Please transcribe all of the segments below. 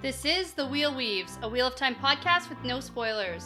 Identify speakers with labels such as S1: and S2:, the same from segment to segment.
S1: This is The Wheel Weaves, a Wheel of Time podcast with no spoilers.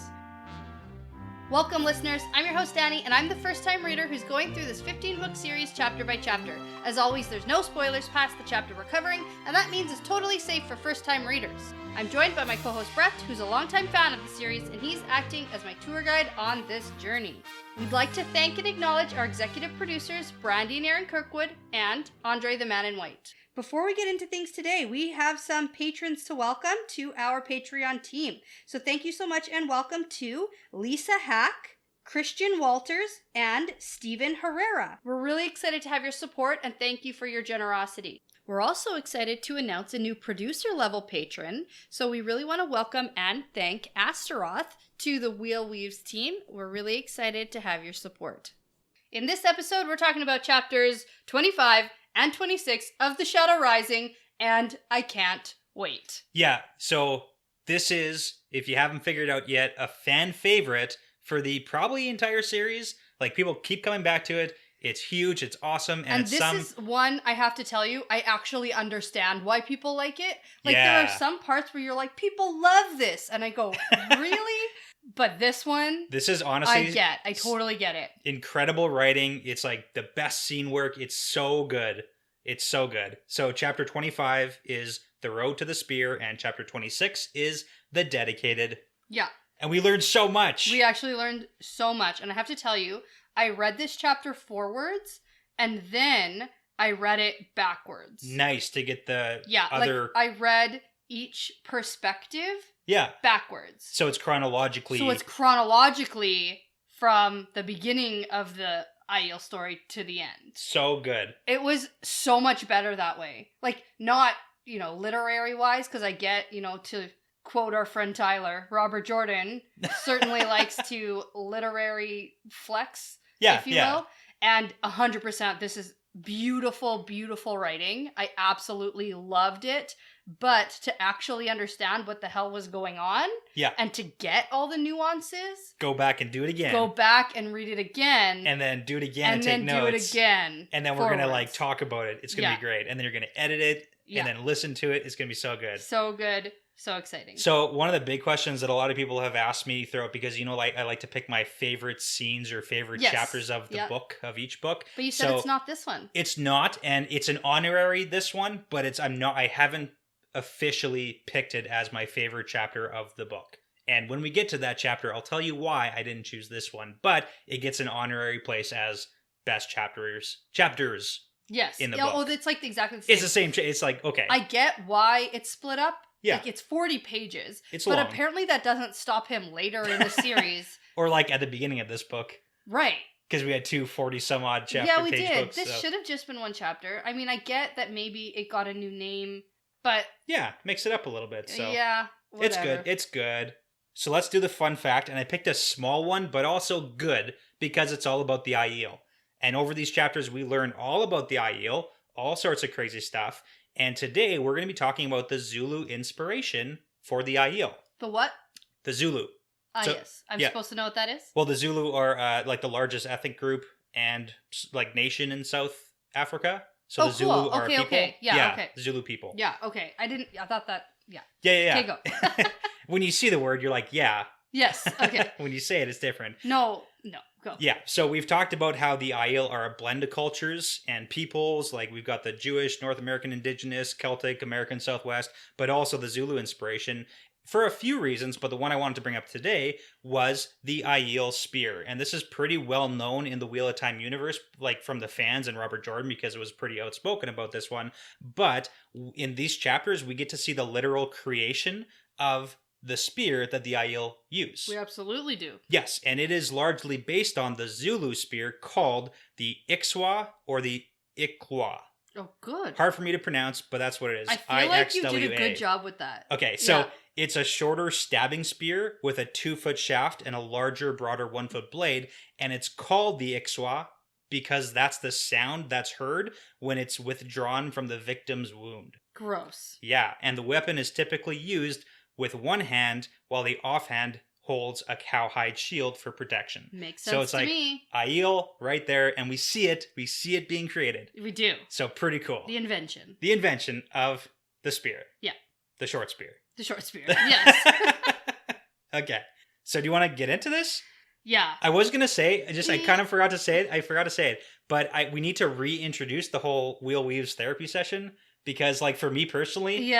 S1: Welcome, listeners. I'm your host, Dani, and I'm the first-time reader who's going through this 15-book series chapter by chapter. As always, there's no spoilers past the chapter we're covering, and that means it's totally safe for first-time readers. I'm joined by my co-host, Brett, who's a longtime fan of the series, and he's acting as my tour guide on this journey. We'd like to thank and acknowledge our executive producers, Brandy and Kirkwood, and Andre the Man in White. Before we get into things today, we have some patrons to welcome to our Patreon team. So thank you so much and welcome to Lisa Hack, Christian Walters, and Steven Herrera. We're really excited to have your support and thank you for your generosity. We're also excited to announce a new producer-level patron, so we really want to welcome and thank Astaroth to the Wheel Weaves team. We're really excited to have your support. In this episode, we're talking about chapters 25 and 26 of The Shadow Rising, and I can't wait.
S2: Yeah, so this is, if you haven't figured out yet, a fan favorite for the probably entire series. Like, people keep coming back to it. It's huge, it's awesome, and
S1: this is one, I have to tell you, I actually understand why people like it. Like,
S2: Yeah.
S1: there are some parts where you're like, people love this, and I go, really? But this one,
S2: This is honestly...
S1: I totally get it.
S2: Incredible writing. It's like the best scene work. It's so good. It's so good. So chapter 25 is The Road to the Spear, and chapter 26 is The Dedicated.
S1: Yeah.
S2: And we learned so much.
S1: We actually learned so much, and I have to tell you, I read this chapter forwards, and then I read it backwards.
S2: Nice to get the
S1: like I read each perspective backwards.
S2: So it's chronologically
S1: from the beginning of the Aiel story to the end.
S2: So good.
S1: It was so much better that way. Like, not, literary wise, because I get, to quote our friend Tyler, Robert Jordan certainly likes to literary flex, if you will. And 100%, this is beautiful, beautiful writing. I absolutely loved it. But to actually understand what the hell was going on, and to get all the nuances,
S2: go back and do it again.
S1: Go back and read it again,
S2: and then do it again and take notes.
S1: And then do it again.
S2: And then we're gonna talk about it. It's gonna be great. And then you're gonna edit it and then listen to it. It's gonna be so good.
S1: So good. So exciting.
S2: So one of the big questions that a lot of people have asked me throughout, because I like to pick my favorite scenes or favorite chapters of the book, of each book.
S1: But you said it's not this one.
S2: It's not, and it's an honorary this one, but I haven't officially picked it as my favorite chapter of the book. And when we get to that chapter, I'll tell you why I didn't choose this one, but it gets an honorary place as best chapters.
S1: Yes.
S2: In the book.
S1: Oh, it's like exactly the same.
S2: It's the same. It's like, okay.
S1: I get why it's split up.
S2: Yeah.
S1: Like, it's 40 pages.
S2: It's
S1: long.
S2: But
S1: apparently that doesn't stop him later in the series.
S2: Or like at the beginning of this book.
S1: Right.
S2: Because we had 2 40-some-odd chapter page books.
S1: Yeah, we did. This should have just been one chapter. I mean, I get that maybe it got a new name, but...
S2: Yeah, mix it up a little bit. So
S1: yeah, whatever.
S2: It's good. So let's do the fun fact. And I picked a small one, but also good, because it's all about the Aiel. And over these chapters, we learn all about the Aiel, all sorts of crazy stuff. And today, we're going to be talking about the Zulu inspiration for the Aiel.
S1: The what?
S2: The Zulu.
S1: Yes. I'm supposed to know what that is?
S2: Well, the Zulu are like the largest ethnic group and like nation in South Africa. So the Zulu are people.
S1: Okay. Yeah, okay.
S2: The Zulu people.
S1: Yeah, okay. I thought that,
S2: Yeah.
S1: Okay, go.
S2: When you see the word, you're like, yeah.
S1: Yes, okay.
S2: When you say it, it's different.
S1: No, go.
S2: Yeah, so we've talked about how the Aiel are a blend of cultures and peoples. Like, we've got the Jewish, North American, Indigenous, Celtic, American Southwest, but also the Zulu inspiration for a few reasons. But the one I wanted to bring up today was the Aiel spear. And this is pretty well known in the Wheel of Time universe, like from the fans and Robert Jordan, because it was pretty outspoken about this one. But in these chapters, we get to see the literal creation of the spear that the Aiel use.
S1: We absolutely do.
S2: Yes, and it is largely based on the Zulu spear called the Ixwa or the Ikwa.
S1: Oh, good.
S2: Hard for me to pronounce, but that's what it is.
S1: I feel like you did a good job with that.
S2: Okay, so it's a shorter stabbing spear with a 2-foot shaft and a larger, broader 1-foot blade, and it's called the Ixwa because that's the sound that's heard when it's withdrawn from the victim's wound.
S1: Gross.
S2: Yeah, and the weapon is typically used with one hand while the offhand holds a cowhide shield for protection.
S1: Makes sense
S2: so it's
S1: to
S2: like
S1: me.
S2: Aiel right there, and we see it being created.
S1: We do.
S2: So pretty cool.
S1: The invention
S2: of the spear.
S1: Yeah.
S2: The short spear.
S1: The short spear. Yes.
S2: Okay. So do you want to get into this?
S1: Yeah.
S2: I was going to say, I kind of forgot to say it. I forgot to say it. But we need to reintroduce the whole Wheel Weaves therapy session. Because, like, for me personally,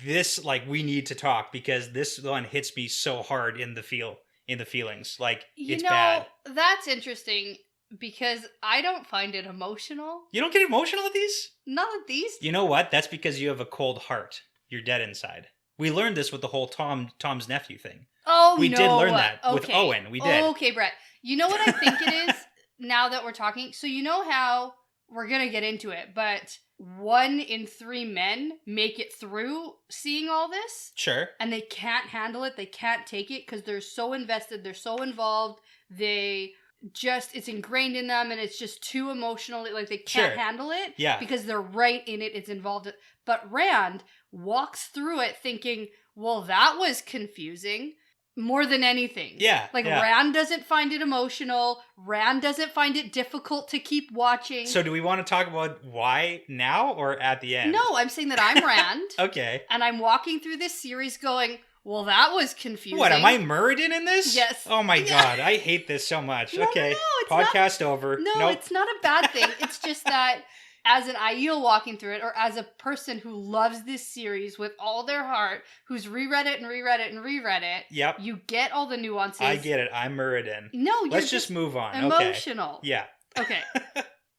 S2: this, like, we need to talk. Because this one hits me so hard in the feelings. Like, it's bad.
S1: That's interesting. Because I don't find it emotional.
S2: You don't get emotional at these?
S1: Not at these.
S2: You know what? That's because you have a cold heart. You're dead inside. We learned this with the whole Tom's nephew thing.
S1: Oh,
S2: we did learn that with Owen. We did.
S1: Okay, Brett. You know what I think it is now that we're talking? So you know how we're going to get into it, but 1 in 3 men make it through seeing all this?
S2: Sure.
S1: And they can't handle it. They can't take it because they're so invested. They're so involved. It's ingrained in them and it's just too emotional. Like, they can't handle it.
S2: Yeah.
S1: Because they're right in it. It's involved. But Rand walks through it thinking, well, that was confusing. More than anything.
S2: Yeah.
S1: Rand doesn't find it emotional. Rand doesn't find it difficult to keep watching.
S2: So do we want to talk about why now or at the end?
S1: No, I'm saying that I'm Rand.
S2: Okay.
S1: And I'm walking through this series going, well, that was confusing.
S2: What, am I Muradin in this?
S1: Yes.
S2: Oh my God, I hate this so much.
S1: No,
S2: okay.
S1: no,
S2: Podcast over.
S1: No,
S2: nope.
S1: It's not a bad thing. It's just that as an Aiel walking through it, or as a person who loves this series with all their heart, who's reread it and reread it and reread it,
S2: yep,
S1: you get all the nuances.
S2: I get it. I'm Muradin.
S1: No, you're
S2: Let's just move on.
S1: Emotional.
S2: Okay. Yeah.
S1: Okay.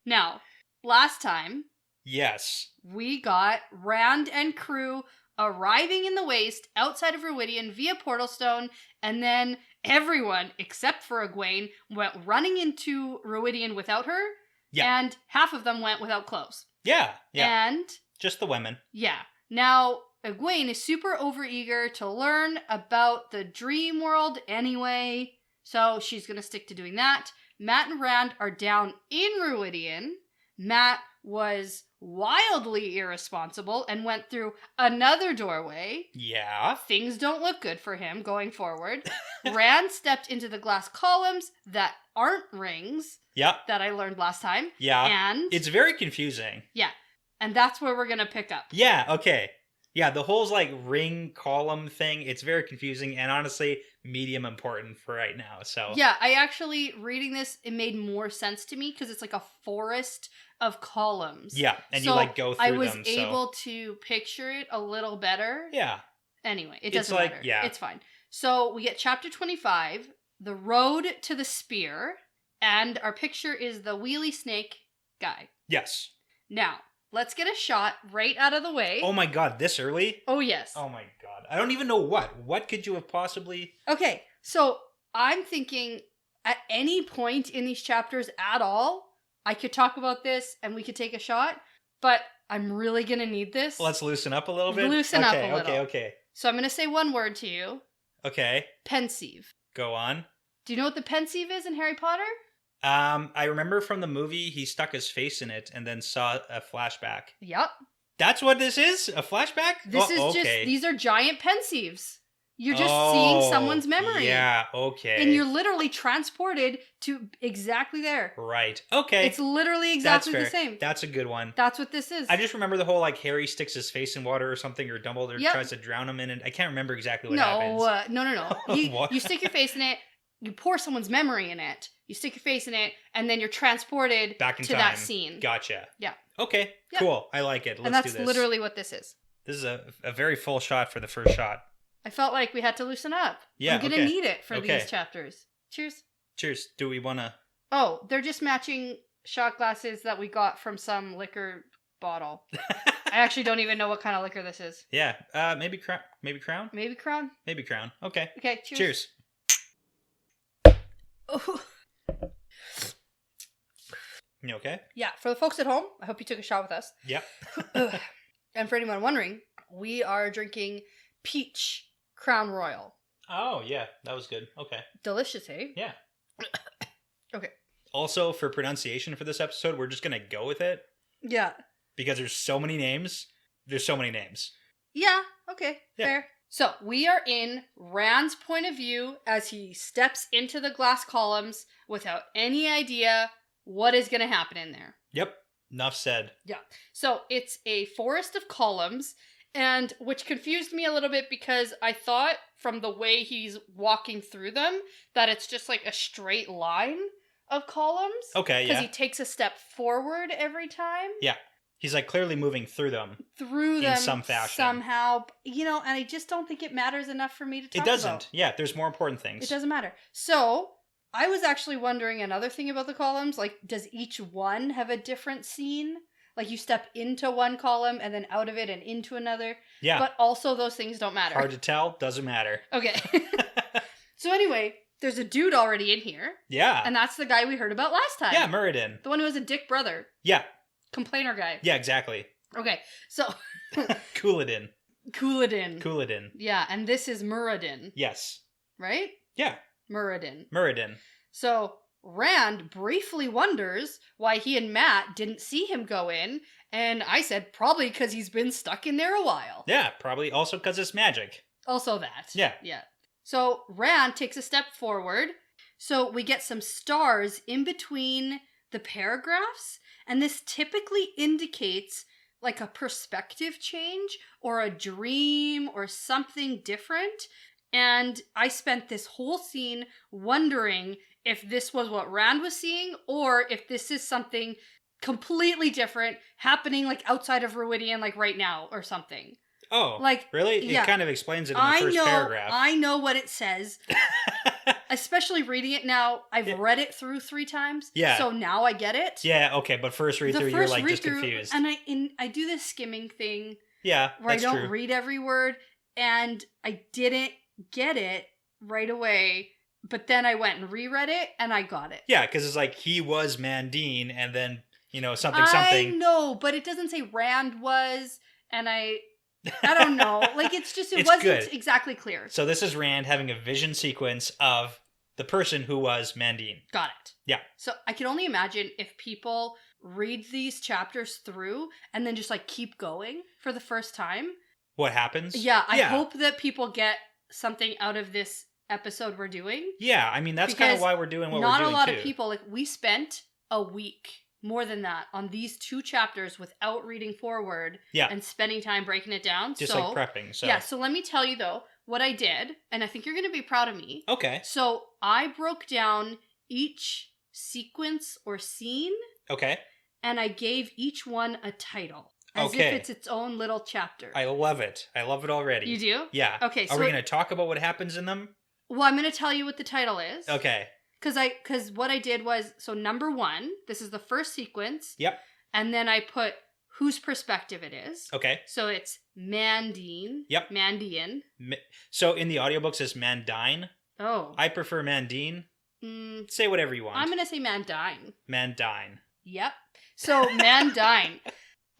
S1: Now, last time,
S2: yes,
S1: we got Rand and crew arriving in the Waste outside of Ruidian via Portal Stone, and then everyone, except for Egwene, went running into Ruidian without her. Yeah. And half of them went without clothes.
S2: Yeah.
S1: And
S2: just the women.
S1: Yeah. Now, Egwene is super overeager to learn about the dream world anyway, so she's going to stick to doing that. Matt and Rand are down in Ruidian. Matt was wildly irresponsible and went through another doorway.
S2: Yeah.
S1: Things don't look good for him going forward. Rand stepped into the glass columns that aren't rings.
S2: Yep.
S1: That I learned last time.
S2: Yeah.
S1: And
S2: it's very confusing.
S1: Yeah. And that's where we're going to pick up.
S2: Yeah, okay. Yeah, the whole like ring column thing, it's very confusing and honestly medium important for right now. So
S1: yeah, I actually reading this, it made more sense to me because it's like a forest of columns.
S2: Yeah, and so you like go through them.
S1: I was able to picture it a little better.
S2: Yeah.
S1: Anyway, it doesn't matter. Yeah, it's fine. So we get chapter 25, the road to the spear, and our picture is the wheelie snake guy.
S2: Yes.
S1: Now, let's get a shot right out of the way.
S2: Oh my God, this early?
S1: Oh, yes.
S2: Oh my God. I don't even know what. What could you have possibly...
S1: Okay, so I'm thinking at any point in these chapters at all, I could talk about this and we could take a shot, but I'm really going to need this.
S2: Let's loosen up a little bit?
S1: Loosen up a little.
S2: Okay.
S1: So I'm going to say one word to you.
S2: Okay.
S1: Pensieve.
S2: Go on.
S1: Do you know what the pensieve is in Harry Potter?
S2: I remember from the movie, he stuck his face in it and then saw a flashback.
S1: Yep.
S2: That's what this is? A flashback?
S1: This is just, these are giant pensieves. You're just seeing someone's memory.
S2: Yeah, okay.
S1: And you're literally transported to exactly there.
S2: Right. Okay.
S1: It's literally exactly the same.
S2: That's a good one.
S1: That's what this is.
S2: I just remember the whole, like, Harry sticks his face in water or something, or Dumbledore tries to drown him in it. I can't remember exactly what happens.
S1: No. You stick your face in it, you pour someone's memory in it, you stick your face in it, and then you're transported
S2: back in
S1: to
S2: time.
S1: that scene.
S2: Gotcha.
S1: Yeah.
S2: Okay, cool. I like it. Let's
S1: and that's
S2: do this.
S1: Literally what this is.
S2: This is a very full shot for the first shot.
S1: I felt like we had to loosen up.
S2: Yeah,
S1: I'm going to need it for these chapters. Cheers.
S2: Cheers. Do we want to...
S1: Oh, they're just matching shot glasses that we got from some liquor bottle. I actually don't even know what kind of liquor this is.
S2: Yeah. Maybe Crown? Maybe Crown?
S1: Maybe Crown.
S2: Maybe Crown. Okay.
S1: Okay, cheers. Oh.
S2: You okay?
S1: Yeah, for the folks at home, I hope you took a shot with us.
S2: Yep.
S1: And for anyone wondering, we are drinking Peach Crown Royal.
S2: Oh, yeah. That was good. Okay.
S1: Delicious, eh?
S2: Yeah.
S1: Okay.
S2: Also, for pronunciation for this episode, we're just going to go with it.
S1: Yeah.
S2: Because there's so many names.
S1: Yeah. Okay. Yeah. Fair. So, we are in Rand's point of view as he steps into the glass columns without any idea what is going to happen in there.
S2: Yep. Enough said.
S1: Yeah. So, it's a forest of columns, And which confused me a little bit because I thought from the way he's walking through them that it's just like a straight line of columns.
S2: Okay,
S1: Because
S2: yeah.
S1: he takes a step forward every time.
S2: Yeah. He's like clearly moving through them.
S1: In
S2: some fashion.
S1: Somehow. You know, and I just don't think it matters enough for me to talk about.
S2: It doesn't. Yeah, there's more important things.
S1: It doesn't matter. So, I was actually wondering another thing about the columns. Like, does each one have a different scene? Like, you step into one column and then out of it and into another.
S2: Yeah.
S1: But also those things don't matter.
S2: Hard to tell. Doesn't matter.
S1: Okay. So anyway, there's a dude already in here.
S2: Yeah.
S1: And that's the guy we heard about last time.
S2: Yeah, Muradin.
S1: The one who was a dick brother.
S2: Yeah.
S1: Complainer guy.
S2: Yeah, exactly.
S1: Okay, so...
S2: Couladin.
S1: Couladin. Yeah, and this is Muradin.
S2: Yes.
S1: Right?
S2: Yeah.
S1: Muradin. So, Rand briefly wonders why he and Matt didn't see him go in, and I said probably because he's been stuck in there a while.
S2: Yeah, probably also because it's magic.
S1: Also that.
S2: Yeah.
S1: Yeah. So, Rand takes a step forward, so we get some stars in between the paragraphs, and this typically indicates like a perspective change or a dream or something different. And I spent this whole scene wondering if this was what Rand was seeing or if this is something completely different happening like outside of Ruidian, like right now or something.
S2: Oh,
S1: like
S2: really?
S1: Yeah.
S2: It kind of explains it in the first paragraph.
S1: I know what it says. Especially reading it now. I've read it through 3 times.
S2: Yeah.
S1: So now I get it.
S2: Yeah, okay, but first read through, you're like just confused.
S1: And I do this skimming thing.
S2: Yeah,
S1: where
S2: that's
S1: I don't
S2: true.
S1: read every word, and I didn't get it right away. But then I went and reread it, and I got it.
S2: Yeah, because it's like he was Mandine, and then something.
S1: I know, but it doesn't say Rand was, and I don't know. Like it's just it wasn't
S2: good.
S1: Exactly clear.
S2: So this is Rand having a vision sequence of the person who was Mandine.
S1: Got it.
S2: Yeah.
S1: So I can only imagine if people read these chapters through and then just like keep going for the first time.
S2: What happens?
S1: Yeah, I hope that people get something out of this episode we're doing.
S2: Yeah, I mean that's kind of why we're doing what we're doing.
S1: Not a lot of people, like we spent a week, more than that, on these 2 chapters without reading forward and spending time breaking it down.
S2: Just like prepping. So.
S1: Yeah, so let me tell you though what I did, and I think you're going to be proud of me.
S2: Okay.
S1: So I broke down each sequence or scene.
S2: Okay.
S1: And I gave each one a title. As if it's its own little chapter.
S2: I love it. I love it already.
S1: You do?
S2: Yeah.
S1: Okay, so...
S2: Are we going to talk about what happens in them?
S1: Well, I'm going to tell you what the title is.
S2: Okay.
S1: Because what I did was, so number 1, this is the first sequence.
S2: Yep.
S1: And then I put whose perspective it is.
S2: Okay.
S1: So it's Mandine.
S2: Yep.
S1: Mandian.
S2: So in the audiobooks it's Mandine.
S1: Oh.
S2: I prefer Mandine. Say whatever you want.
S1: I'm going to say Mandine.
S2: Mandine.
S1: Yep. So Mandine.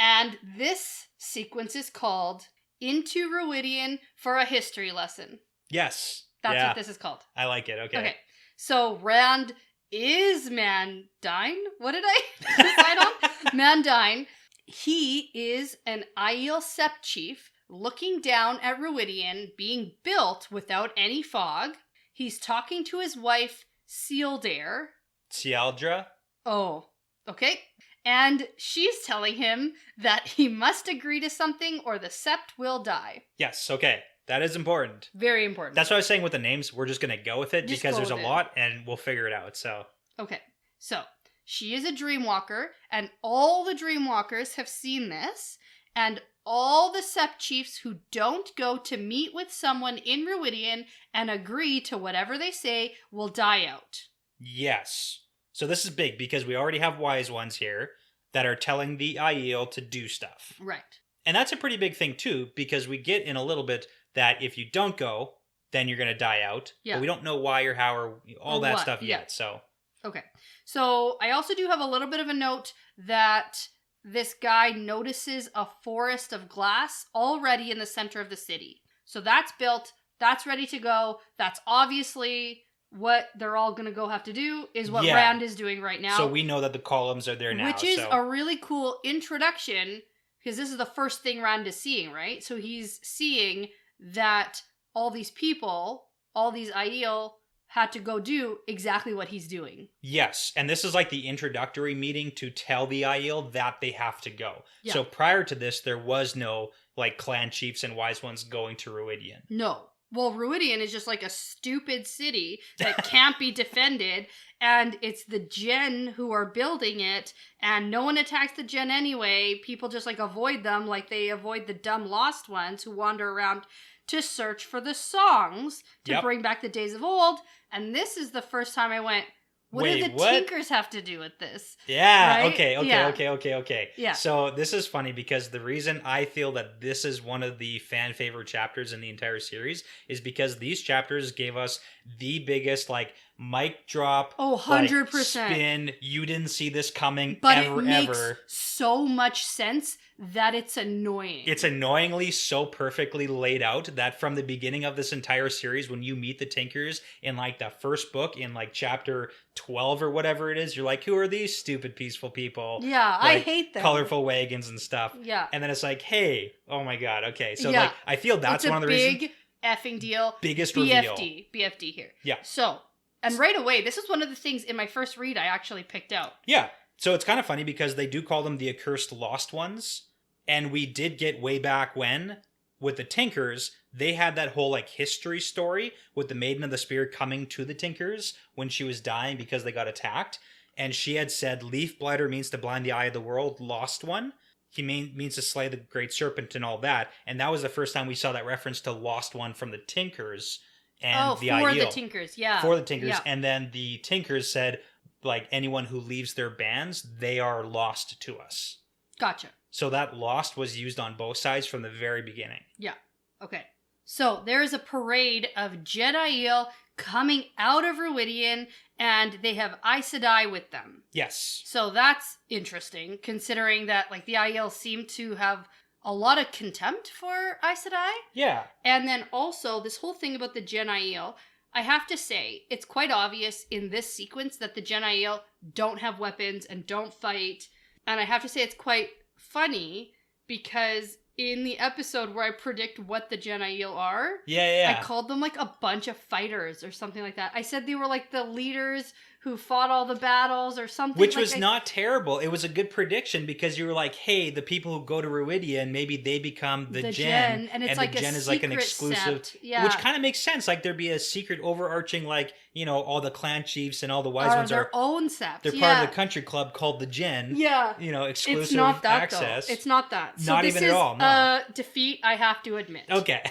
S1: And this sequence is called Into Ruidian for a History Lesson.
S2: Yes.
S1: That's what this is called.
S2: I like it. Okay.
S1: So Rand is Mandine. What did I decide on? Mandine. He is an Aiel Sept chief looking down at Ruidian being built without any fog. He's talking to his wife, Sealdare.
S2: Sealdra?
S1: Oh, okay. And she's telling him that he must agree to something or the Sept will die.
S2: Yes, okay. That is important.
S1: Very important.
S2: That's what I was saying with the names. We're just going to go with it because there's a lot and we'll figure it out. So.
S1: Okay. So, she is a dreamwalker and all the dreamwalkers have seen this, and all the Sept chiefs who don't go to meet with someone in Ruidian and agree to whatever they say will die out.
S2: Yes. So this is big because we already have wise ones here that are telling the Aiel to do stuff.
S1: Right.
S2: And that's a pretty big thing too, because we get in a little bit that if you don't go, then you're going to die out. Yeah. But we don't know why or how or all that stuff yet. So.
S1: Okay. So I also do have a little bit of a note that this guy notices a forest of glass already in the center of the city. So that's built. That's ready to go. That's obviously what they're all going to go have to do is what Rand is doing right now.
S2: So we know that the columns are there now.
S1: Which is a really cool introduction because this is the first thing Rand is seeing, right? So he's seeing that all these people, all these Aiel had to go do exactly what he's doing.
S2: Yes, and this is like the introductory meeting to tell the Aiel that they have to go.
S1: Yeah.
S2: So prior to this, there was no like clan chiefs and wise ones going to Ruidian.
S1: No. Well, Ruidian is just like a stupid city that can't be defended, and it's the Gen who are building it, and no one attacks the Gen anyway. People just like avoid them like they avoid the dumb lost ones who wander around to search for the songs to bring back the days of old. And this is the first time I went, what do the Tinkers have to do with this?
S2: Yeah,
S1: right?
S2: Okay.
S1: Yeah.
S2: So this is funny because the reason I feel that this is one of the fan favorite chapters in the entire series is because these chapters gave us the biggest like mic drop,
S1: 100%
S2: like, spin. You didn't see this coming,
S1: but
S2: ever,
S1: it makes
S2: ever.
S1: So much sense that it's annoying.
S2: It's annoyingly so perfectly laid out that from the beginning of this entire series, when you meet the Tinkers in like the first book in like chapter 12 or whatever it is, you're like, who are these stupid peaceful people?
S1: Yeah,
S2: like,
S1: I hate them.
S2: Colorful wagons and stuff.
S1: Yeah.
S2: And then it's like, hey, oh my god, okay. So like I feel that's
S1: it's
S2: one of the
S1: big
S2: reasons.
S1: Effing deal.
S2: Biggest reveal.
S1: BFD here.
S2: Yeah.
S1: So, and right away, this is one of the things in my first read I actually picked out.
S2: Yeah. So it's kind of funny because they do call them the accursed lost ones. And we did get way back when, with the Tinkers, they had that whole like history story with the Maiden of the Spear coming to the Tinkers when she was dying because they got attacked. And she had said, Leaf Blighter means to blind the eye of the world, lost one. He means to slay the great serpent and all that. And that was the first time we saw that reference to lost one from the Tinkers and the Aiel.
S1: For the Tinkers, yeah.
S2: For the Tinkers.
S1: Yeah.
S2: And then the Tinkers said, like, anyone who leaves their bands, they are lost to us.
S1: Gotcha.
S2: So that lost was used on both sides from the very beginning.
S1: Yeah. Okay. So there is a parade of Jedi coming out of Ruidian, and they have Aes Sedai with them.
S2: Yes.
S1: So that's interesting, considering that like the Aiel seem to have a lot of contempt for Aes Sedai.
S2: Yeah.
S1: And then also this whole thing about the Gen Aiel, I have to say, it's quite obvious in this sequence that the Gen Aiel don't have weapons and don't fight. And I have to say it's quite funny because in the episode where I predict what the Gen Aiel are, I called them like a bunch of fighters or something like that. I said they were like the leaders who fought all the battles or something.
S2: Which was not terrible. It was a good prediction because you were like, hey, the people who go to Ruidian, maybe they become the Gen.
S1: And it's like
S2: the Gen is like an exclusive.
S1: Sept. Yeah.
S2: Which kind of makes sense. Like there'd be a secret overarching, like, you know, all the clan chiefs and all the wise ones
S1: their
S2: are
S1: own Sept.
S2: They're part of the country club called the Gen.
S1: Yeah.
S2: You know, exclusive
S1: it's not that,
S2: access.
S1: Though. It's not that. So
S2: not
S1: this
S2: even
S1: is
S2: at all. No.
S1: Defeat, I have to admit.
S2: Okay.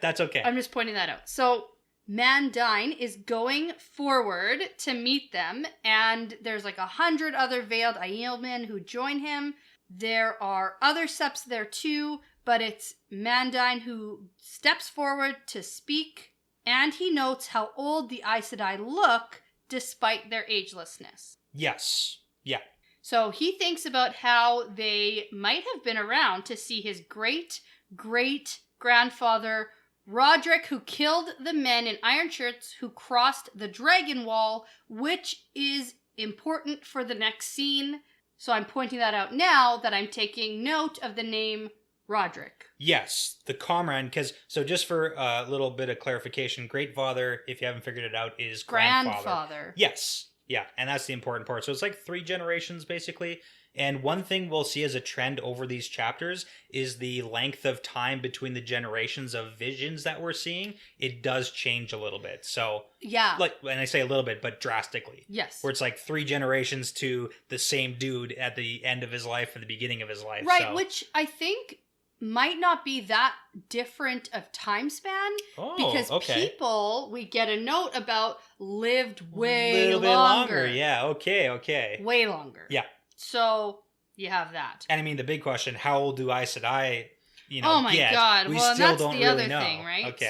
S2: That's okay.
S1: I'm just pointing that out. So Mandine is going forward to meet them, and there's like 100 other veiled Aielmen who join him. There are other Septs there too, but it's Mandine who steps forward to speak, and he notes how old the Aes Sedai look despite their agelessness.
S2: Yes. Yeah.
S1: So he thinks about how they might have been around to see his great-great-grandfather Roderick, who killed the men in iron shirts who crossed the Dragon Wall, which is important for the next scene. So I'm pointing that out now that I'm taking note of the name Roderick.
S2: Yes, the comrade, because, so just for a little bit of clarification, Great Father, if you haven't figured it out, is grandfather. Yes, yeah, and that's the important part. So it's like 3 generations, basically. And one thing we'll see as a trend over these chapters is the length of time between the generations of visions that we're seeing. It does change a little bit. So,
S1: yeah.
S2: Like, and I say a little bit, but drastically.
S1: Yes.
S2: Where it's like 3 generations to the same dude at the end of his life and the beginning of his life.
S1: Right,
S2: so.
S1: Which I think might not be that different of time span. Because people, we get a note about, lived way
S2: little
S1: longer.
S2: Bit longer. Yeah, okay.
S1: Way longer.
S2: Yeah.
S1: So you have that.
S2: And I mean, the big question, how old do Aes Sedai, get?
S1: Oh my god.
S2: We
S1: well,
S2: still
S1: that's
S2: don't
S1: the
S2: really
S1: other
S2: know.
S1: thing, right?
S2: Okay.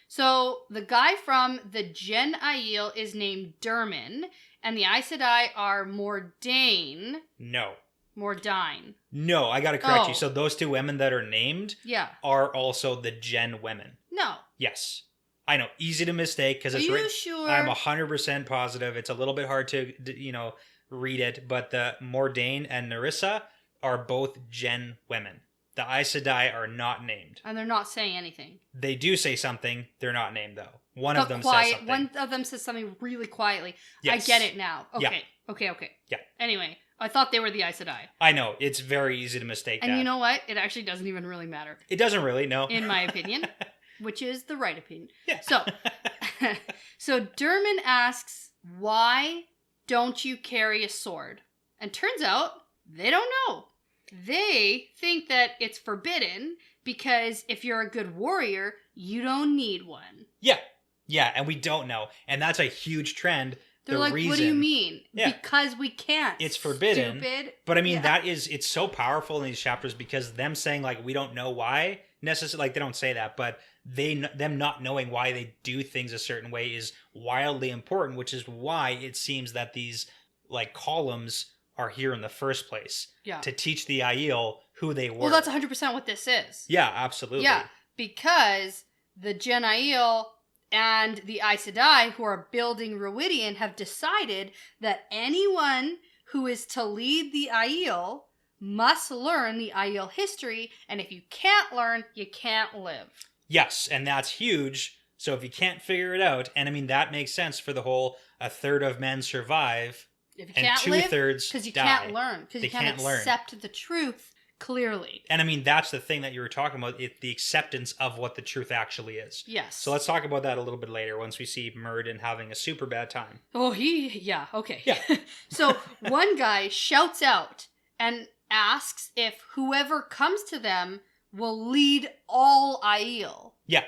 S1: So the guy from the Gen Aiel is named Dermin, and the Aes Sedai are Mordain.
S2: No, I gotta correct you. So those 2 women that are named are also the Gen women.
S1: No.
S2: Yes. I know, easy to mistake because it's
S1: Are you sure?
S2: I'm 100% positive. It's a little bit hard to, read it, but the Mordain and Nerissa are both Gen women. The Aes Sedai are not named.
S1: And they're not saying anything.
S2: They do say something. They're not named, though. One of them says something.
S1: One of them says something really quietly.
S2: Yes.
S1: I get it now. Okay.
S2: Yeah.
S1: Okay.
S2: Yeah.
S1: Anyway, I thought they were the Aes Sedai.
S2: I know. It's very easy to mistake that.
S1: And you know what? It actually doesn't even really matter.
S2: It doesn't really, no.
S1: In my opinion. Which is the right opinion.
S2: Yeah.
S1: So Dermot asks, why don't you carry a sword? And turns out, they don't know. They think that it's forbidden because if you're a good warrior, you don't need one.
S2: Yeah. Yeah, and we don't know. And that's a huge trend.
S1: They're like, what do you mean?
S2: Yeah.
S1: Because we can't.
S2: It's forbidden.
S1: Stupid.
S2: But I mean, it's so powerful in these chapters because them saying, like, we don't know why, necessarily, like, they don't say that, but them not knowing why they do things a certain way is wildly important, which is why it seems that these, like, columns are here in the first place.
S1: Yeah.
S2: To teach the Aiel who they were.
S1: Well, that's 100% what this is.
S2: Yeah, absolutely.
S1: Yeah, because the Gen Aiel and the Aes Sedai who are building Ruidian have decided that anyone who is to lead the Aiel must learn the Aiel history, and if you can't learn, you can't live.
S2: Yes, and that's huge. So if you can't figure it out, and I mean, that makes sense for the whole a third of men survive,
S1: if you
S2: and
S1: can't live,
S2: 2/3
S1: because you
S2: die.
S1: can't learn, because you
S2: They
S1: can't
S2: can't learn.
S1: accept the truth clearly.
S2: And I mean, that's the thing that you were talking about, the acceptance of what the truth actually is.
S1: Yes.
S2: So let's talk about that a little bit later once we see Muradin having a super bad time.
S1: Oh, yeah, okay.
S2: Yeah.
S1: So one guy shouts out and asks if whoever comes to them will lead all Aiel.
S2: Yeah.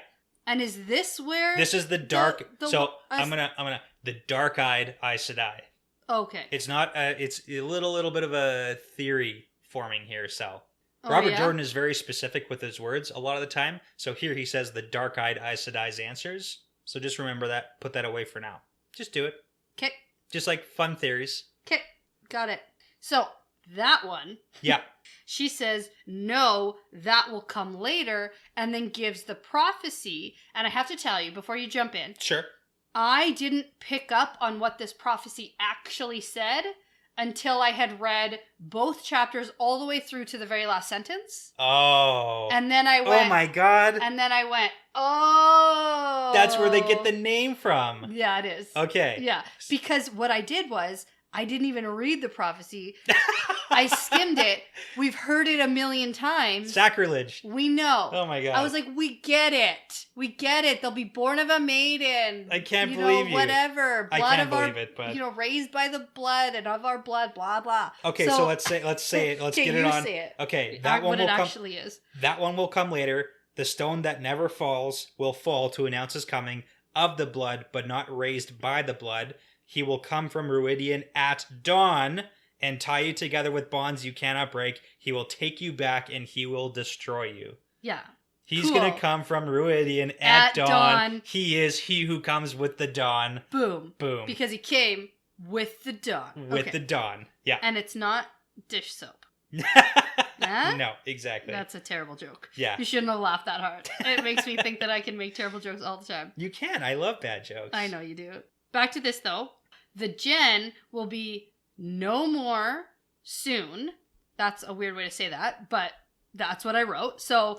S1: And is this where...
S2: This is the dark...
S1: the
S2: I'm gonna... The dark-eyed Aes Sedai.
S1: Okay.
S2: It's not... it's a little bit of a theory forming here, so...
S1: Oh,
S2: Robert
S1: yeah?
S2: Jordan is very specific with his words a lot of the time. So here he says the dark-eyed Aes Sedai's answers. So just remember that. Put that away for now. Just do it.
S1: Okay.
S2: Just like fun theories.
S1: Okay. Got it. So, that one...
S2: Yeah.
S1: She says, no, that will come later, and then gives the prophecy. And I have to tell you, before you jump in,
S2: Sure.
S1: I didn't pick up on what this prophecy actually said until I had read both chapters all the way through to the very last sentence.
S2: Oh.
S1: And then I went...
S2: Oh my god.
S1: And then I went, oh.
S2: That's where they get the name from.
S1: Yeah, it is.
S2: Okay.
S1: Yeah, because what I did was, I didn't even read the prophecy. I skimmed it. We've heard it a million times.
S2: Sacrilege.
S1: We know.
S2: Oh my god.
S1: I was like, we get it. We get it. They'll be born of a maiden.
S2: I can't believe you.
S1: Whatever.
S2: I
S1: Blood
S2: can't
S1: of our,
S2: believe it, but...
S1: raised by the blood and of our blood, blah, blah.
S2: Okay, so let's say it. Let's
S1: okay,
S2: get it
S1: you
S2: on.
S1: say it.
S2: Okay, that one
S1: what
S2: will
S1: it
S2: come.
S1: actually is.
S2: That one will come later. The stone that never falls will fall to announce his coming of the blood, but not raised by the blood. He will come from Ruidian at dawn and tie you together with bonds you cannot break. He will take you back and he will destroy you.
S1: Yeah.
S2: He's
S1: Cool.
S2: going to come from Ruidian at dawn. He is he who comes with the dawn.
S1: Boom.
S2: Boom.
S1: Because he came with the dawn.
S2: With the dawn. Yeah.
S1: And it's not dish soap. Huh?
S2: No, exactly.
S1: That's a terrible joke.
S2: Yeah.
S1: You shouldn't have laughed that hard. It makes me think that I can make terrible jokes all the time.
S2: You can. I love bad jokes.
S1: I know you do. Back to this, though. The Gen will be no more soon. That's a weird way to say that, but that's what I wrote. So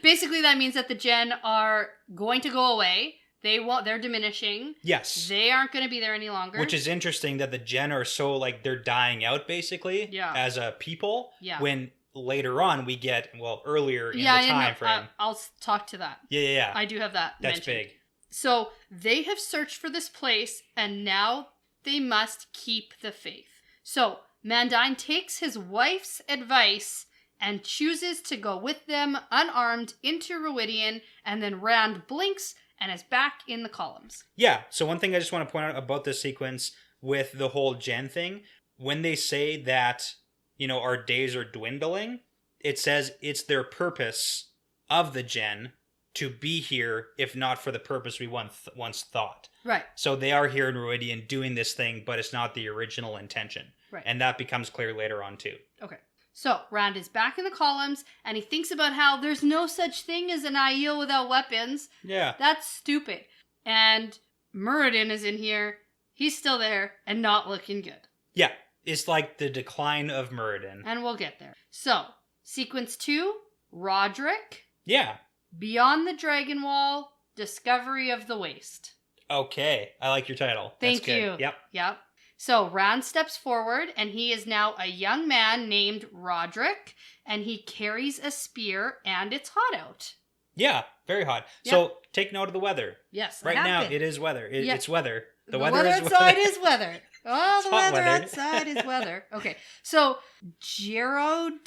S1: basically that means that the Gen are going to go away. They're diminishing.
S2: Yes.
S1: They aren't going to be there any longer.
S2: Which is interesting that the Gen are so, like, they're dying out, basically,
S1: Yeah.
S2: as a people.
S1: Yeah.
S2: When later on we get, earlier in the time frame.
S1: I'll talk to that.
S2: Yeah.
S1: I do have that
S2: That's
S1: mentioned.
S2: big.
S1: So they have searched for this place, and now they must keep the faith. So Mandine takes his wife's advice and chooses to go with them unarmed into Ruidian, and then Rand blinks and is back in the columns.
S2: Yeah, so one thing I just want to point out about this sequence with the whole Gen thing, when they say that, our days are dwindling, it says it's their purpose of the Gen to be here, if not for the purpose we once thought.
S1: Right.
S2: So they are here in Ruidian doing this thing, but it's not the original intention.
S1: Right.
S2: And that becomes clear later on, too.
S1: Okay. So Rand is back in the columns, and he thinks about how there's no such thing as an Aiel without weapons.
S2: Yeah.
S1: That's stupid. And Muradin is in here. He's still there and not looking good.
S2: Yeah. It's like the decline of Muradin.
S1: And we'll get there. So, Sequence 2, Roderick.
S2: Yeah.
S1: Beyond the Dragon Wall, Discovery of the Waste.
S2: Okay. I like your title.
S1: Thank
S2: That's
S1: you.
S2: good. Yep.
S1: So Rand steps forward, and he is now a young man named Roderick, and he carries a spear, and it's hot out.
S2: Yeah, very hot.
S1: Yep.
S2: So take note of the weather.
S1: Yes,
S2: Right now, it is weather. It's weather.
S1: The weather outside is weather. Oh, the weather outside is weather. Okay, so Jordan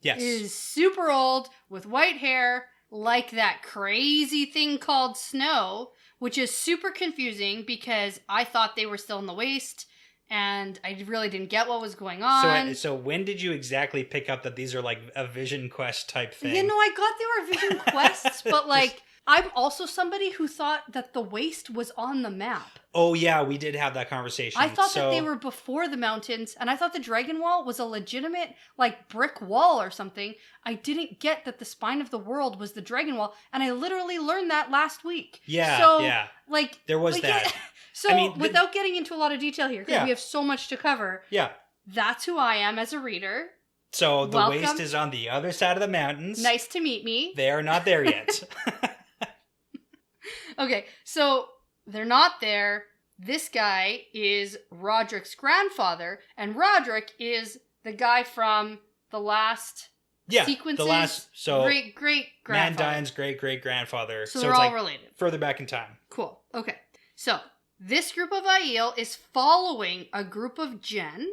S2: Yes.
S1: is super old with white hair, like that crazy thing called snow, which is super confusing because I thought they were still in the waste, and I really didn't get what was going on.
S2: So when did you exactly pick up that these are like a Vision Quest type thing?
S1: You know, I got they were Vision Quests, but like, I'm also somebody who thought that the waste was on the map.
S2: Oh yeah, we did have that conversation.
S1: I thought that they were before the mountains, and I thought the Dragon Wall was a legitimate, like, brick wall or something. I didn't get that the spine of the world was the Dragon Wall, and I literally learned that last week.
S2: Yeah,
S1: so,
S2: yeah.
S1: Like,
S2: there was that.
S1: Yeah. So, I mean, without getting into a lot of detail here, because we have so much to cover.
S2: Yeah.
S1: That's who I am as a reader.
S2: So the waste is on the other side of the mountains.
S1: Nice to meet me.
S2: They are not there yet.
S1: Okay, so they're not there. This guy is Roderick's grandfather, and Roderick is the guy from the last sequences.
S2: The last
S1: great grandfather.
S2: Mandine's great grandfather.
S1: So they're all related.
S2: Further back in time.
S1: Cool. Okay. So this group of Aiel is following a group of Gen,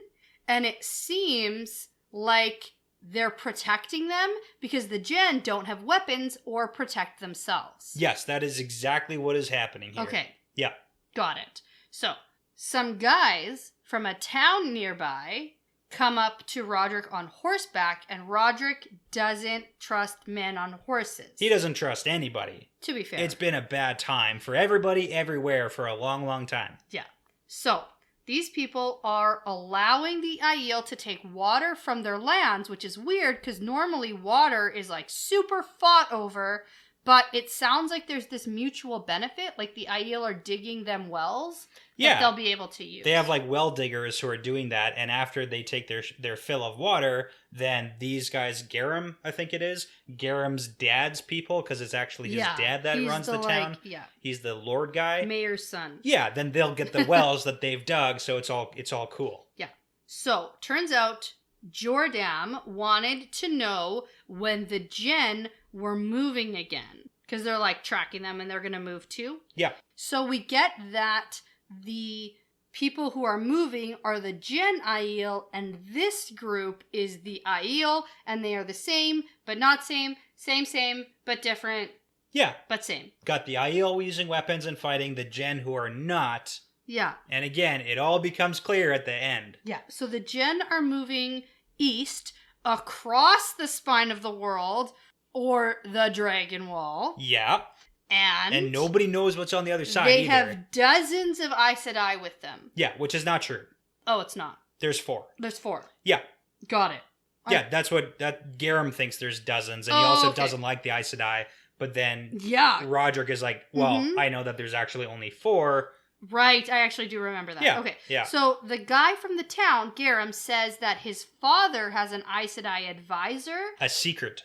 S1: and it seems like they're protecting them because the Gen don't have weapons or protect themselves.
S2: Yes, that is exactly what is happening here.
S1: Okay.
S2: Yeah.
S1: Got it. So, some guys from a town nearby come up to Roderick on horseback, and Roderick doesn't trust men on horses.
S2: He doesn't trust anybody.
S1: To be fair.
S2: It's been a bad time for everybody, everywhere, for a long, long time.
S1: Yeah. So, these people are allowing the Aiel to take water from their lands, which is weird because normally water is like super fought over, but it sounds like there's this mutual benefit, like the Aiel are digging them wells that they'll be able to use.
S2: They have like well diggers who are doing that, and after they take their fill of water, then these guys, Garum, I think it is, Garum's dad's people, because it's actually his dad that runs the town. He's the lord guy.
S1: Mayor's son.
S2: Yeah, then they'll get the wells that they've dug, so it's all cool.
S1: Yeah. So, turns out Jordan wanted to know when the Gen were moving again, because they're like tracking them and they're going to move too.
S2: Yeah.
S1: So we get that the people who are moving are the Gen Aiel, and this group is the Aiel, and they are the same, but not same, same, but different.
S2: Yeah.
S1: But same.
S2: Got the Aiel using weapons and fighting the Gen who are not.
S1: Yeah.
S2: And again, it all becomes clear at the end.
S1: Yeah. So the Gen are moving east across the spine of the world, or the Dragon Wall.
S2: Yeah. And nobody knows what's on the other side
S1: They
S2: either.
S1: have dozens of Aes Sedai with them.
S2: Yeah, which is not true.
S1: Oh, it's not.
S2: There's 4.
S1: There's 4.
S2: Yeah.
S1: Got it.
S2: Yeah, that's what Garum thinks there's dozens, and he also doesn't like the Aes Sedai, but then Roderick is like, well, I know that there's actually only 4.
S1: Right, I actually do remember that.
S2: Yeah,
S1: okay.
S2: Yeah.
S1: So the guy from the town, Garum, says that his father has an Aes Sedai advisor.
S2: A secret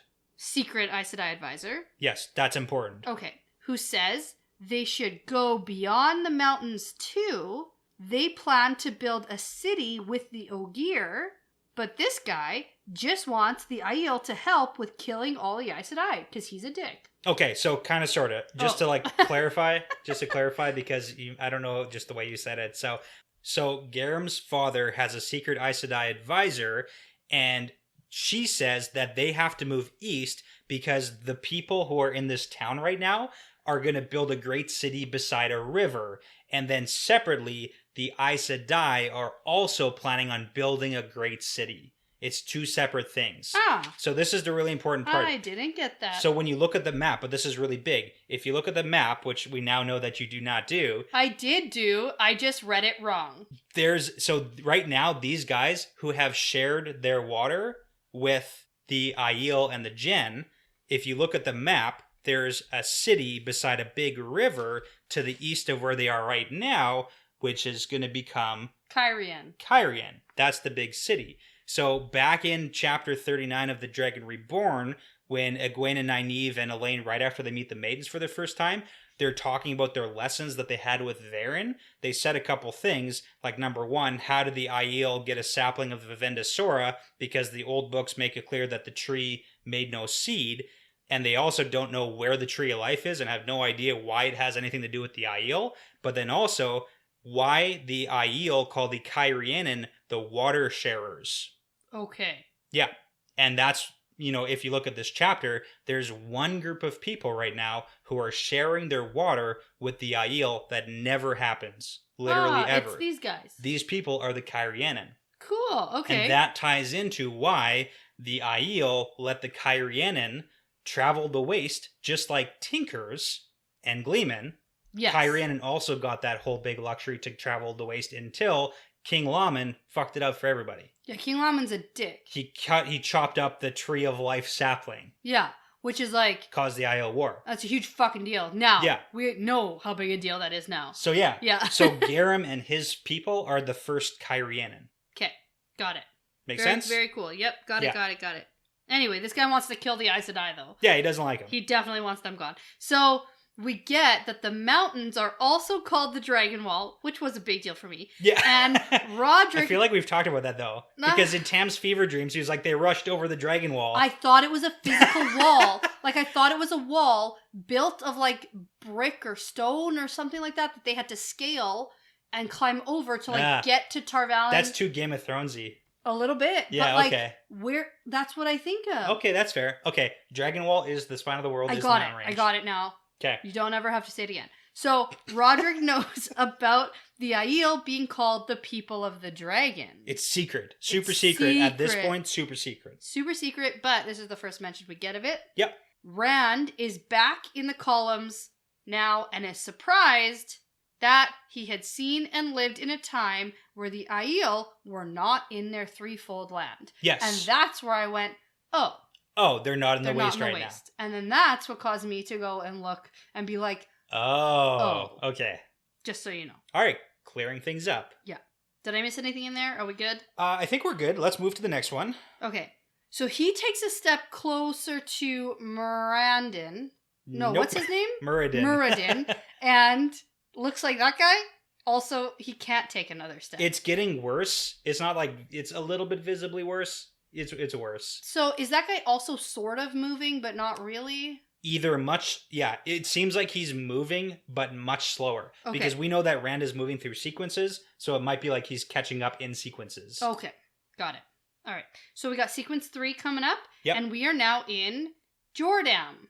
S1: Aes Sedai advisor.
S2: Yes, that's important.
S1: Okay. Who says they should go beyond the mountains too. They plan to build a city with the Ogier, but this guy just wants the Aiel to help with killing all the Aes Sedai, because he's a dick.
S2: Okay, so kind of, sort of, just to clarify, because I don't know just the way you said it. So Garum's father has a secret Aes Sedai advisor, and she says that they have to move east because the people who are in this town right now are going to build a great city beside a river. And then separately, the Aes Sedai are also planning on building a great city. It's 2 separate things. So this is the really important part.
S1: I didn't get that.
S2: So when you look at the map, but this is really big. If you look at the map, which we now know that you do not do.
S1: I did do. I just read it wrong.
S2: So right now, these guys who have shared their water with the Aiel and the Gen, if you look at the map, there's a city beside a big river to the east of where they are right now, which is going to become
S1: Cairhien.
S2: That's the big city. So back in chapter 39 of The Dragon Reborn, when Egwene and Nynaeve and Elaine, right after they meet the Maidens for the first time, they're talking about their lessons that they had with Varen. They said a couple things, like number one, how did the Aiel get a sapling of the Vivinda Sora? Because the old books make it clear that the tree made no seed, and they also don't know where the Tree of Life is and have no idea why it has anything to do with the Aiel. But then also, why the Aiel call the Kyrianen the water sharers.
S1: Okay.
S2: Yeah, and that's, if you look at this chapter, there's one group of people right now who are sharing their water with the Aiel that never happens. Literally ever.
S1: It's these guys.
S2: These people are the Kyrianen.
S1: Cool, okay.
S2: And that ties into why the Aiel let the Kyrianen travel the waste, just like Tinkers and Gleeman.
S1: Yes.
S2: Kyrianen also got that whole big luxury to travel the waste until King Laman fucked it up for everybody.
S1: Yeah, King Laman's a dick.
S2: He chopped up the Tree of Life sapling.
S1: Yeah, which is like...
S2: Caused the Aiel War.
S1: That's a huge fucking deal. Now,
S2: yeah.
S1: We know how big a deal that is now.
S2: So yeah.
S1: Yeah.
S2: So Garam and his people are the first Kyrianen.
S1: Okay, got it.
S2: Make sense?
S1: Very cool. Yep, got it. Anyway, this guy wants to kill the Aes Sedai, though.
S2: Yeah, he doesn't like them.
S1: He definitely wants them gone. So... we get that the mountains are also called the Dragon Wall, which was a big deal for me.
S2: Yeah.
S1: And Roderick...
S2: I feel like we've talked about that, though. Because in Tam's fever dreams, he was like, they rushed over the Dragon Wall.
S1: I thought it was a physical wall. Like, I thought it was a wall built of, like, brick or stone or something like that they had to scale and climb over to, like, get to Tarvalin.
S2: That's too Game of Thronesy.
S1: A little bit.
S2: Yeah,
S1: but, like,
S2: okay.
S1: That's what I think of.
S2: Okay, that's fair. Okay, Dragon Wall is the spine of the world.
S1: I got it now.
S2: Okay.
S1: You don't ever have to say it again. So, Roderick knows about the Aiel being called the people of the dragon.
S2: It's secret. Super secret. At this point, super secret.
S1: Super secret, but this is the first mention we get of it.
S2: Yep.
S1: Rand is back in the columns now and is surprised that he had seen and lived in a time where the Aiel were not in their threefold land.
S2: Yes.
S1: And that's where I went,
S2: Oh, they're not in the waste right now.
S1: And then that's what caused me to go and look and be like,
S2: okay.
S1: Just so you know.
S2: All right, clearing things up.
S1: Yeah. Did I miss anything in there? Are we good?
S2: I think we're good. Let's move to the next one.
S1: Okay. So he takes a step closer to Mirandin. No,
S2: nope.
S1: What's his name?
S2: Muradin.
S1: And looks like that guy. Also, he can't take another step.
S2: It's getting worse. It's not like it's a little bit visibly worse. It's worse.
S1: So is that guy also sort of moving, but not really?
S2: It seems like he's moving, but much slower. Okay. Because we know that Rand is moving through sequences, so it might be like he's catching up in sequences.
S1: Okay, got it. All right, so we got sequence 3 coming up, and we are now in Jordan,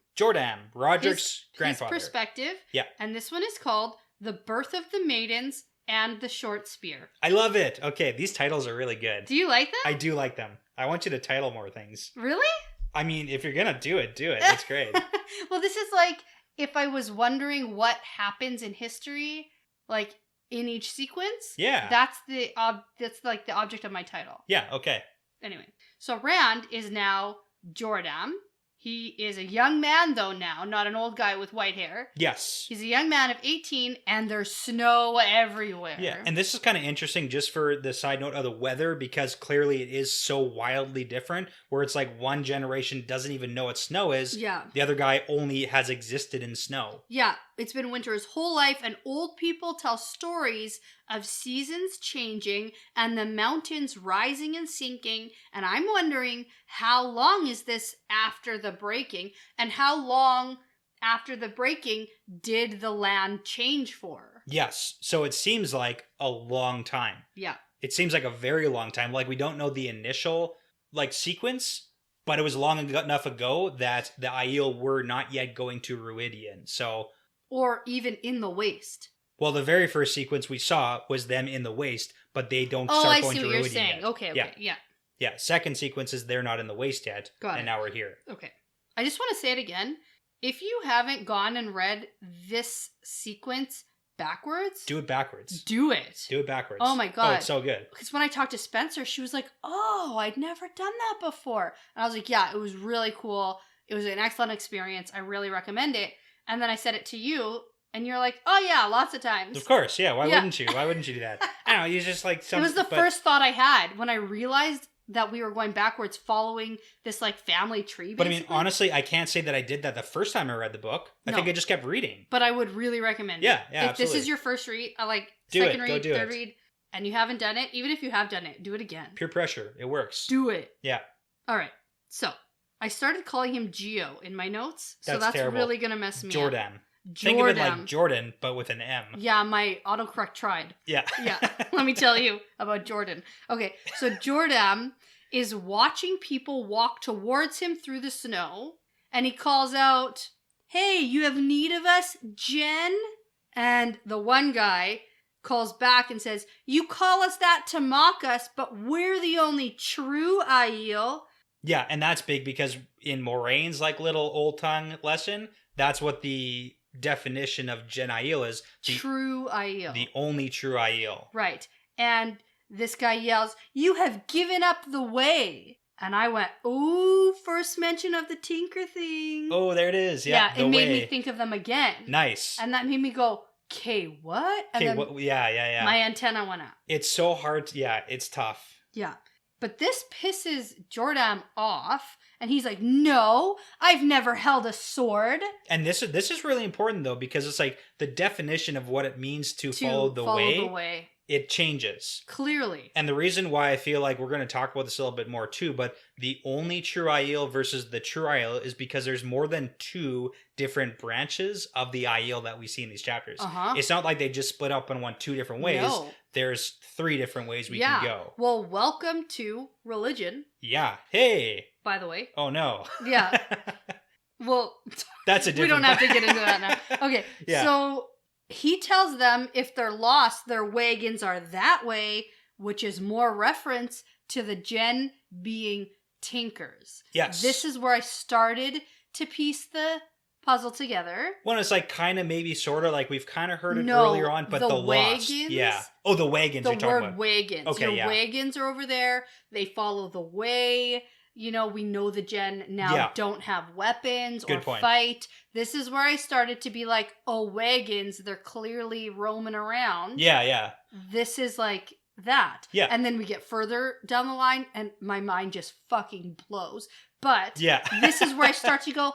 S2: Roderick's grandfather.
S1: His perspective.
S2: Yeah.
S1: And this one is called The Birth of the Maidens and the Short Spear.
S2: I love it. Okay, these titles are really good.
S1: Do you like them?
S2: I do like them. I want you to title more things.
S1: Really?
S2: I mean, if you're gonna do it, do it. That's great.
S1: Well, this is like if I was wondering what happens in history, like in each sequence.
S2: Yeah.
S1: That's like the object of my title.
S2: Yeah, okay.
S1: Anyway, so Rand is now Jordan. He is a young man, though, now, not an old guy with white hair.
S2: Yes.
S1: He's a young man of 18, and there's snow everywhere.
S2: Yeah, and this is kind of interesting just for the side note of the weather, because clearly it is so wildly different, where it's like one generation doesn't even know what snow is.
S1: Yeah.
S2: The other guy only has existed in snow.
S1: Yeah, it's been winter his whole life, and old people tell stories of seasons changing and the mountains rising and sinking, and I'm wondering how long is this after the breaking, and how long after the breaking did the land change for?
S2: Yes, so it seems like a long time.
S1: Yeah.
S2: It seems like a very long time. Like, we don't know the initial, sequence, but it was long enough ago that the Aiel were not yet going to Ruidian, so...
S1: Or even in the waste.
S2: Well, the very first sequence we saw was them in the waste, but they don't start going to Ruidian. Oh, I see what you're saying.
S1: Yet. Okay, yeah.
S2: Yeah, second sequence is they're not in the waste yet, and now we're here.
S1: Okay. I just want to say it again. If you haven't gone and read this sequence backwards...
S2: Do it backwards.
S1: Do it.
S2: Do it backwards.
S1: Oh my God.
S2: Oh, it's so good.
S1: Because when I talked to Spencer, she was like, oh, I'd never done that before. And I was like, yeah, it was really cool. It was an excellent experience. I really recommend it. And then I said it to you, and you're like, oh yeah, lots of times.
S2: Of course, yeah. Why wouldn't you? Why wouldn't you do that? I don't know, you just like...
S1: It was the first thought I had when I realized that we were going backwards following this like family tree,
S2: But I
S1: basically.
S2: mean, honestly, I can't say that I did that the first time I read the book. I think I just kept reading.
S1: But I would really recommend it.
S2: Yeah,
S1: If
S2: absolutely.
S1: this is your first read,
S2: Do
S1: second
S2: it. Go
S1: read,
S2: do
S1: third
S2: it.
S1: read, and you haven't done it, even if you have done it, do it again.
S2: Pure pressure. It works.
S1: Do it.
S2: Yeah.
S1: All right. So I started calling him Geo in my notes, so that's
S2: terrible.
S1: really gonna mess me up.
S2: Jordan. Think of it like Jordan, but with an M.
S1: Yeah, my autocorrect tried.
S2: Yeah.
S1: Yeah, let me tell you about Jordan. Okay, so Jordan is watching people walk towards him through the snow, and he calls out, "Hey, you have need of us, Jen?" And the one guy calls back and says, "You call us that to mock us, but we're the only true Aiel."
S2: Yeah, and that's big because in Moraine's like little old tongue lesson, that's what the definition of Jen Aiel is.
S1: True Aiel.
S2: The only true Aiel.
S1: Right. And this guy yells, "You have given up the way." And I went, "Ooh, first mention of the Tinker thing."
S2: Oh, there it is. Yeah,
S1: it made me think of them again.
S2: Nice.
S1: And that made me go, "Okay, what?" And
S2: Okay,
S1: then
S2: yeah.
S1: my antenna went up.
S2: It's so hard. It's tough.
S1: Yeah. But this pisses Jordan off, and he's like, "No, I've never held a sword."
S2: And this is really important though, because it's like the definition of what it means to follow the way. It changes.
S1: Clearly.
S2: And the reason why I feel like we're going to talk about this a little bit more too, but the only true Aiel versus the true Aiel is because there's more than 2 different branches of the Aiel that we see in these chapters. It's not like they just split up and went 2 different ways.
S1: No.
S2: There's 3 different ways we can go.
S1: Well, welcome to religion.
S2: Yeah. Hey.
S1: By the way.
S2: Oh no.
S1: Yeah. Well,
S2: that's a different.
S1: We don't have to get into that now. Okay. Yeah. So he tells them if they're lost, their wagons are that way, which is more reference to the Jen being tinkers.
S2: Yes.
S1: This is where I started to piece the puzzle together.
S2: Well, it's like kind of maybe sort of like we've kind of heard it earlier on, but the
S1: wagons,
S2: lost. Yeah. Oh, the wagons you're talking about.
S1: The word wagons.
S2: Okay,
S1: Your wagons are over there. They follow the way. You know, we know the Jen now don't have weapons or fight. This is where I started to be like, oh, wagons, they're clearly roaming around.
S2: Yeah.
S1: This is like that.
S2: Yeah.
S1: And then we get further down the line and my mind just fucking blows. But this is where I start to go,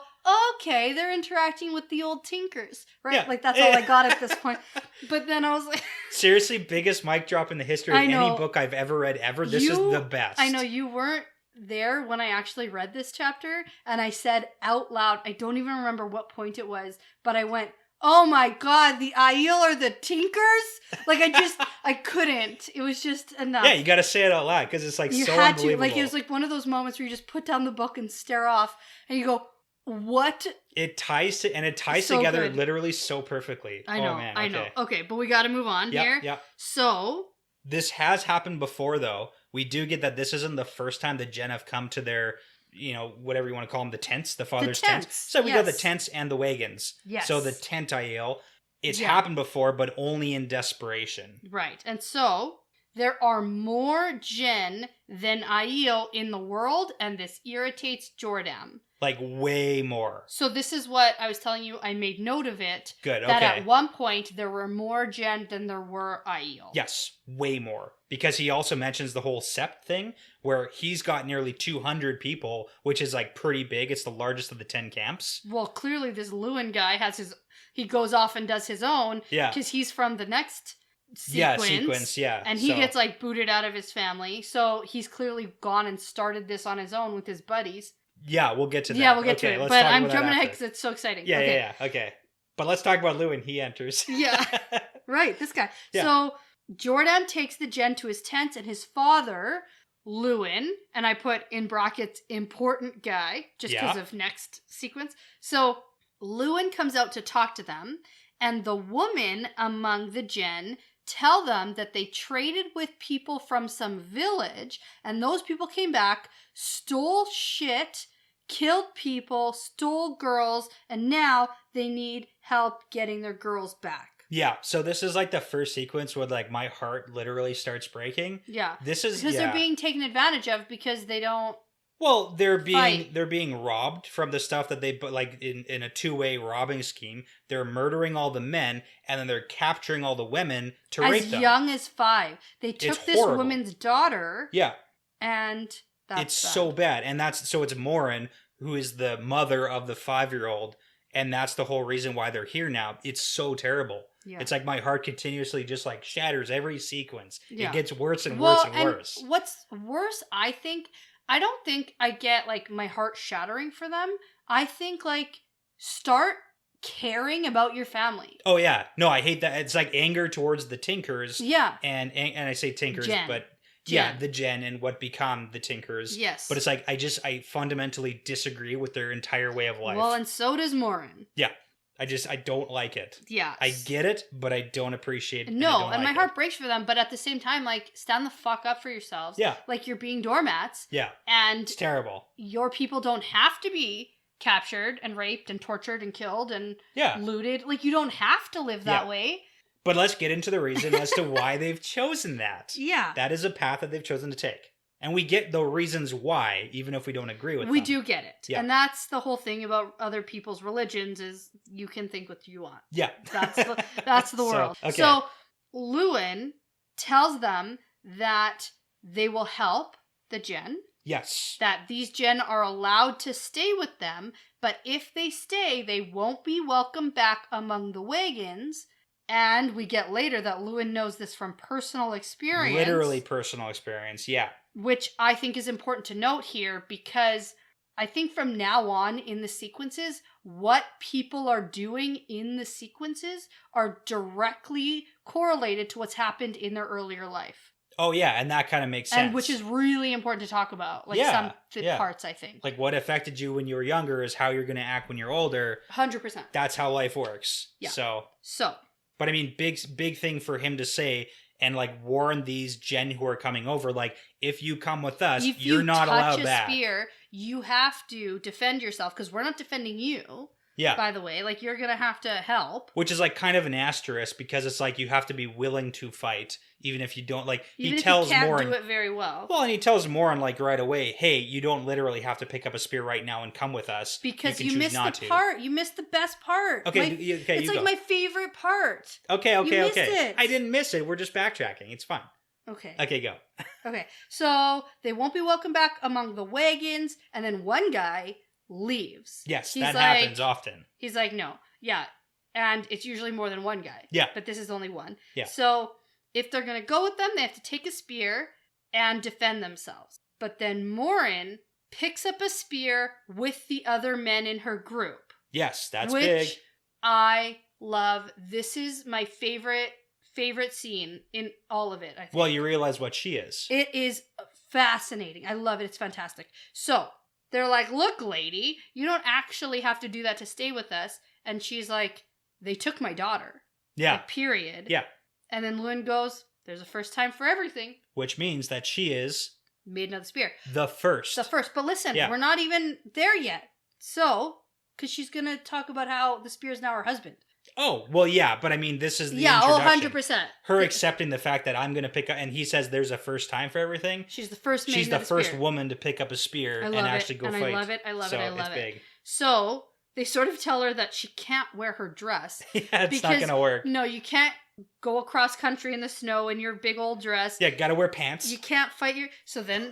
S1: okay, they're interacting with the old tinkers, right? Yeah. Like, that's all I got at this point. But then I was like...
S2: Seriously, biggest mic drop in the history of any book I've ever read ever. This is the best.
S1: I know, you weren't there when I actually read this chapter, and I said out loud, I don't even remember what point it was, but I went, oh my god, the Aiel are the tinkers? Like, I couldn't. It was just enough.
S2: Yeah, you gotta say it out loud, because it's like so unbelievable. You had to.
S1: Like, it was like one of those moments where you just put down the book and stare off, and you go, what?
S2: It ties together good. Literally so perfectly.
S1: I know, I know. Okay, but we gotta move on here.
S2: Yeah.
S1: So...
S2: This has happened before, though. We do get that this isn't the first time the Jen have come to their, whatever you want to call them, the tents, the father's tents. So we got the tents and the wagons.
S1: Yes.
S2: So the tent Aiel, it's happened before, but only in desperation.
S1: Right. And so there are more Jen than Aiel in the world, and this irritates Jordan.
S2: Like, way more.
S1: So this is what I was telling you. I made note of it.
S2: Good,
S1: That at one point, there were more Jen than there were Aiel.
S2: Yes, way more. Because he also mentions the whole Sept thing, where he's got nearly 200 people, which is, like, pretty big. It's the largest of the 10 camps.
S1: Well, clearly this Lewin guy he goes off and does his own.
S2: Yeah.
S1: Because he's from the next sequence.
S2: Yeah, sequence, yeah.
S1: And he gets, like, booted out of his family. So he's clearly gone and started this on his own with his buddies.
S2: Yeah, we'll get to that.
S1: Yeah, we'll get to it. But I'm jumping ahead because it's so exciting.
S2: Yeah, okay. But let's talk about Lewin. He enters.
S1: Yeah. Right, this guy. Yeah. So Jordan takes the Jen to his tent, and his father, Lewin, and I put in brackets, important guy, just because of next sequence. So Lewin comes out to talk to them, and the woman among the Jen tell them that they traded with people from some village, and those people came back, stole shit, killed people, stole girls, and now they need help getting their girls back.
S2: Yeah, so this is like the first sequence where like my heart literally starts breaking.
S1: Yeah.
S2: This is
S1: because they're being taken advantage of because they don't.
S2: Well, they're being robbed from the stuff that they put, like in a two-way robbing scheme. They're murdering all the men, and then they're capturing all the women to rape them.
S1: As young as 5. They took this woman's daughter.
S2: Yeah.
S1: And that's
S2: it's
S1: bad.
S2: so bad. And it's Morin, who is the mother of the 5-year-old, and that's the whole reason why they're here now. It's so terrible.
S1: Yeah.
S2: It's like my heart continuously just like shatters every sequence.
S1: Yeah.
S2: It gets worse and worse and worse.
S1: What's worse, I don't think I get like my heart shattering for them. I think like start caring about your family.
S2: Oh yeah. No, I hate that. It's like anger towards the Tinkers.
S1: Yeah.
S2: And I say Tinkers,
S1: Jen.
S2: but yeah, the Jen and what become the Tinkers.
S1: Yes.
S2: But it's like I fundamentally disagree with their entire way of life.
S1: Well, and so does Morin.
S2: Yeah. I don't like it.
S1: Yeah.
S2: I get it, but I don't appreciate it.
S1: No, and my heart breaks for them, but at the same time, like, stand the fuck up for yourselves.
S2: Yeah.
S1: Like, you're being doormats.
S2: Yeah.
S1: And
S2: it's terrible.
S1: Your people don't have to be captured and raped and tortured and killed and looted. Like, you don't have to live that way.
S2: But let's get into the reason as to why they've chosen that.
S1: Yeah.
S2: That is a path that they've chosen to take. And we get the reasons why, even if we don't agree with them.
S1: We do get it.
S2: Yeah.
S1: And that's the whole thing about other people's religions is you can think what you want.
S2: Yeah.
S1: That's the world. So Lewin tells them that they will help the Jen.
S2: Yes.
S1: That these Jen are allowed to stay with them, but if they stay, they won't be welcome back among the wagons. And we get later that Lewin knows this from personal experience.
S2: Literally personal experience, yeah.
S1: Which I think is important to note here because I think from now on in the sequences, what people are doing in the sequences are directly correlated to what's happened in their earlier life.
S2: Oh, yeah, and that kind of makes sense.
S1: And which is really important to talk about. Like some parts, I think.
S2: Like what affected you when you were younger is how you're going to act when you're older.
S1: 100%.
S2: That's how life works.
S1: Yeah.
S2: So.
S1: But
S2: I mean, big thing for him to say and like warn these Jen who are coming over, like, if you come with us, you're not allowed back.
S1: If you touch a spear, you have to defend yourself because we're not defending you.
S2: Yeah.
S1: By the way, like, you're going to have to help.
S2: Which is like kind of an asterisk because it's like you have to be willing to fight even if you don't, like,
S1: even
S2: he tells
S1: if you can't
S2: Morin,
S1: do it very well.
S2: Well, and he tells Morin like right away, hey, you don't literally have to pick up a spear right now and come with us.
S1: Because you missed the part. You missed the best part.
S2: Okay,
S1: it's like my favorite part.
S2: Okay.
S1: It.
S2: I didn't miss it. We're just backtracking. It's fine. Okay, go.
S1: Okay, so they won't be welcome back among the wagons, and then one guy leaves.
S2: Yes, that happens often.
S1: He's like, no. Yeah. And it's usually more than one guy.
S2: Yeah.
S1: But this is only one.
S2: Yeah.
S1: So if they're going to go with them, they have to take a spear and defend themselves. But then Morin picks up a spear with the other men in her group.
S2: Yes, that's big.
S1: Which I love. This is my favorite scene in all of it, I think.
S2: Well, you realize what she is.
S1: It is fascinating. I love it. It's fantastic. So they're like, look, lady, you don't actually have to do that to stay with us. And she's like, they took my daughter.
S2: Yeah.
S1: Like, period.
S2: Yeah.
S1: And then Lewin goes, there's a first time for everything.
S2: Which means that she is...
S1: Maiden of the Spear.
S2: The first.
S1: But listen, we're not even there yet. So, because she's going to talk about how the spear is now her husband.
S2: Oh, well, yeah, but I mean, this is the introduction.
S1: 100%.
S2: Her accepting the fact that I'm going to pick up, and he says there's a first time for everything.
S1: She's the first Maiden
S2: She's the
S1: of the Spear.
S2: first woman to pick up a spear and actually go fight.
S1: I love it. I love it.
S2: It's big.
S1: So, they sort of tell her that she can't wear her dress.
S2: Yeah, it's not going to work.
S1: No, you can't go across country in the snow in your big old dress.
S2: Yeah, got to wear pants.
S1: You can't fight your... So then,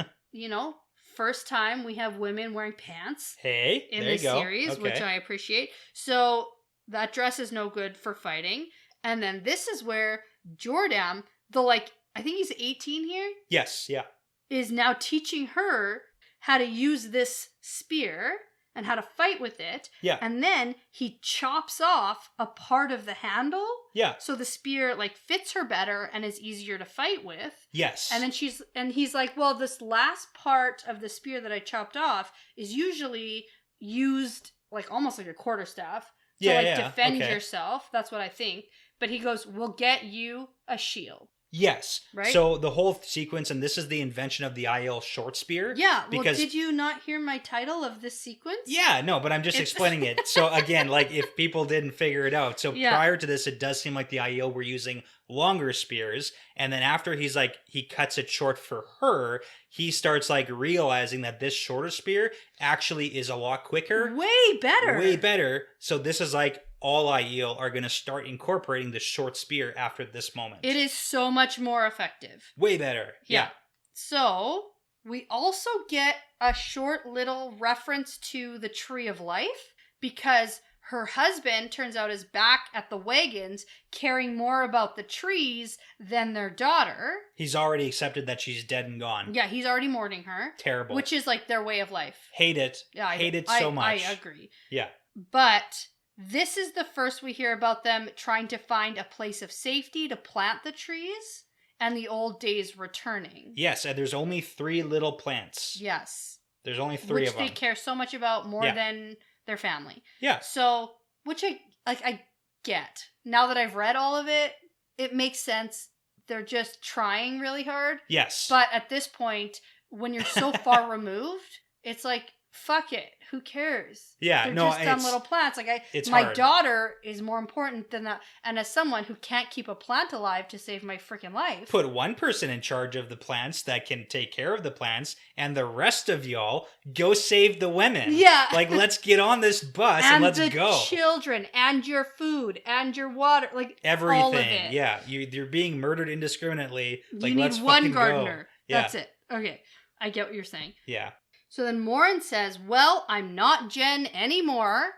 S1: first time we have women wearing pants.
S2: Hey,
S1: in this series, which I appreciate. So... that dress is no good for fighting. And then this is where Jordan, I think he's 18 here.
S2: Yes, yeah.
S1: Is now teaching her how to use this spear and how to fight with it.
S2: Yeah.
S1: And then he chops off a part of the handle.
S2: Yeah.
S1: So the spear fits her better and is easier to fight with.
S2: Yes.
S1: And then he's like, well, this last part of the spear that I chopped off is usually used almost like a quarterstaff. To defend yourself. That's what I think. But he goes, we'll get you a shield.
S2: Yes.
S1: Right?
S2: So the whole sequence, and this is the invention of the IL short spear.
S1: Yeah. Because, did you not hear my title of this sequence?
S2: Yeah, no, but I'm just explaining it. So again, if people didn't figure it out. So prior to this, it does seem like the IL were using longer spears. And then after he cuts it short for her, he starts realizing that this shorter spear actually is a lot quicker.
S1: Way better. So
S2: this is all Aiel are going to start incorporating the short spear after this moment.
S1: It is so much more effective.
S2: Way better. Yeah.
S1: So We also get a short little reference to the Tree of Life because her husband turns out is back at the wagons caring more about the trees than their daughter.
S2: He's already accepted that she's dead and gone.
S1: Yeah, he's already mourning her.
S2: Terrible.
S1: Which is like their way of life.
S2: Hate it.
S1: Yeah,
S2: Hate it so much.
S1: I agree.
S2: Yeah.
S1: But this is the first we hear about them trying to find a place of safety to plant the trees. And the old days returning.
S2: Yes, and there's only 3 little plants.
S1: Yes.
S2: There's only 3 of them.
S1: Which they care so much about more than their family.
S2: Yeah.
S1: So, which I get. Now that I've read all of it, it makes sense. They're just trying really hard.
S2: Yes.
S1: But at this point, when you're so far removed, it's like, fuck it. Who cares?
S2: Yeah,
S1: They're
S2: no,
S1: just dumb little plants. Like
S2: it's
S1: my
S2: hard.
S1: daughter is more important than that. And as someone who can't keep a plant alive to save my freaking life,
S2: put one person in charge of the plants that can take care of the plants, and the rest of y'all go save the women.
S1: Yeah,
S2: like let's get on this bus and let's
S1: the
S2: go.
S1: Children and your food and your water, like
S2: everything.
S1: All of it.
S2: Yeah, you're being murdered indiscriminately. Like,
S1: you need
S2: let's
S1: one
S2: fucking
S1: gardener.
S2: Go. Yeah.
S1: That's it. Okay, I get what you're saying.
S2: Yeah.
S1: So then Morin says, well, I'm not Jen anymore.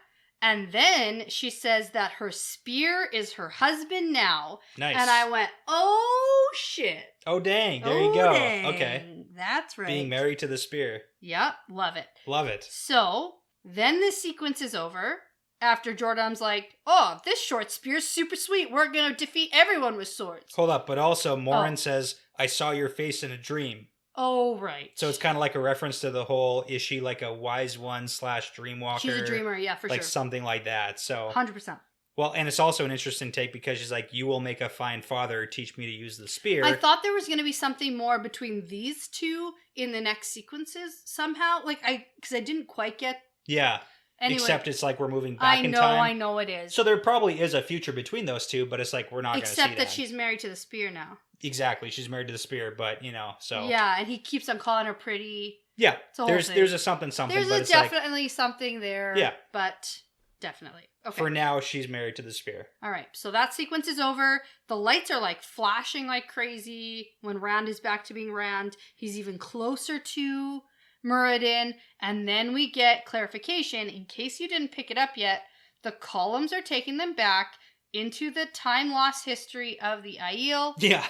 S1: And then she says that her spear is her husband now.
S2: Nice.
S1: And I went, oh, shit.
S2: Oh, dang. There you go.
S1: Dang.
S2: Okay.
S1: That's right.
S2: Being married to the spear.
S1: Yep. Love it.
S2: Love it.
S1: So then the sequence is over. After Jordan's like, oh, this short spear's super sweet. We're going to defeat everyone with swords.
S2: Hold up. But also, Morin says, I saw your face in a dream.
S1: Oh, right.
S2: So it's kind of like a reference to the whole, is she like a wise one / dreamwalker?
S1: She's a dreamer, yeah, for
S2: like
S1: sure.
S2: Something like that. So
S1: 100%.
S2: Well, and it's also an interesting take because she's like, you will make a fine father, teach me to use the spear.
S1: I thought there was going to be something more between these two in the next sequences somehow. Because I didn't quite get...
S2: Yeah.
S1: Anyway,
S2: except it's like we're moving back in time.
S1: I know it is.
S2: So there probably is a future between those two, but it's like we're not going to see that.
S1: Except that she's married to the spear now.
S2: Exactly. She's married to the spear, but, so...
S1: Yeah, and he keeps on calling her pretty.
S2: Yeah.
S1: There's
S2: a something.
S1: There's definitely something there.
S2: Yeah.
S1: But definitely. Okay.
S2: For now, she's married to the spear.
S1: All right. So that sequence is over. The lights are like flashing like crazy. When Rand is back to being Rand, he's even closer to Muradin. And then we get clarification. In case you didn't pick it up yet, the columns are taking them back into the time loss history of the Aiel.
S2: Yeah.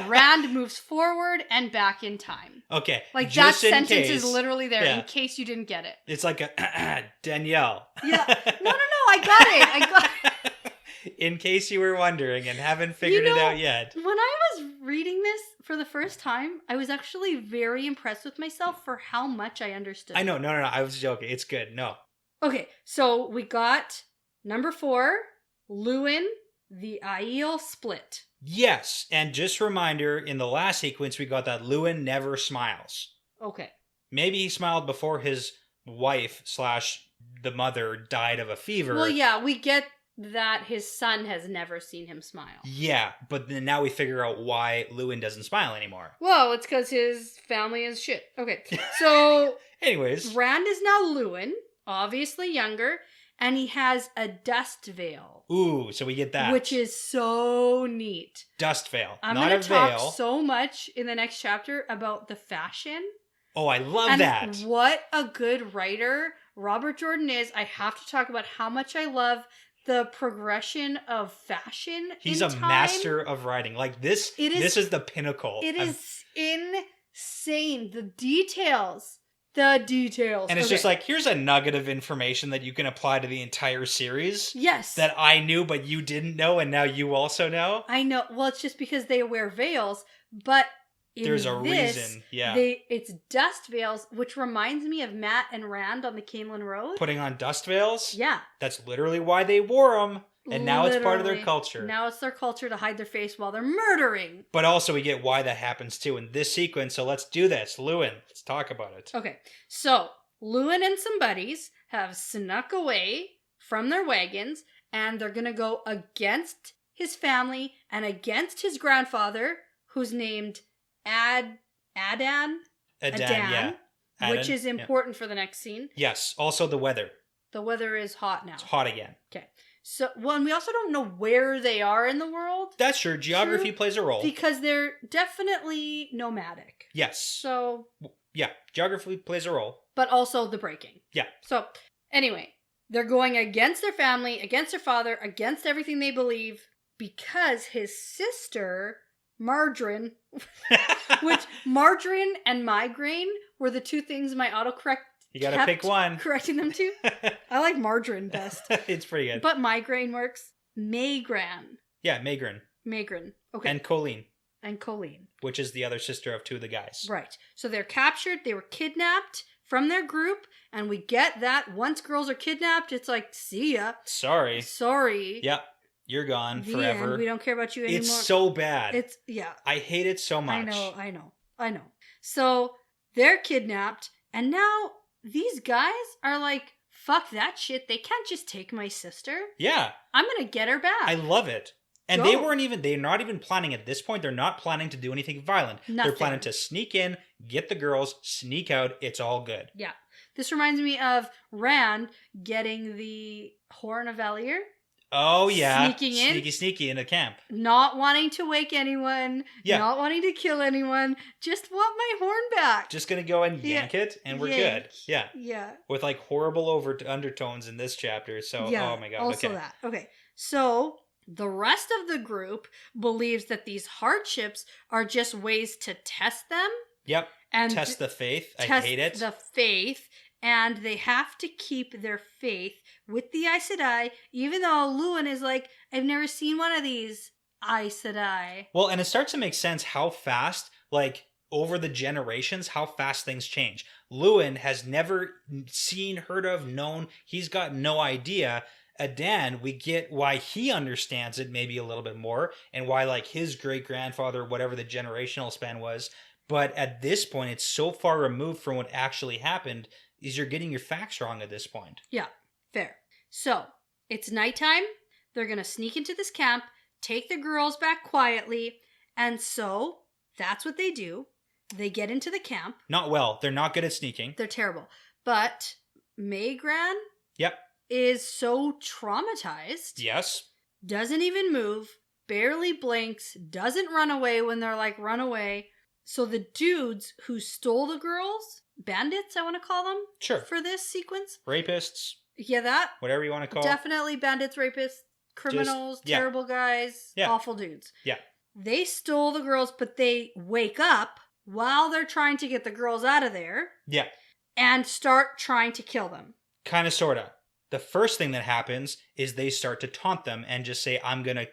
S1: Rand moves forward and back in time.
S2: Okay.
S1: Like that sentence is literally there in case you didn't get it.
S2: It's like a Danielle.
S1: Yeah. No, I got it.
S2: In case you were wondering and haven't figured it out yet.
S1: When I was reading this for the first time, I was actually very impressed with myself for how much I understood.
S2: I know. No. I was joking. It's good. No.
S1: Okay. So we got number 4. Luwin, the Aiel split.
S2: Yes, and just a reminder, in the last sequence, we got that Luwin never smiles.
S1: Okay.
S2: Maybe he smiled before his wife / the mother died of a fever.
S1: Well, yeah, we get that his son has never seen him smile.
S2: Yeah, but then now we figure out why Luwin doesn't smile anymore.
S1: Well, it's because his family is shit. Okay, so...
S2: Anyways.
S1: Rand is now Luwin, obviously younger, and he has a dust veil.
S2: Ooh, so we get that.
S1: Which is so neat.
S2: Dust veil,
S1: I'm
S2: not a veil.
S1: I'm going to talk so much in the next chapter about the fashion.
S2: Oh, I love that.
S1: What a good writer Robert Jordan is. I have to talk about how much I love the progression of fashion.
S2: He's a master of writing. Like this is the pinnacle.
S1: It is insane. The details. And
S2: it's just like, here's a nugget of information that you can apply to the entire series.
S1: Yes.
S2: That I knew, but you didn't know, and now you also know.
S1: I know. Well, it's just because they wear veils, but
S2: there's a reason. Yeah.
S1: It's dust veils, which reminds me of Matt and Rand on the Camelin Road.
S2: Putting on dust veils?
S1: Yeah.
S2: That's literally why they wore them. And now it's part of their culture.
S1: Now it's their culture to hide their face while they're murdering.
S2: But also we get why that happens too in this sequence. So let's do this. Luwin, let's talk about it.
S1: Okay. So Luwin and some buddies have snuck away from their wagons and they're going to go against his family and against his grandfather, who's named Adan,
S2: yeah.
S1: Which is important for the next scene.
S2: Yes. Also the weather.
S1: The weather is hot now.
S2: It's hot again.
S1: Okay. So, and we also don't know where they are in the world.
S2: That's true. Geography plays a role.
S1: Because they're definitely nomadic.
S2: Yes.
S1: So...
S2: Yeah, geography plays a role.
S1: But also the breaking.
S2: Yeah.
S1: So, anyway, they're going against their family, against their father, against everything they believe, because his sister, Margarine, which margarine and migraine were the two things my autocorrect
S2: You gotta pick one.
S1: Correcting them to. I like margarine best.
S2: It's pretty good.
S1: But migraine works. Maigran.
S2: Yeah, Maigran.
S1: Maigran. Okay.
S2: And Colleen.
S1: And Colleen.
S2: Which is the other sister of two of the guys.
S1: Right. So they're captured. They were kidnapped from their group. And we get that once girls are kidnapped, it's like, see ya.
S2: Sorry.
S1: Yep.
S2: You're gone
S1: The
S2: forever.
S1: end. We don't care about you anymore.
S2: It's so bad.
S1: Yeah.
S2: I hate it so much.
S1: I know. So they're kidnapped. And now these guys are like, fuck that shit. They can't just take my sister.
S2: Yeah.
S1: I'm going to get her back.
S2: I love it. And
S1: Go.
S2: they're not even planning at this point. They're not planning to do anything violent.
S1: Nothing.
S2: They're planning to sneak in, get the girls, sneak out. It's all good.
S1: Yeah. This reminds me of Rand getting the Horn of Valier.
S2: Oh, yeah.
S1: Sneaking in.
S2: Sneaky in a camp.
S1: Not wanting to wake anyone.
S2: Yeah.
S1: Not wanting to kill anyone. Just want my horn back.
S2: Just going to go and yank it, and we're good. Yeah.
S1: Yeah.
S2: With like horrible undertones in this chapter. So,
S1: yeah,
S2: oh my God.
S1: Also
S2: okay.
S1: that. Okay. So the rest of the group believes that these hardships are just ways to test them.
S2: Yep.
S1: And
S2: test the faith. I hate it.
S1: The faith. And they have to keep their faith with the Aes Sedai, even though Lewin is like, I've never seen one of these Aes Sedai.
S2: Well, and it starts to make sense how fast, like, over the generations, how fast things change. Lewin has never seen, heard of, known. He's got no idea. Adan, we get why he understands it maybe a little bit more, and why, like, his great-grandfather, whatever the generational span was. But at this point, it's so far removed from what actually happened, is you're getting your facts wrong at this point.
S1: Yeah, fair. So, it's nighttime. They're going to sneak into this camp, take the girls back quietly, and so that's what they do. They get into the camp.
S2: Not well. They're not good at sneaking.
S1: They're terrible. But Maigran is so traumatized.
S2: Yes.
S1: Doesn't even move, barely blinks, doesn't run away when they're like, run away. So the dudes who stole the girls, bandits, I want to call them.
S2: Sure.
S1: For this sequence.
S2: Rapists.
S1: Yeah, that.
S2: Whatever you want to call.
S1: Definitely bandits, rapists, criminals, terrible guys, awful dudes.
S2: Yeah.
S1: They stole the girls, but they wake up while they're trying to get the girls out of there.
S2: Yeah.
S1: And start trying to kill them.
S2: Kind of, sort of. The first thing that happens is they start to taunt them and just say, I'm gonna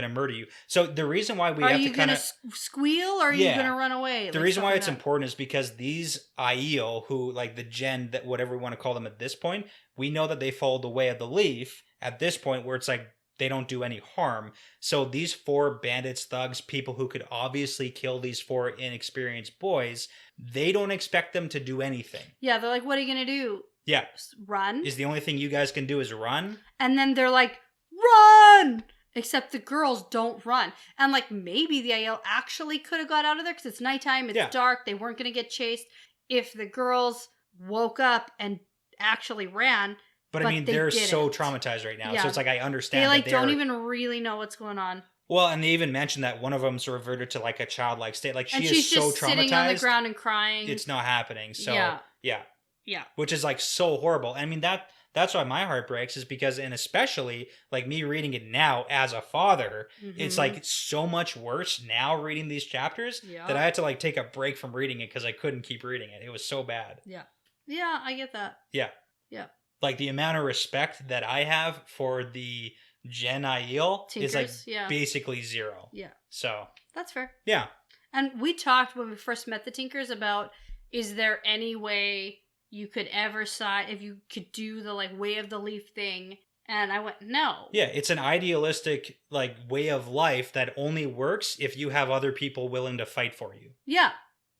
S2: murder you. So the reason why we have to kind of...
S1: Are you going to squeal or are you going to run away?
S2: The reason why it's important is because these Aiel, who, like the Gen, that whatever we want to call them at this point, we know that they followed the way of the leaf at this point where it's like they don't do any harm. So these four bandits, thugs, people who could obviously kill these four inexperienced boys, they don't expect them to do anything.
S1: Yeah, they're like, what are you going to do?
S2: Yeah.
S1: Run?
S2: Is the only thing you guys can do is run?
S1: And then they're like, run! Except the girls don't run. And like maybe the Aiel actually could have got out of there because it's nighttime, it's dark, they weren't going to get chased. If the girls woke up and actually ran.
S2: But I mean, they're so traumatized right now. Yeah. So it's like, I understand.
S1: They like don't even really know what's going on.
S2: Well, and they even mentioned that one of them's reverted to like a childlike state. Like she is so traumatized.
S1: Sitting on the ground and crying.
S2: It's not happening. So
S1: yeah.
S2: Which is like so horrible. I mean, that's why my heart breaks, is because, and especially like me reading it now as a father, it's like so much worse now reading these chapters that I had to like take a break from reading it because I couldn't keep reading it. It was so bad.
S1: Yeah. Yeah, I get that.
S2: Yeah.
S1: Yeah.
S2: Like the amount of respect that I have for the Gen Aiel is like basically zero.
S1: Yeah.
S2: So.
S1: That's fair.
S2: Yeah.
S1: And we talked when we first met the Tinkers about, is there any way you could ever side, if you could do the like way of the leaf thing? And I went, no. Yeah,
S2: it's an idealistic like way of life that only works if you have other people willing to fight for you.
S1: Yeah.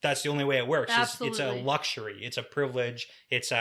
S2: That's the only way it works.
S1: Absolutely.
S2: It's a luxury. It's a privilege. It's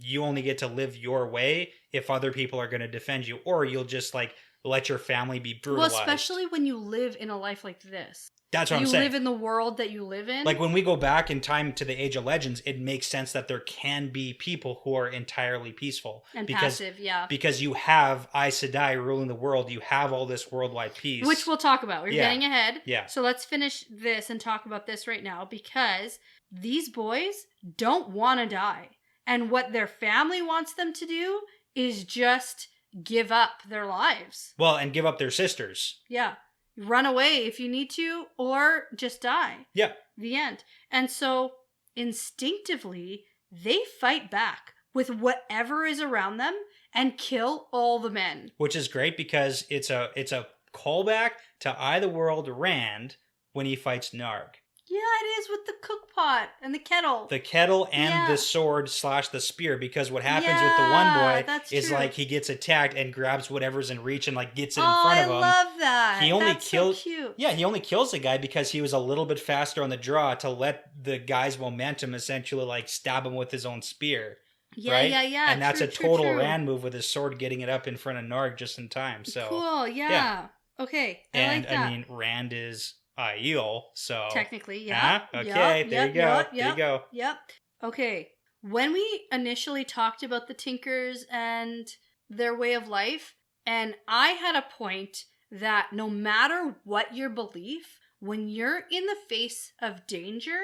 S2: you only get to live your way if other people are going to defend you, or you'll just like let your family be brutalized.
S1: Well, especially when you live in a life like this.
S2: That's what I'm saying.
S1: You live in the world that you live in.
S2: Like when we go back in time to the Age of Legends, it makes sense that there can be people who are entirely peaceful.
S1: And passive, yeah.
S2: Because you have Aes Sedai ruling the world. You have all this worldwide peace.
S1: Which we'll talk about. We're getting ahead.
S2: Yeah.
S1: So let's finish this and talk about this right now, because these boys don't want to die. And what their family wants them to do is just give up their lives.
S2: Well, and give up their sisters.
S1: Yeah. Run away if you need to, or just die.
S2: Yeah.
S1: The end. And so instinctively, they fight back with whatever is around them and kill all the men.
S2: Which is great because it's a callback to Eye of the World Rand when he fights Narg.
S1: Yeah, it is with the cook pot and the kettle.
S2: The kettle and the sword / the spear, because what happens with the one boy is
S1: true.
S2: like he gets attacked and grabs whatever's in reach and like gets it in front of him.
S1: I love that.
S2: He only
S1: That's
S2: killed,
S1: so cute.
S2: Yeah, he only kills the guy because he was a little bit faster on the draw to let the guy's momentum essentially like stab him with his own spear.
S1: Yeah,
S2: right?
S1: yeah.
S2: And that's
S1: true,
S2: a total
S1: true.
S2: Rand move with his sword getting it up in front of Narg just in time. So
S1: cool, yeah. Okay, I like that.
S2: I mean, Rand is Aiel, so
S1: technically, yeah.
S2: Okay, there you go. There you go.
S1: Yep. Okay. When we initially talked about the Tinkers and their way of life, and I had a point that no matter what your belief, when you're in the face of danger,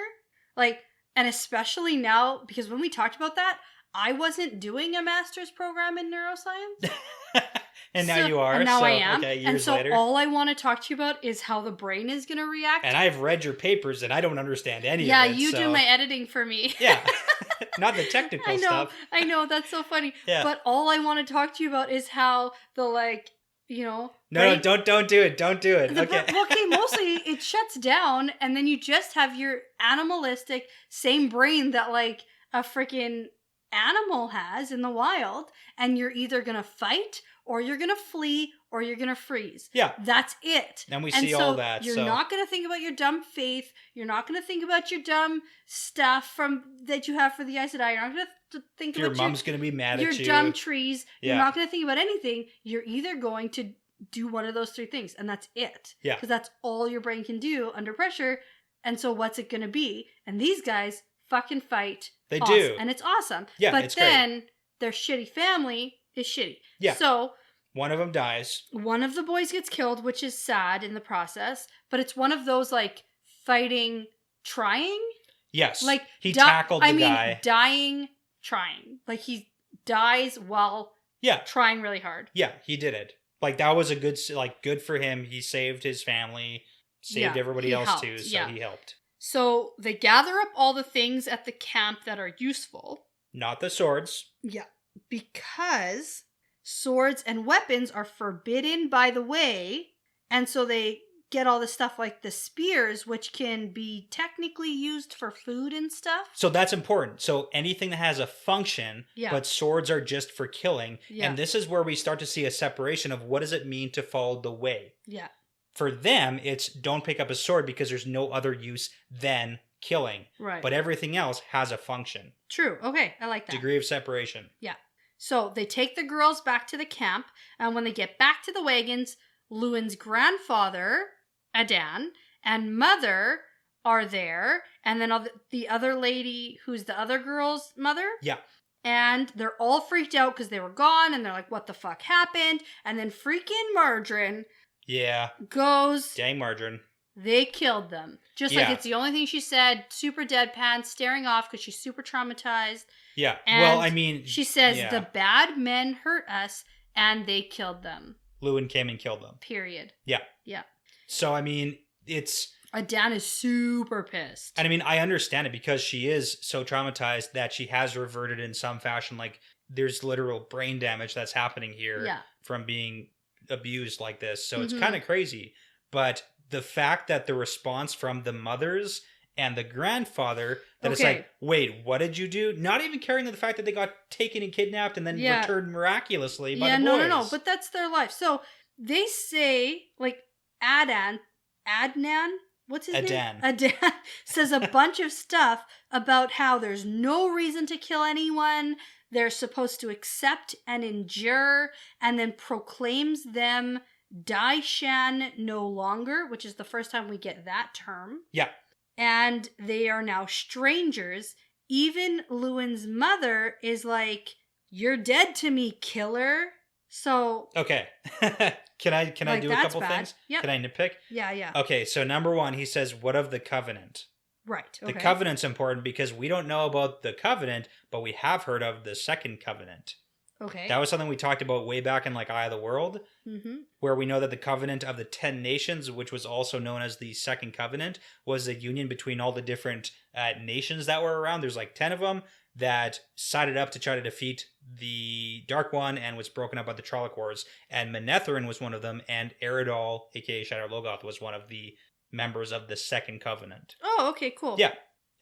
S1: like, and especially now, because when we talked about that, I wasn't doing a master's program in neuroscience.
S2: And now you are.
S1: And now I am.
S2: Okay, years
S1: and so
S2: later.
S1: all I want to talk to you about is how the brain is going to react.
S2: And I've read your papers and I don't understand any of it.
S1: Yeah, you do my editing for me.
S2: Yeah. Not the technical stuff.
S1: I know, that's so funny.
S2: Yeah.
S1: But all I want to talk to you about is how the, like, you know...
S2: No, don't do it. Don't do it. Okay.
S1: Okay, mostly it shuts down and then you just have your animalistic same brain that, like, a freaking animal has in the wild, and you're either going to fight or you're going to flee or you're going to freeze.
S2: Yeah.
S1: That's it.
S2: And we see all that.
S1: You're not going to think about your dumb faith. You're not going to think about your dumb stuff that you have for the Aes Sedai. You're not going to think about
S2: your mom's going to be mad at you.
S1: Your dumb trees.
S2: Yeah.
S1: You're not going to think about anything. You're either going to do one of those three things, and that's it.
S2: Yeah.
S1: Because that's all your brain can do under pressure. And so what's it going to be? And these guys fucking fight.
S2: They do.
S1: And it's awesome.
S2: Yeah,
S1: but
S2: it's
S1: then
S2: great.
S1: Their shitty family is shitty.
S2: Yeah.
S1: So
S2: one of them dies.
S1: One of the boys gets killed, which is sad in the process. But it's one of those, like, fighting, trying.
S2: Like he
S1: guy.
S2: tackled the guy.
S1: Dying, trying. Like he dies while trying really hard.
S2: Yeah, he did it. Like that was a good for him. He saved his family, saved everybody else
S1: helped.
S2: too. So he helped.
S1: So they gather up all the things at the camp that are useful.
S2: Not the swords.
S1: Yeah, because swords and weapons are forbidden by the way, and so they get all the stuff like the spears, which can be technically used for food and stuff.
S2: So that's important. So anything that has a function, but swords are just for killing. Yeah. And this is where we start to see a separation of what does it mean to follow the way.
S1: Yeah.
S2: For them, it's don't pick up a sword because there's no other use than killing.
S1: Right.
S2: But everything else has a function.
S1: True. Okay, I like that.
S2: Degree of separation.
S1: Yeah. So they take the girls back to the camp, and when they get back to the wagons, Lewin's grandfather, Adan, and mother are there, and then the other lady who's the other girl's mother.
S2: Yeah.
S1: And they're all freaked out because they were gone, and they're like, what the fuck happened? And then freaking Margarine goes...
S2: Dang Margarine.
S1: They killed them. Just like it's the only thing she said, super deadpan, staring off because she's super traumatized.
S2: Yeah.
S1: And
S2: well, I mean...
S1: she says, the bad men hurt us, and they killed them.
S2: Lewin came and killed them.
S1: Period.
S2: Yeah.
S1: Yeah.
S2: So, I mean, it's...
S1: Adan is super pissed.
S2: And I mean, I understand it because she is so traumatized that she has reverted in some fashion. Like, there's literal brain damage that's happening here from being abused like this. So it's kind of crazy. But the fact that the response from the mothers and the grandfather, that it's like, wait, what did you do? Not even caring the fact that they got taken and kidnapped and then returned miraculously by the boys.
S1: No. But that's their life. So they say, like, Adnan, what's his name? Adan says a bunch of stuff about how there's no reason to kill anyone. They're supposed to accept and endure, and then proclaims them Daishan no longer, which is the first time we get that term.
S2: Yeah.
S1: And they are now strangers. Even Lewin's mother is like, you're dead to me, killer. So...
S2: Okay. Can I do a couple things?
S1: Yep.
S2: Can I nitpick?
S1: Yeah.
S2: Okay, so number one, he says, what of the covenant?
S1: Right. Okay.
S2: The Covenant's important because we don't know about the Covenant, but we have heard of the Second Covenant.
S1: Okay.
S2: That was something we talked about way back in like Eye of the World, where we know that the Covenant of the 10 Nations, which was also known as the Second Covenant, was a union between all the different nations that were around. There's like 10 of them that sided up to try to defeat the Dark One and was broken up by the Trolloc Wars. And Manetheren was one of them, and Eridol, aka Shadow Logoth, was one of the members of the Second Covenant.
S1: Oh, okay, cool.
S2: Yeah.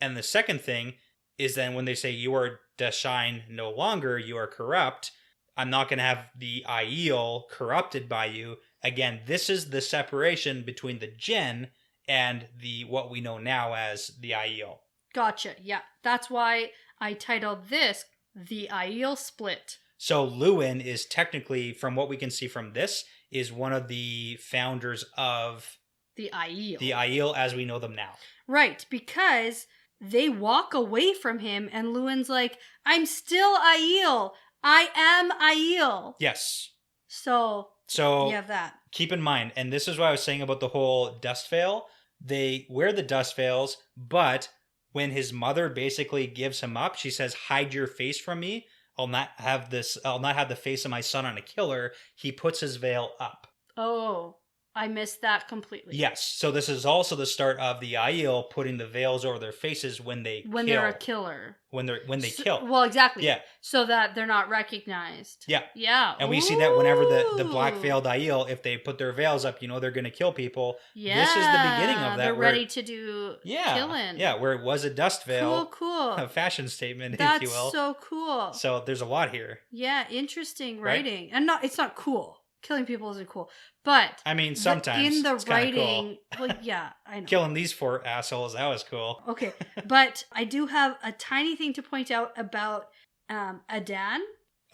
S2: And the second thing is then when they say you are Dashine no longer, you are corrupt, I'm not going to have the Aiel corrupted by you. Again, this is the separation between the Jinn and the what we know now as the Aiel.
S1: Gotcha. Yeah. That's why I titled this The Aiel Split.
S2: So Luwin is technically, from what we can see from this, is one of the founders of
S1: the Aiel.
S2: The Aiel as we know them now.
S1: Right, because they walk away from him and Luwin's like, I'm still Aiel. I am Aiel.
S2: Yes.
S1: So you have that.
S2: Keep in mind, and this is what I was saying about the whole dust veil. They wear the dust veils, but when his mother basically gives him up, she says, hide your face from me. I'll not have the face of my son on a killer. He puts his veil up.
S1: Oh, I missed that completely.
S2: Yes. So this is also the start of the Aiel putting the veils over their faces when they're a
S1: killer.
S2: When they kill.
S1: Well, exactly.
S2: Yeah.
S1: So that they're not recognized.
S2: Yeah.
S1: Yeah.
S2: And we see that whenever the black veiled Aiel, if they put their veils up, they're going to kill people.
S1: Yeah.
S2: This is the beginning of that.
S1: They're ready to do killing.
S2: Yeah, where it was a dust veil.
S1: Cool.
S2: A fashion statement,
S1: That's
S2: if you will.
S1: so cool.
S2: So there's a lot here.
S1: Yeah, interesting writing. Right? And it's not cool. Killing people isn't cool. But
S2: I mean, sometimes
S1: in the
S2: it's
S1: writing,
S2: cool.
S1: yeah, I know.
S2: Killing these 4 assholes, that was cool.
S1: Okay, but I do have a tiny thing to point out about Adan.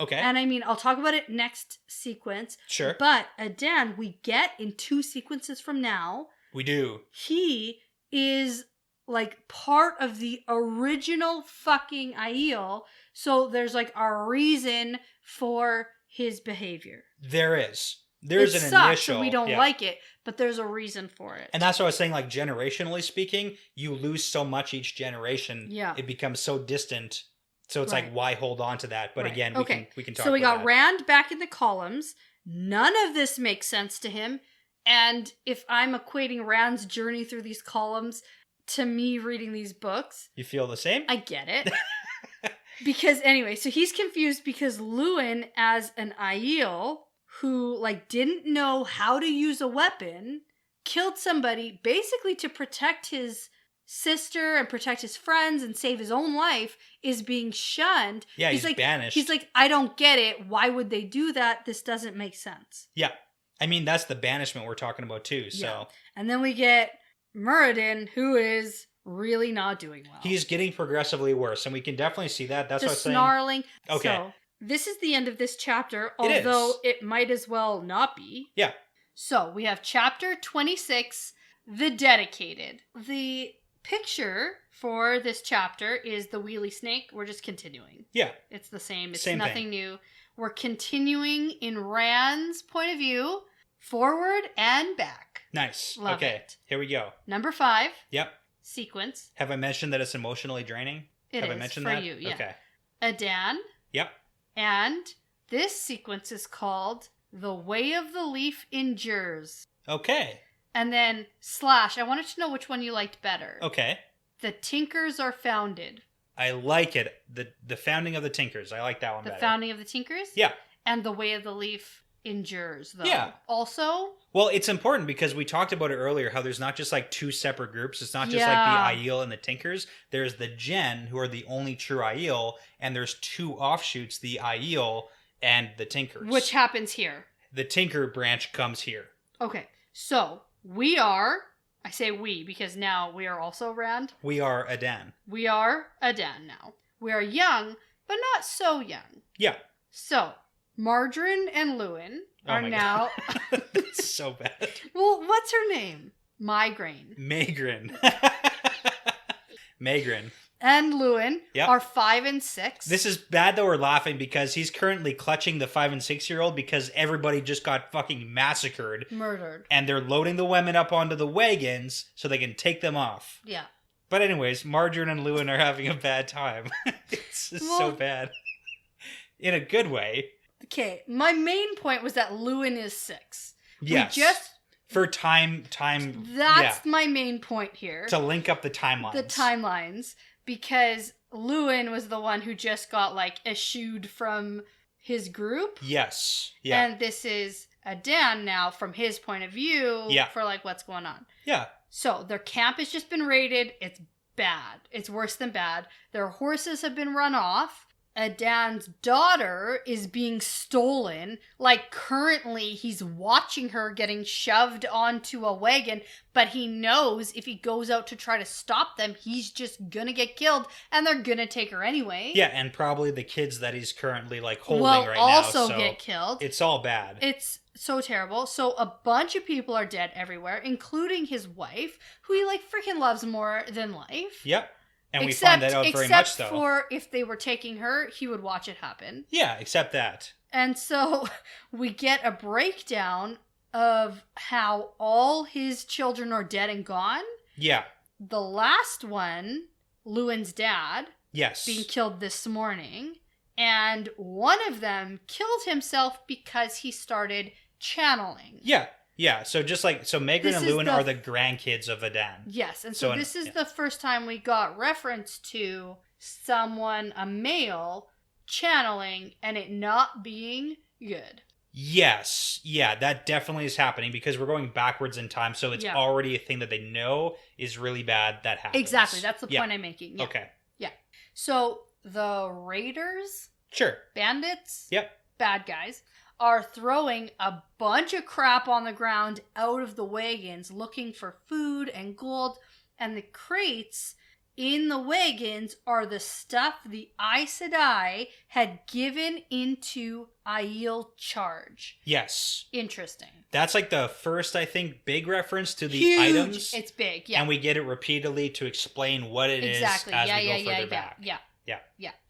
S2: Okay.
S1: And I mean, I'll talk about it next sequence.
S2: Sure.
S1: But Adan, we get in 2 sequences from now.
S2: We do.
S1: He is like part of the original fucking Aiel. So there's like a reason for his behavior.
S2: There is. There's
S1: it
S2: an
S1: sucks,
S2: initial.
S1: And we don't like it, but there's a reason for it.
S2: And that's what I was saying, like generationally speaking, you lose so much each generation.
S1: Yeah.
S2: It becomes so distant. So it's like, why hold on to that? But again, we can talk about that.
S1: So we got Rand back in the columns. None of this makes sense to him. And if I'm equating Rand's journey through these columns to me reading these books.
S2: You feel the same?
S1: I get it. Because anyway, so he's confused because Luwin, as an Aiel who didn't know how to use a weapon, killed somebody basically to protect his sister and protect his friends and save his own life, is being shunned.
S2: Yeah, he's banished.
S1: He's like, I don't get it. Why would they do that? This doesn't make sense.
S2: Yeah. I mean, that's the banishment we're talking about too. So.
S1: Yeah. And then we get Muradin, who is really not doing well.
S2: He's getting progressively worse, and we can definitely see that. That's
S1: the
S2: what I was saying.
S1: Snarling.
S2: Okay.
S1: So, this is the end of this chapter, although it might as well not be.
S2: Yeah.
S1: So, we have chapter 26, The Dedicated. The picture for this chapter is the wheelie snake. We're just continuing.
S2: Yeah.
S1: It's the same. It's
S2: same
S1: nothing
S2: thing.
S1: new. We're continuing in Rand's point of view, forward and back.
S2: Nice.
S1: Love
S2: okay.
S1: it.
S2: Here we go.
S1: Number 5.
S2: Yep.
S1: Sequence.
S2: Have I mentioned that it's emotionally draining?
S1: Have
S2: I mentioned
S1: for
S2: that?
S1: you, yeah.
S2: Okay.
S1: Adan.
S2: Yep.
S1: And this sequence is called The Way of the Leaf Endures.
S2: Okay.
S1: And then / I wanted to know which one you liked better.
S2: Okay.
S1: The Tinkers Are Founded.
S2: I like it. The founding of the Tinkers. I like that one better.
S1: The founding of the Tinkers?
S2: Yeah.
S1: And The Way of the Leaf Endures, though.
S2: Yeah.
S1: Also...
S2: Well, it's important because we talked about it earlier, how there's not just 2 separate groups. It's not just like the Aiel and the Tinkers. There's the Jinn, who are the only true Aiel, and there's 2 offshoots, the Aiel and the Tinkers.
S1: Which happens here.
S2: The Tinker branch comes here.
S1: Okay, so we are, I say we because now we are also Rand.
S2: We are Adan.
S1: We are Adan now. We are young, but not so young.
S2: Yeah.
S1: So, Margarine and Luwin are now...
S2: It's so bad.
S1: Well, what's her name? Migraine.
S2: Magrin. Magrin.
S1: And Luwin are 5 and 6.
S2: This is bad that we're laughing because he's currently clutching the 5 and 6-year-old because everybody just got fucking massacred.
S1: Murdered.
S2: And they're loading the women up onto the wagons so they can take them off.
S1: Yeah.
S2: But anyways, Margarine and Lewin are having a bad time. It's just so bad. In a good way.
S1: Okay, my main point was that Lewin is 6.
S2: Yes. For time.
S1: That's my main point here.
S2: To link up the timelines.
S1: The timelines. Because Lewin was the one who just got, like, eschewed from his group.
S2: Yes. Yeah.
S1: And this is Dan now from his point of view.
S2: Yeah.
S1: For, like, what's going on.
S2: Yeah.
S1: So, their camp has just been raided. It's bad. It's worse than bad. Their horses have been run off. Dan's daughter is being stolen. Like, currently, he's watching her getting shoved onto a wagon, but he knows if he goes out to try to stop them, he's just gonna get killed, and they're gonna take her anyway.
S2: Yeah, and probably the kids that he's currently, like, holding right now.
S1: Will also get killed.
S2: It's all bad.
S1: It's so terrible. So, a bunch of people are dead everywhere, including his wife, who he, like, freaking loves more than life.
S2: Yep. And we find that out very much, though.
S1: Except for if they were taking her, he would watch it happen.
S2: Yeah, except that.
S1: And so we get a breakdown of how all his children are dead and gone.
S2: Yeah.
S1: The last one, Lewin's dad,
S2: yes,
S1: being killed this morning. And one of them killed himself because he started channeling.
S2: Yeah. Yeah, so just like, so Megan and Lewin are the grandkids of Adan.
S1: Yes, and so this is the first time we got reference to someone, a male, channeling and it not being good.
S2: Yes, yeah, that definitely is happening because we're going backwards in time, so it's already a thing that they know is really bad that happens.
S1: Exactly, that's the point I'm making. Yeah.
S2: Okay.
S1: Yeah. So the raiders,
S2: sure,
S1: bandits,
S2: yep,
S1: bad guys, are throwing a bunch of crap on the ground out of the wagons looking for food and gold, and the crates in the wagons are the stuff the Aes Sedai had given into Aiel charge.
S2: Yes.
S1: Interesting.
S2: That's like the first, I think, big reference to the
S1: Huge.
S2: Items.
S1: It's big, yeah.
S2: And we get it repeatedly to explain what it is as we go further back.
S1: Yeah.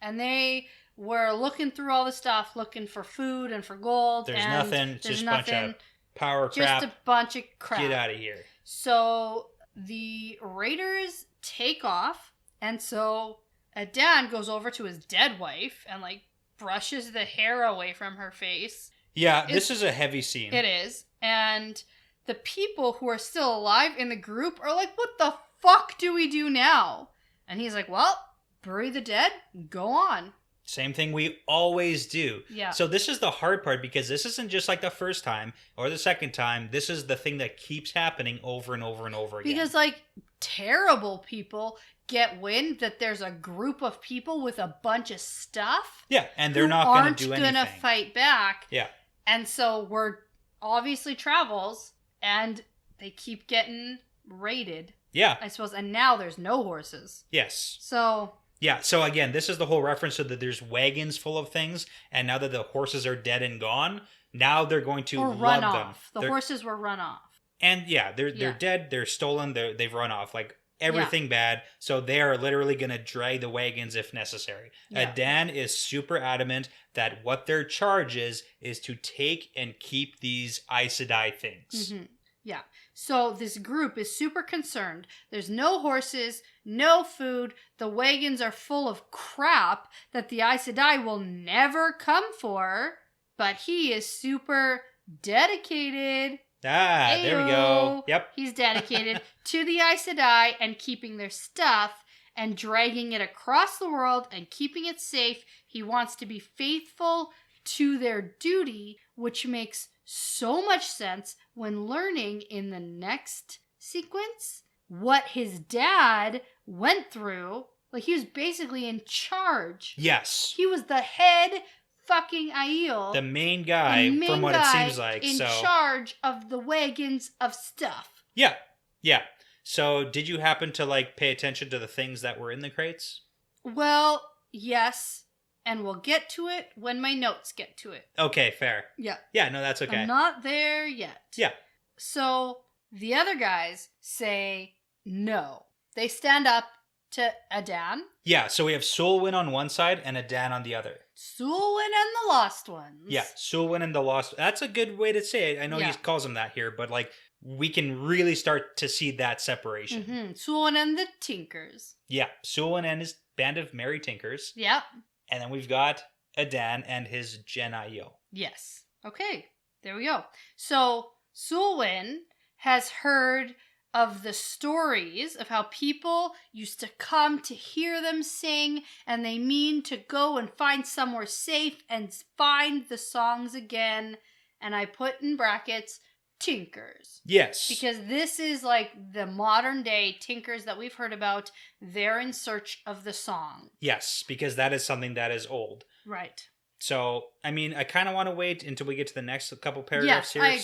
S1: And they were looking through all the stuff, looking for food and for gold.
S2: There's nothing. It's just a bunch of power crap.
S1: Just a bunch of crap.
S2: Get out of here.
S1: So the raiders take off, and so Adan goes over to his dead wife and, like, brushes the hair away from her face.
S2: Yeah, this is a heavy scene.
S1: It is. And the people who are still alive in the group are like, what the fuck do we do now? And he's like, well, bury the dead, go on.
S2: Same thing we always do.
S1: Yeah.
S2: So this is the hard part because this isn't just like the first time or the second time. This is the thing that keeps happening over and over and over again.
S1: Because, like, terrible people get wind that there's a group of people with a bunch of stuff.
S2: Yeah, and they're not going to do anything.
S1: Aren't going to fight back.
S2: Yeah.
S1: And so we're obviously travels, and they keep getting raided.
S2: Yeah.
S1: I suppose. And now there's no horses.
S2: Yes.
S1: So...
S2: yeah, so again, this is the whole reference to that there's wagons full of things, and now that the horses are dead and gone, now they're going to
S1: run
S2: lug
S1: off.
S2: them.
S1: The horses were run off.
S2: And yeah, they're dead, they're stolen, they've run off. Like, everything bad, so they are literally going to drag the wagons if necessary.
S1: Yeah.
S2: Adan is super adamant that what their charge is to take and keep these Aes Sedai things.
S1: Mm-hmm. Yeah. So this group is super concerned. There's no horses, no food. The wagons are full of crap that the Aes Sedai will never come for. But he is super dedicated.
S2: Ah, there we go. Yep.
S1: He's dedicated to the Aes Sedai and keeping their stuff and dragging it across the world and keeping it safe. He wants to be faithful to their duty, which makes so much sense when learning in the next sequence what his dad went through. Like, he was basically in charge.
S2: Yes.
S1: He was the head fucking Aiel.
S2: The main guy, from what it seems like.
S1: In charge of the wagons of stuff.
S2: Yeah. Yeah. So, did you happen to, like, pay attention to the things that were in the crates?
S1: Well, yes. And we'll get to it when my notes get to it.
S2: Okay, fair.
S1: Yeah.
S2: Yeah, no, that's okay.
S1: I'm not there yet.
S2: Yeah.
S1: So, the other guys say no. They stand up to Adan.
S2: Yeah, so we have Solwyn on one side and Adan on the other.
S1: Sulwyn and the Lost Ones.
S2: Yeah, Sulwyn and the Lost. That's a good way to say it. I know he calls them that here, but like we can really start to see that separation.
S1: Mm-hmm. Sulwyn and the Tinkers.
S2: Yeah, Sulwyn and his band of merry tinkers.
S1: Yep.
S2: And then we've got Adan and his Gen Aiel.
S1: Yes. Okay, there we go. So Sulwyn has heard of the stories of how people used to come to hear them sing, and they mean to go and find somewhere safe and find the songs again. And I put in brackets, tinkers.
S2: Yes.
S1: Because this is like the modern day tinkers that we've heard about. They're in search of the song.
S2: Yes, because that is something that is old.
S1: Right.
S2: So, I mean, I kind of want to wait until we get to the next couple paragraphs here.
S1: I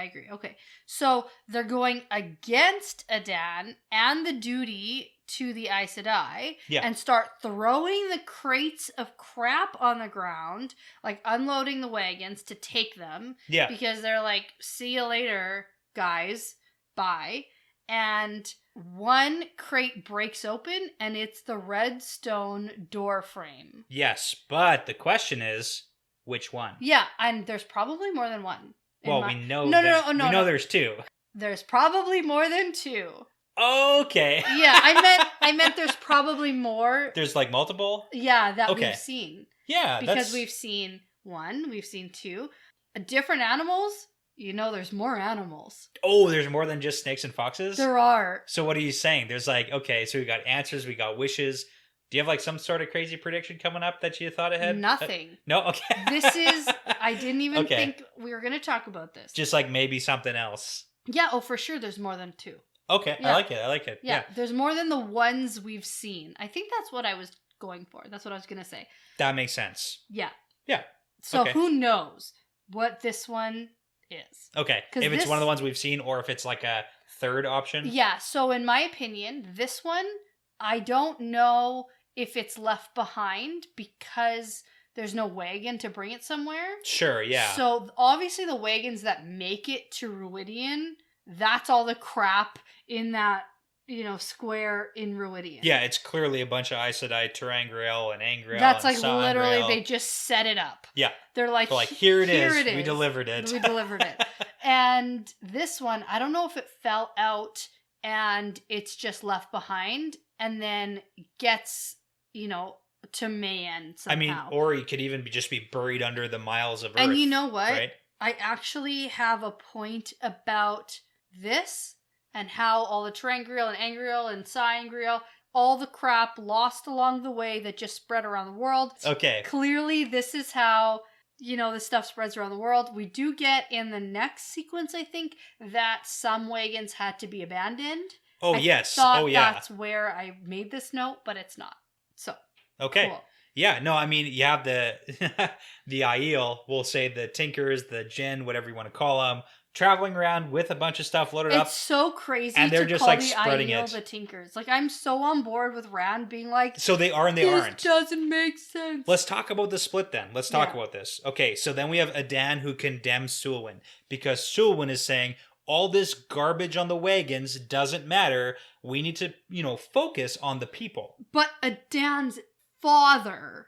S1: agree. Okay. So, they're going against Adan and the duty to the Aes Sedai and start throwing the crates of crap on the ground, like unloading the wagons to take them.
S2: Yeah.
S1: Because they're like, see you later, guys. Bye. And one crate breaks open, and it's the red stone door frame.
S2: Yes, but the question is, which one?
S1: Yeah, and there's probably more than one.
S2: Well, we know. No, there's two.
S1: There's probably more than two.
S2: Okay.
S1: Yeah, I meant there's probably more.
S2: There's like multiple?
S1: Yeah, that we've seen.
S2: Yeah,
S1: because we've seen one, we've seen two. Different animals. You know there's more animals.
S2: Oh, there's more than just snakes and foxes?
S1: There are.
S2: So what are you saying? There's like, okay, so we got answers, we got wishes. Do you have like some sort of crazy prediction coming up that you thought ahead?
S1: Nothing.
S2: No? Okay.
S1: I didn't even think we were going to talk about this.
S2: Just like maybe something else.
S1: Yeah, oh, for sure there's more than two.
S2: Okay, yeah. I like it.
S1: Yeah, there's more than the ones we've seen. I think that's what I was going for. That's what I was going to say.
S2: That makes sense.
S1: Yeah.
S2: Yeah.
S1: So who knows what this one is.
S2: Okay, if it's one of the ones we've seen or if it's like a third option.
S1: Yeah, so in my opinion, this one, I don't know if it's left behind because there's no wagon to bring it somewhere.
S2: Sure, yeah.
S1: So obviously the wagons that make it to Ruidian, that's all the crap in that, square in Ruidian.
S2: Yeah, it's clearly a bunch of Aes Sedai, Terangriel, and Angriel.
S1: That's
S2: and
S1: like literally they just set it up.
S2: Yeah.
S1: They're like,
S2: here it is. We delivered it.
S1: We delivered it. And this one, I don't know if it fell out and it's just left behind and then gets, to Mayan somehow.
S2: I mean, or it could even just be buried under the miles of earth.
S1: And you know what?
S2: Right?
S1: I actually have a point about this and how all the Terangriel and Angriel and Cyangriel, all the crap lost along the way that just spread around the world.
S2: Okay.
S1: Clearly, this is how, this stuff spreads around the world. We do get in the next sequence, I think, that some wagons had to be abandoned.
S2: Oh,
S1: yes. That's where I made this note, but it's not. So.
S2: Okay.
S1: Cool.
S2: Yeah, no, I mean, you have the the Aiel, we'll say the Tinkers, the Jinn, whatever you want to call them, traveling around with a bunch of stuff loaded up.
S1: It's so crazy
S2: and they're
S1: to
S2: just
S1: call
S2: like
S1: the
S2: spreading
S1: Aiel
S2: it.
S1: the Tinkers. Like, I'm so on board with Rand being like,
S2: so they are and they aren't.
S1: This doesn't make sense.
S2: Let's talk about the split then. Let's talk about this. Okay, so then we have Adan who condemns Sulwyn because Sulwyn is saying, all this garbage on the wagons doesn't matter. We need to, focus on the people.
S1: But Adan's father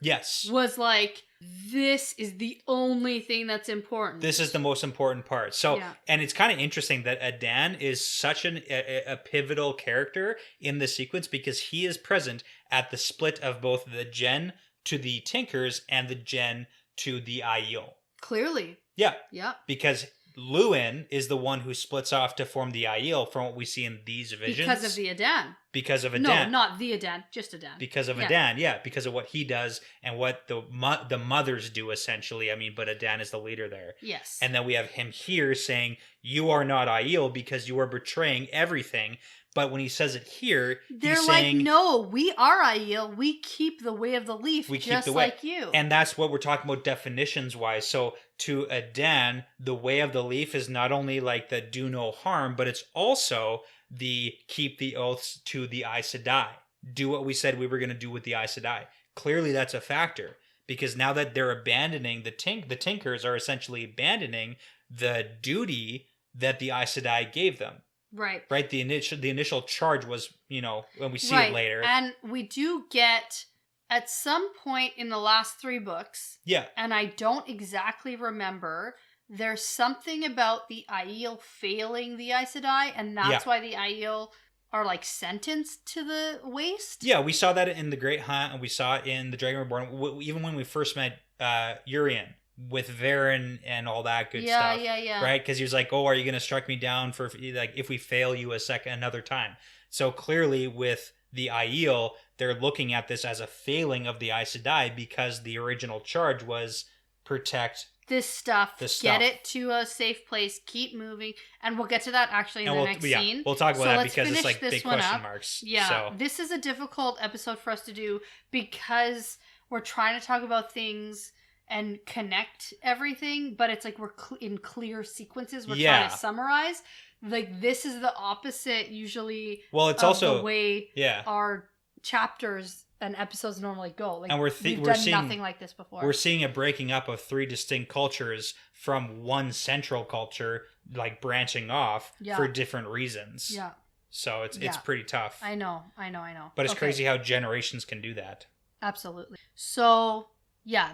S1: was like, this is the only thing that's important.
S2: This is the most important part. So, and it's kind of interesting that Adan is such a pivotal character in the sequence because he is present at the split of both the Gen to the Tinkers and the Gen to the Aiel.
S1: Clearly.
S2: Yeah.
S1: Yeah.
S2: Because Luwin is the one who splits off to form the Aiel from what we see in these visions.
S1: Because of the Adan.
S2: Because of Adan.
S1: No, not the Adan, just Adan.
S2: Because of Adan, because of what he does and what the mothers do, essentially. I mean, but Adan is the leader there.
S1: Yes.
S2: And then we have him here saying, you are not Aiel because you are betraying everything. But when he says it here,
S1: they're
S2: he's
S1: like,
S2: saying,
S1: no, we are Aiel. We keep the way of the leaf, just like you.
S2: And that's what we're talking about definitions-wise. So to Adan, the way of the leaf is not only like the do no harm, but it's also the keep the oaths to the Aes Sedai. Do what we said we were going to do with the Aes Sedai. Clearly that's a factor. Because now that they're abandoning, the Tinkers are essentially abandoning the duty that the Aes Sedai gave them.
S1: Right.
S2: Right. The initial charge was, when we see it later.
S1: And we do get At some point in the last 3 books,
S2: Yeah.
S1: and I don't exactly remember, there's something about the Aiel failing the Aes Sedai, and that's why the Aiel are like sentenced to the waste.
S2: Yeah, we saw that in the Great Hunt, and we saw it in the Dragon Reborn. Even when we first met Urian with Varen and all that good stuff.
S1: Yeah.
S2: Right? Because he was like, "Oh, are you going to strike me down for like if we fail you another time?" So clearly, with the Aiel, they're looking at this as a failing of the Aes Sedai because the original charge was protect
S1: this stuff, get it to a safe place, keep moving, and we'll get to that actually in the next scene.
S2: We'll talk about that because it's like big question
S1: up.
S2: marks.
S1: Yeah,
S2: so.
S1: This is a difficult episode for us to do because we're trying to talk about things and connect everything, but it's like we're in clear sequences. We're trying to summarize. Like, this is the opposite usually.
S2: Well, it's also
S1: the way our chapters and episodes normally go. Like,
S2: and we've
S1: seeing nothing like this before.
S2: We're seeing a breaking up of 3 distinct cultures from one central culture, like branching off for different reasons. Yeah. So it's pretty tough.
S1: I know.
S2: But it's crazy how generations can do that.
S1: Absolutely. So,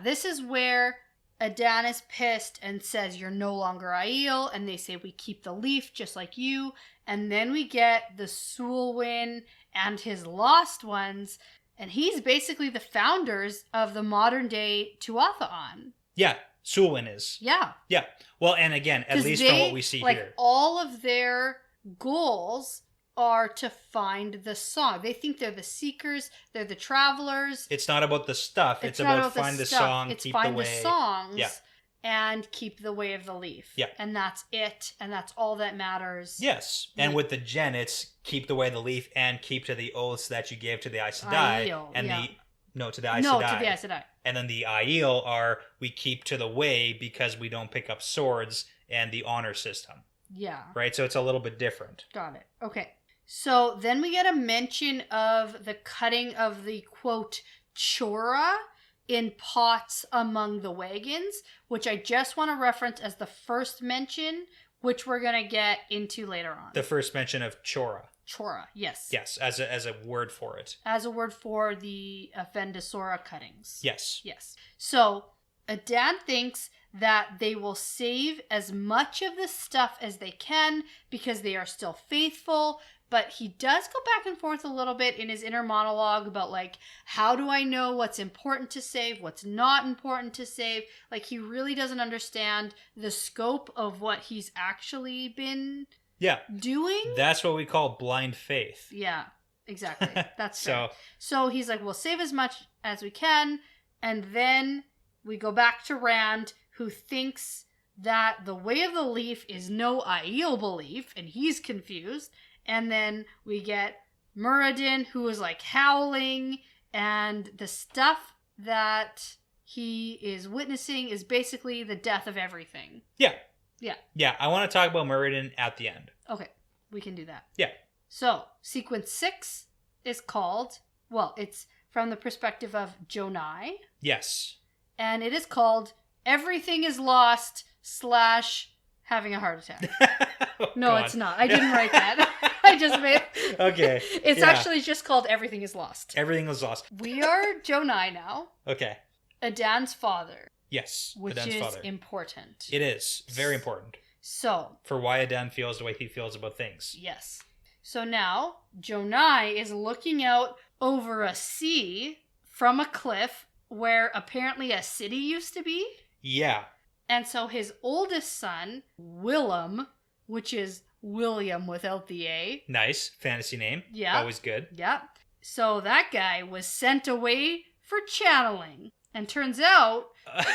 S1: this is where Adan is pissed and says, "You're no longer Aiel," and they say, "We keep the leaf just like you." And then we get the Sulwyn and his lost ones, and he's basically the founders of the modern day Tuatha'an.
S2: Yeah, Sulwyn is.
S1: Yeah.
S2: Yeah. Well, and again, at least from what we see here.
S1: All of their goals are to find the song. They think they're the seekers, they're the travelers.
S2: It's not about the stuff, it's about find the song, keep the way.
S1: The songs and keep the way of the leaf. Yeah. And that's it, and that's all that matters.
S2: Yes. And with the Gen, it's keep the way of the leaf and keep to the oaths that you gave to the Aes Sedai. To the Aes Sedai. And then the Aiel are, we keep to the way because we don't pick up swords and the honor system. Yeah. Right? So it's a little bit different.
S1: Got it. Okay. So then we get a mention of the cutting of the, quote, chora in pots among the wagons, which I just want to reference as the first mention, which we're going to get into later on.
S2: The first mention of chora.
S1: Chora, yes.
S2: Yes, as a word for it.
S1: As a word for the Vendosora cuttings.
S2: Yes.
S1: Yes. So Adan thinks that they will save as much of the stuff as they can because they are still faithful. But he does go back and forth a little bit in his inner monologue about, like, how do I know what's important to save, what's not important to save? Like, he really doesn't understand the scope of what he's actually been doing.
S2: That's what we call blind faith.
S1: Yeah, exactly. That's fair. So he's like, we'll save as much as we can. And then we go back to Rand, who thinks that the way of the leaf is no Aiel belief, and he's confused. And then we get Muradin, who is like howling, and the stuff that he is witnessing is basically the death of everything.
S2: Yeah. I want to talk about Muradin at the end.
S1: Okay, we can do that.
S2: Yeah.
S1: So, sequence 6 is called, well, it's from the perspective of Jonai.
S2: Yes.
S1: And it is called Everything is Lost / Having a Heart Attack. No, God. It's not. I didn't write that. I just made...
S2: Okay.
S1: It's actually just called Everything is Lost.
S2: Everything is lost.
S1: We are Jonai now.
S2: Okay.
S1: Adan's father.
S2: Yes,
S1: which
S2: Adan's
S1: is
S2: father.
S1: Important.
S2: It is. Very important.
S1: So...
S2: For why Adan feels the way he feels about things.
S1: Yes. So now, Jonai is looking out over a sea from a cliff where apparently a city used to be.
S2: Yeah.
S1: And so his oldest son, Willem, which is William without the A.
S2: Nice. Fantasy name.
S1: Yeah.
S2: Always good.
S1: Yeah. So that guy was sent away for channeling. And turns out,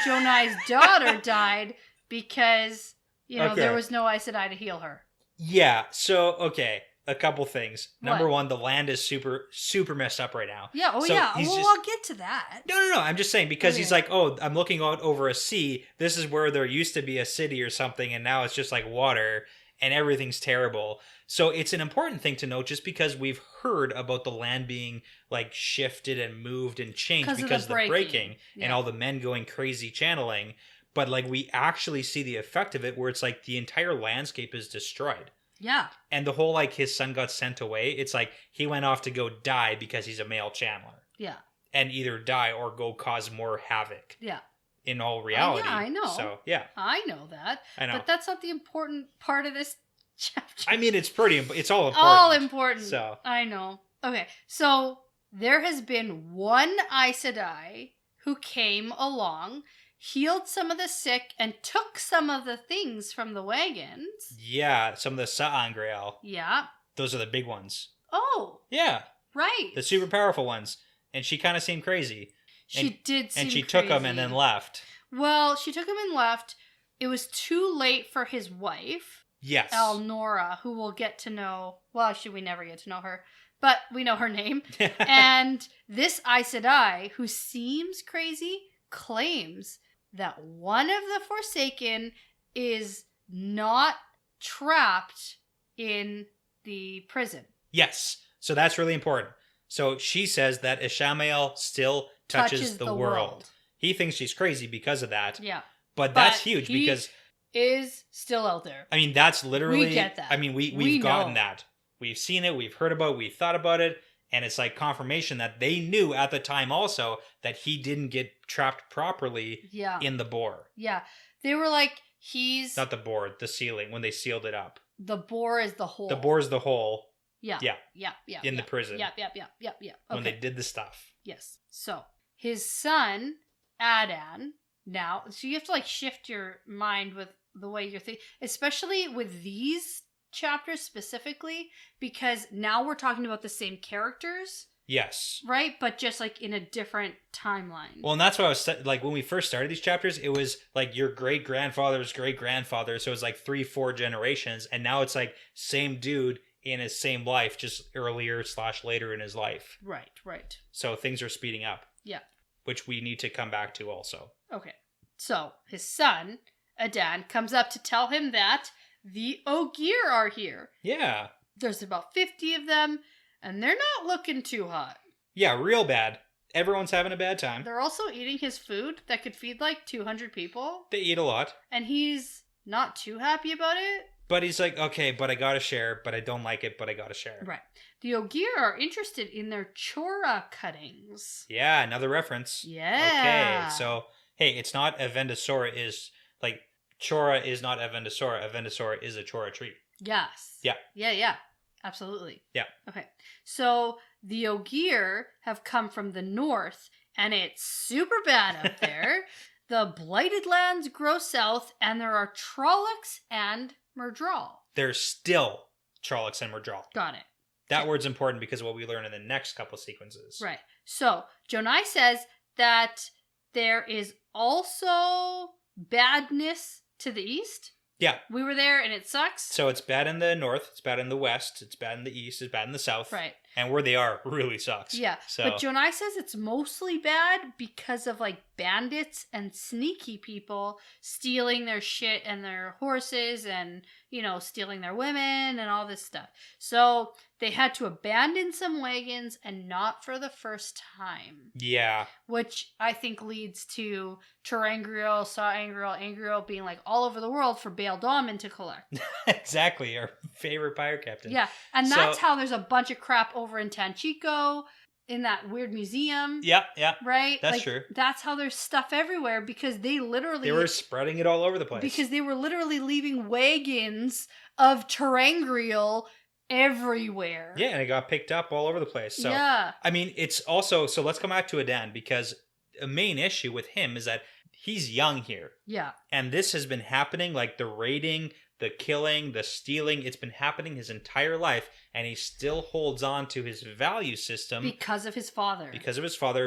S1: Jonai's daughter died because, there was no Aes Sedai to heal her.
S2: Yeah. So, okay. A couple things. Number one, the land is super, super messed up right now.
S1: Yeah. I'll get to that.
S2: No. I'm just saying because he's like, oh, I'm looking out over a sea. This is where there used to be a city or something, and now it's just like water, and everything's terrible. So it's an important thing to note just because we've heard about the land being like shifted and moved and changed because of the breaking and all the men going crazy channeling. But like we actually see the effect of it where it's like the entire landscape is destroyed.
S1: Yeah.
S2: And the whole, like, his son got sent away. It's like he went off to go die because he's a male channeler.
S1: Yeah.
S2: and either die or go cause more havoc.
S1: Yeah.
S2: In all reality.
S1: Yeah, I know.
S2: So, yeah.
S1: I know that.
S2: I know.
S1: But that's not the important part of this chapter.
S2: I mean, it's all important.
S1: All important.
S2: So.
S1: I know. Okay, so there has been one Aes Sedai who came along, healed some of the sick, and took some of the things from the wagons.
S2: Yeah, some of the Sa'angreal.
S1: Yeah.
S2: Those are the big ones.
S1: Oh.
S2: Yeah.
S1: Right.
S2: The super powerful ones. And she kind of seemed crazy.
S1: She did seem
S2: And she
S1: crazy.
S2: took them and then left.
S1: Well, she took him and left. It was too late for his wife.
S2: Yes.
S1: Elnora, who we'll get to know. Well, actually, we never get to know her. But we know her name. And this Aes Sedai, who seems crazy, claims that one of the Forsaken is not trapped in the prison.
S2: Yes. So that's really important. So she says that Ishamael still touches the world. He thinks she's crazy because of that.
S1: Yeah.
S2: But that's huge
S1: he
S2: because
S1: is still out there.
S2: I mean, that's literally...
S1: We get that.
S2: I mean, we've gotten that. We've seen it, we've heard about it, we've thought about it, and it's like confirmation that they knew at the time also that he didn't get trapped properly in the bore.
S1: Yeah. They were like, he's...
S2: Not the bore, the ceiling, when they sealed it up.
S1: The bore is the hole.
S2: The bore is the hole.
S1: Yeah.
S2: Yeah.
S1: Yeah.
S2: In the prison.
S1: Yeah. Okay.
S2: When they did the stuff.
S1: Yes. So, his son, Adan, now, so you have to like shift your mind with the way you're thinking, especially with these chapters specifically, because now we're talking about the same characters.
S2: Yes.
S1: Right? But just like in a different timeline.
S2: Well, and that's what I was like when we first started these chapters, it was like your great-grandfather's great-grandfather, so it was like 3-4 generations, and now it's like same dude in his same life, just earlier/later in his life.
S1: Right.
S2: So things are speeding up.
S1: Yeah.
S2: Which we need to come back to also.
S1: Okay. So, his son, Adan, comes up to tell him that the Ogier are here.
S2: Yeah.
S1: There's about 50 of them, and they're not looking too hot.
S2: Yeah, real bad. Everyone's having a bad time.
S1: They're also eating his food that could feed like 200 people.
S2: They eat a lot.
S1: And he's not too happy about it.
S2: But he's like, okay, but I gotta share, but I don't like it, but I gotta share.
S1: Right. The Ogier are interested in their chora cuttings.
S2: Yeah, another reference.
S1: Yeah.
S2: Okay, so, hey, it's not a Vendosora is, like, chora is not a Vendosora. A Vendosora is a chora tree.
S1: Yes.
S2: Yeah.
S1: Yeah. Absolutely.
S2: Yeah.
S1: Okay. So, the Ogier have come from the north, and it's super bad up there. The blighted lands grow south, and there are Trollocs and Murdral.
S2: There's still Trollocs and Murdral.
S1: Got it.
S2: That word's important because of what we learn in the next couple sequences.
S1: Right. So, Jonai says that there is also badness to the east.
S2: Yeah.
S1: We were there and it sucks.
S2: So it's bad in the north, it's bad in the west, it's bad in the east, it's bad in the south.
S1: Right.
S2: And where they are really sucks.
S1: Yeah.
S2: So.
S1: But Jonai says it's mostly bad because of like bandits and sneaky people stealing their shit and their horses and, you know, stealing their women and all this stuff. So they had to abandon some wagons and not for the first time.
S2: Yeah.
S1: Which I think leads to Terangriel, Sa'angriel, Angriel being like all over the world for Baal Daman to collect.
S2: Exactly. Our favorite pirate captain.
S1: Yeah. And that's how there's a bunch of crap over in Tanchico, in that weird museum.
S2: Yeah.
S1: Right?
S2: That's true.
S1: That's how there's stuff everywhere because they
S2: were spreading it all over the place.
S1: Because they were literally leaving wagons of Terangriel everywhere.
S2: Yeah, and it got picked up all over the place. So,
S1: yeah.
S2: I mean, it's also, so let's come back to Adan because a main issue with him is that he's young here.
S1: Yeah.
S2: And this has been happening, like the raiding, the killing, the stealing, it's been happening his entire life, and he still holds on to his value system.
S1: Because of his father.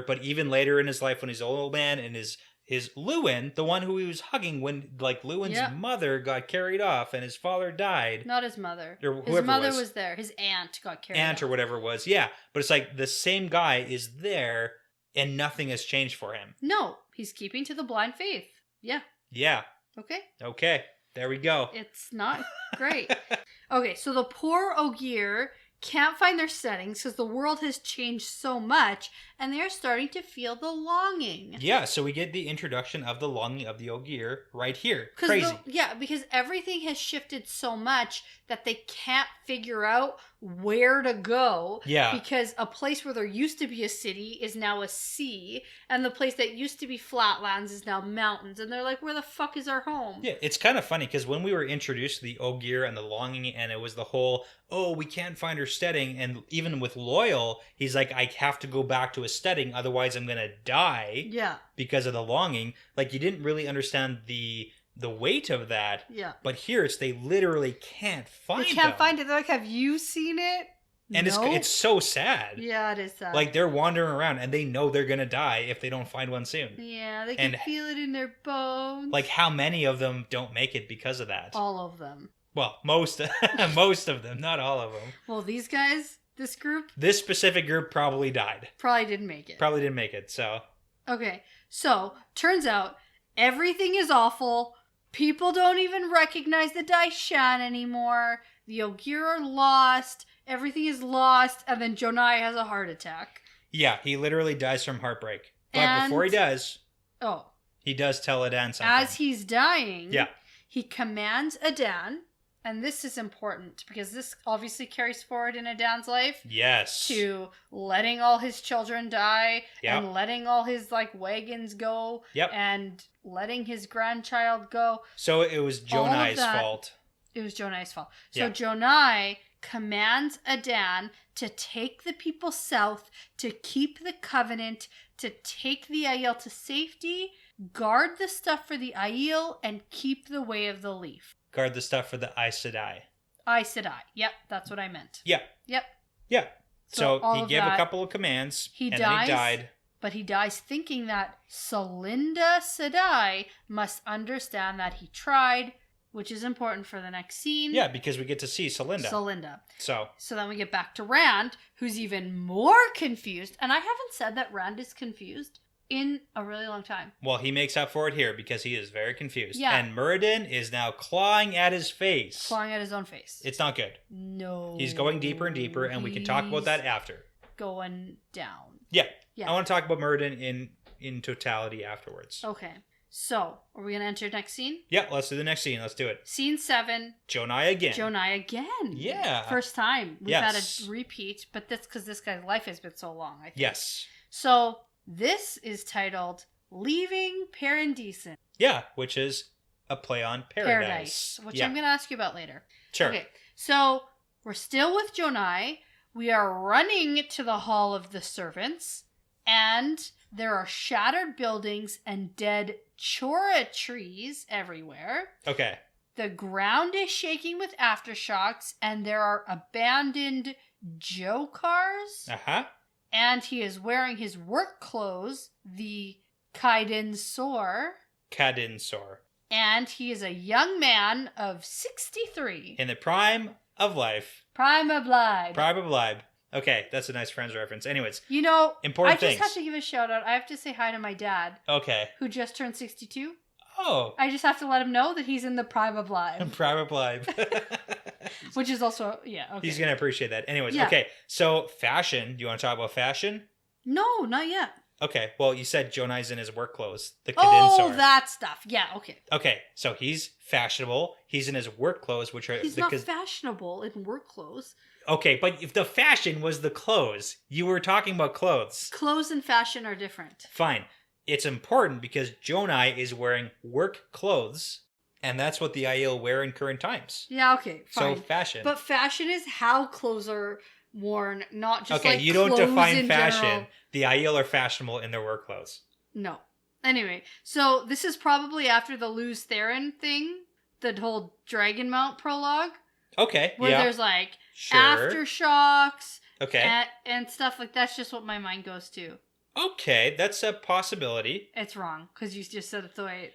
S2: But even later in his life when he's an old man and his Lewin, the one who he was hugging when, like, Lewin's mother got carried off and his father died.
S1: Not his mother.
S2: Or
S1: his mother was there. His aunt got carried off.
S2: Aunt or whatever it was, yeah. But it's like the same guy is there and nothing has changed for him.
S1: No, he's keeping to the blind faith. Yeah.
S2: Yeah.
S1: Okay.
S2: There we go.
S1: It's not great. Okay, so the poor Ogier can't find their settings because the world has changed so much, and they're starting to feel the longing.
S2: Yeah, so we get the introduction of the longing of the Ogier right here. Crazy.
S1: Because everything has shifted so much that they can't figure out where to go.
S2: Yeah.
S1: Because a place where there used to be a city is now a sea, and the place that used to be flatlands is now mountains, and they're like, where the fuck is our home?
S2: Yeah, it's kind of funny because when we were introduced to the Ogier and the longing, and it was the whole, oh, we can't find her steading, and even with Loyal, he's like, I have to go back to a steading, otherwise I'm gonna die.
S1: Yeah.
S2: Because of the longing. Like, you didn't really understand the weight of that.
S1: Yeah.
S2: But here it's they literally can't find
S1: They can't
S2: them.
S1: find it. They're like, have you seen it?
S2: And
S1: No?
S2: it's so sad.
S1: Yeah, it is sad.
S2: Like, they're wandering around and they know they're gonna die if they don't find one soon.
S1: Yeah, they can feel it in their bones.
S2: Like, how many of them don't make it because of that?
S1: All of them.
S2: Well, most most of them, not all of them.
S1: Well, these guys, this group,
S2: This specific group probably died.
S1: probably didn't make it.
S2: Probably didn't make it, so.
S1: Okay, so turns out everything is awful. People don't even recognize the Daishan anymore. The Ogier are lost. Everything is lost. And then Jonai has a heart attack.
S2: Yeah, he literally dies from heartbreak. But
S1: And-
S2: before he does,
S1: Oh,
S2: he does tell Adan something.
S1: as he's dying,
S2: Yeah.
S1: he commands Adan, and this is important because this obviously carries forward in Adan's life,
S2: Yes.
S1: to letting all his children die,
S2: Yep.
S1: and letting all his wagons go,
S2: Yep.
S1: and letting his grandchild go.
S2: So it was
S1: All of
S2: Jonai's
S1: that-
S2: fault.
S1: It was Jonai's fault. So
S2: Yeah.
S1: Jonai commands Adan to take the people south, to keep the covenant, to take the Aiel to safety, guard the stuff for the Aiel, and keep the way of the leaf.
S2: Guard the stuff for the Aes Sedai.
S1: Aes Sedai. Yep, that's what I meant.
S2: Yeah.
S1: Yep.
S2: Yeah.
S1: So
S2: So
S1: all
S2: he
S1: of
S2: gave
S1: that-
S2: a couple of commands,
S1: He
S2: and
S1: dies.
S2: then he died.
S1: But he dies thinking that Celinda Sedai must understand that he tried, which is important for the next scene.
S2: Yeah, because we get to see Celinda.
S1: Celinda.
S2: So,
S1: So then we get back to Rand, who's even more confused. And I haven't said that Rand is confused in a really long time.
S2: well, he makes up for it here because he is very confused.
S1: Yeah.
S2: And Muradin is now clawing at his face.
S1: Clawing at his own face.
S2: It's not good.
S1: No.
S2: He's going deeper and deeper, and we can talk about that after.
S1: Going down.
S2: Yeah.
S1: Yeah.
S2: I want to talk about Muradin in totality afterwards.
S1: Okay. So, are we going to enter next scene?
S2: Yeah, let's do the next scene. Let's do it.
S1: Scene 7.
S2: Jonai again.
S1: Jonai again.
S2: Yeah.
S1: First time. We've
S2: Yes.
S1: had a repeat, but that's because this guy's life has been so long, I think.
S2: Yes.
S1: So, this is titled Leaving Paradisen.
S2: Yeah, which is a play on paradise.
S1: Which
S2: yeah.
S1: I'm going to ask you about later.
S2: Sure.
S1: Okay, so we're still with Jonai. We are running to the Hall of the Servants, and there are shattered buildings and dead chora trees everywhere.
S2: Okay.
S1: The ground is shaking with aftershocks, and there are abandoned Joe cars.
S2: Uh-huh.
S1: And he is wearing his work clothes, the Kaiden Sor.
S2: Kadinsor.
S1: And he is a young man of 63.
S2: In the prime of life.
S1: Prime of life.
S2: Prime of life. Okay, that's a nice Friends reference. Anyways,
S1: You know,
S2: important
S1: I just
S2: things.
S1: have to give a shout out. I have to say hi to my dad,
S2: Okay.
S1: who just turned 62.
S2: Oh.
S1: I just have to let him know that he's in the prime of life,
S2: Prime of life.
S1: which is also, yeah, okay.
S2: He's going to appreciate that. Anyways,
S1: Yeah.
S2: okay. So, fashion. Do you want to talk about fashion?
S1: No, not yet.
S2: Okay. Well, you said Jonai's in his work clothes. The
S1: Oh,
S2: Kadinsor.
S1: that stuff. Yeah, okay.
S2: Okay. So, he's fashionable. He's in his work clothes, which are
S1: He's
S2: the
S1: not
S2: Kaz-
S1: fashionable in work clothes.
S2: Okay, but if the fashion was the clothes, you were talking about clothes.
S1: Clothes and fashion are different.
S2: Fine. It's important because Jonai is wearing work clothes, and that's what the Aiel wear in current times.
S1: Yeah, okay, fine.
S2: So fashion.
S1: But fashion is how clothes are worn, not just
S2: okay,
S1: like
S2: you don't
S1: clothes
S2: define
S1: in
S2: fashion.
S1: general.
S2: The Aiel are fashionable in their work clothes.
S1: No. Anyway, so this is probably after the Luz Theron thing, the whole Dragon Mount prologue,
S2: Okay,
S1: where
S2: yeah.
S1: there's like
S2: Sure.
S1: aftershocks
S2: Okay.
S1: and stuff like that's just what my mind goes to.
S2: Okay, that's a possibility.
S1: It's wrong because you just said it the way.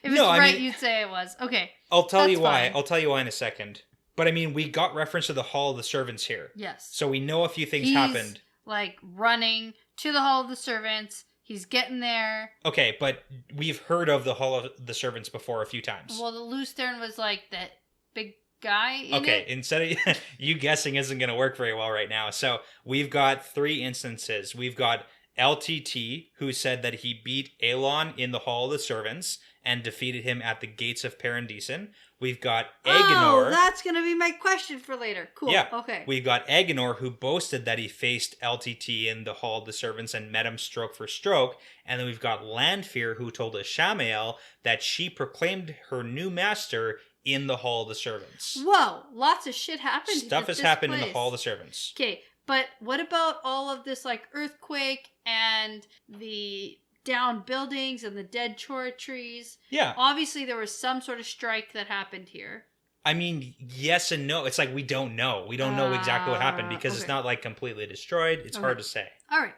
S1: If
S2: No,
S1: it's
S2: I
S1: right,
S2: mean-
S1: you'd say it was. Okay.
S2: I'll tell
S1: That's
S2: you why.
S1: fine.
S2: I'll tell you why in a second. But I mean, we got reference to the Hall of the Servants here.
S1: Yes.
S2: So we know a few things
S1: He's,
S2: happened.
S1: like running to the Hall of the Servants. He's getting there.
S2: Okay, but we've heard of the Hall of the Servants before a few times.
S1: Well, the Luz Theron was like that big guy in it.
S2: Okay, instead of you guessing isn't going to work very well right now. So we've got 3 instances. We've got LTT, who said that he beat Elon in the Hall of the Servants and defeated him at the gates of Paradisen. We've got Agenor.
S1: Oh, that's going to be my question for later. Cool.
S2: Yeah.
S1: Okay.
S2: We've got Agenor, who boasted that he faced LTT in the Hall of the Servants and met him stroke for stroke. And then we've got Landfear, who told Ishamael that she proclaimed her new master in the Hall of the Servants.
S1: Whoa, lots of shit happened.
S2: Stuff has happened in the Hall of the Servants.
S1: Okay, but what about all of this, like, earthquake and the down buildings and the dead chora trees?
S2: Yeah.
S1: Obviously, there was some sort of strike that happened here.
S2: I mean, yes and no. It's like we don't know. We don't know exactly what happened because it's not, like, completely destroyed. It's hard to say.
S1: All right.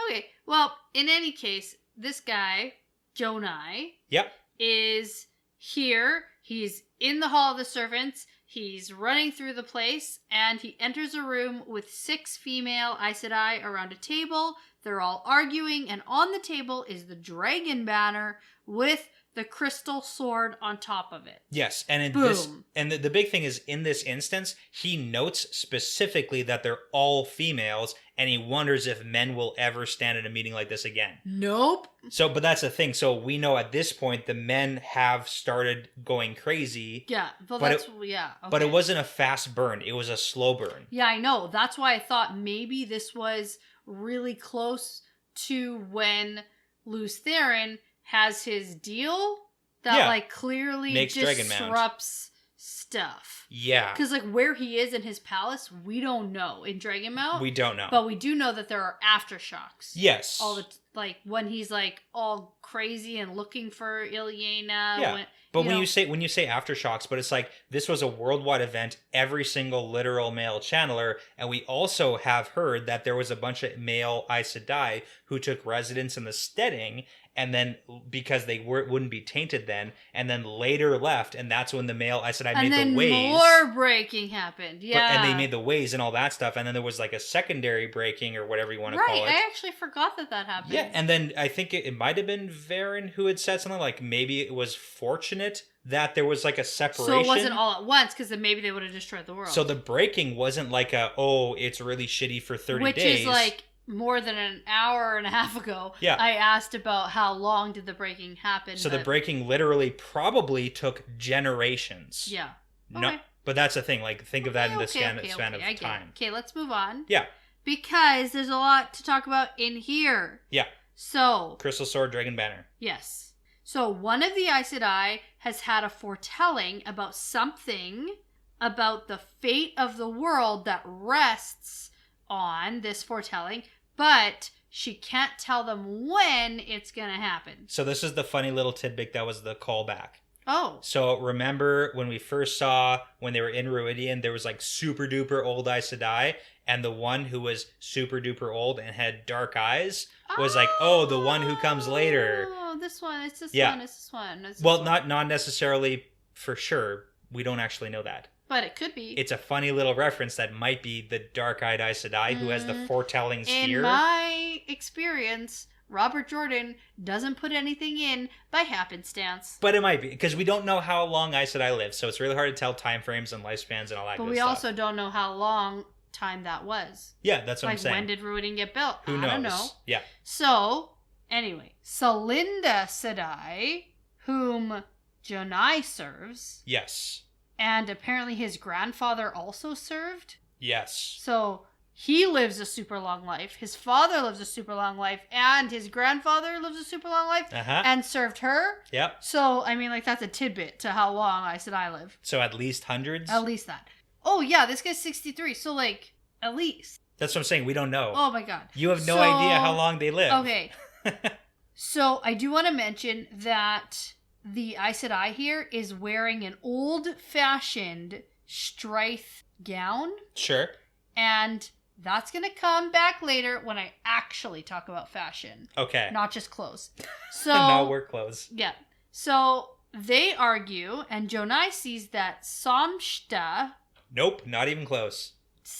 S1: Okay, well, in any case, this guy, Jonai, is here. He's in the Hall of the Servants. He's running through the place, and he enters a room with 6 female Aes Sedai around a table. They're all arguing, and on the table is the dragon banner with the crystal sword on top of it.
S2: Yes, and in the big thing is, in this instance, he notes specifically that they're all females, and he wonders if men will ever stand in a meeting like this again.
S1: Nope.
S2: So, but that's the thing. So we know at this point the men have started going crazy.
S1: Yeah, well,
S2: but
S1: okay.
S2: But it wasn't a fast burn. It was a slow burn.
S1: Yeah, I know. That's why I thought maybe this was really close to when Lews Therin has his deal that, like, clearly
S2: makes
S1: disrupts stuff.
S2: Yeah.
S1: Because, like, where he is in his palace, we don't know. In Dragonmount,
S2: we don't know.
S1: But we do know that there are aftershocks.
S2: Yes.
S1: All the, like, when he's, like, all crazy and looking for Ilyena.
S2: Yeah. But when you say aftershocks, but it's like this was a worldwide event, every single literal male channeler, and we also have heard that there was a bunch of male Aes Sedai who took residence in the steading, and then because they wouldn't be tainted then, and then later left, and that's when the male Aes Sedai made the ways.
S1: And then more breaking happened,
S2: and they made the ways and all that stuff, and then there was like a secondary breaking or whatever you want to call it.
S1: Right, I actually forgot that happened.
S2: Yeah, and then I think it might have been Varen who had said something like maybe it was fortunate that there was like a separation.
S1: So it wasn't all at once, because then maybe they would have destroyed the world.
S2: So the breaking wasn't like it's really shitty for 30 days.
S1: Which is like more than an hour and a half ago.
S2: Yeah.
S1: I asked about how long did the breaking happen.
S2: So the breaking literally probably took generations.
S1: Yeah. Okay.
S2: No, but that's the thing. Like, think of that in the span of
S1: I
S2: time.
S1: Okay, let's move on.
S2: Yeah.
S1: Because there's a lot to talk about in here.
S2: Yeah.
S1: So.
S2: Crystal Sword, Dragon Banner.
S1: Yes. So one of the Aes Sedai has had a foretelling about something about the fate of the world that rests on this foretelling, but she can't tell them when it's going to happen.
S2: So this is the funny little tidbit that was the callback.
S1: Oh.
S2: So remember when we first saw when they were in Ruidian, there was like super duper old Aes Sedai, and the one who was super duper old and had dark eyes was like, oh, the one who comes later.
S1: Oh, this one. It's this
S2: yeah.
S1: one. It's this one. It's this
S2: well,
S1: one.
S2: not necessarily for sure. We don't actually know that.
S1: But it could be.
S2: It's a funny little reference that might be the dark-eyed Aes Sedai who has the foretellings here.
S1: In my experience, Robert Jordan doesn't put anything in by happenstance.
S2: But it might be, because we don't know how long Aes Sedai live, so it's really hard to tell time frames and lifespans and all that good stuff.
S1: But we also don't know how long time that was.
S2: Yeah, that's what I'm saying.
S1: Like, when did Ruidian get built?
S2: Who knows?
S1: I don't know.
S2: Yeah.
S1: So, anyway, Celinda Sedai, whom Jonai serves.
S2: Yes.
S1: And apparently his grandfather also served.
S2: Yes.
S1: So he lives a super long life. His father lives a super long life. And his grandfather lives a super long life. And served her.
S2: Yep.
S1: So, I mean, like, that's a tidbit to how long I said I live.
S2: So at least hundreds?
S1: At least that. Oh, yeah, this guy's 63. So, like, at least.
S2: That's what I'm saying. We don't know.
S1: Oh, my God.
S2: You have no idea how long they live.
S1: Okay. So, I do want to mention that the Aes Sedai here is wearing an old-fashioned Strythe gown.
S2: Sure.
S1: And that's going to come back later when I actually talk about fashion.
S2: Okay.
S1: Not just clothes. So
S2: not work clothes.
S1: Yeah. So they argue, and Jonai sees that Samshta...
S2: Nope, not even close.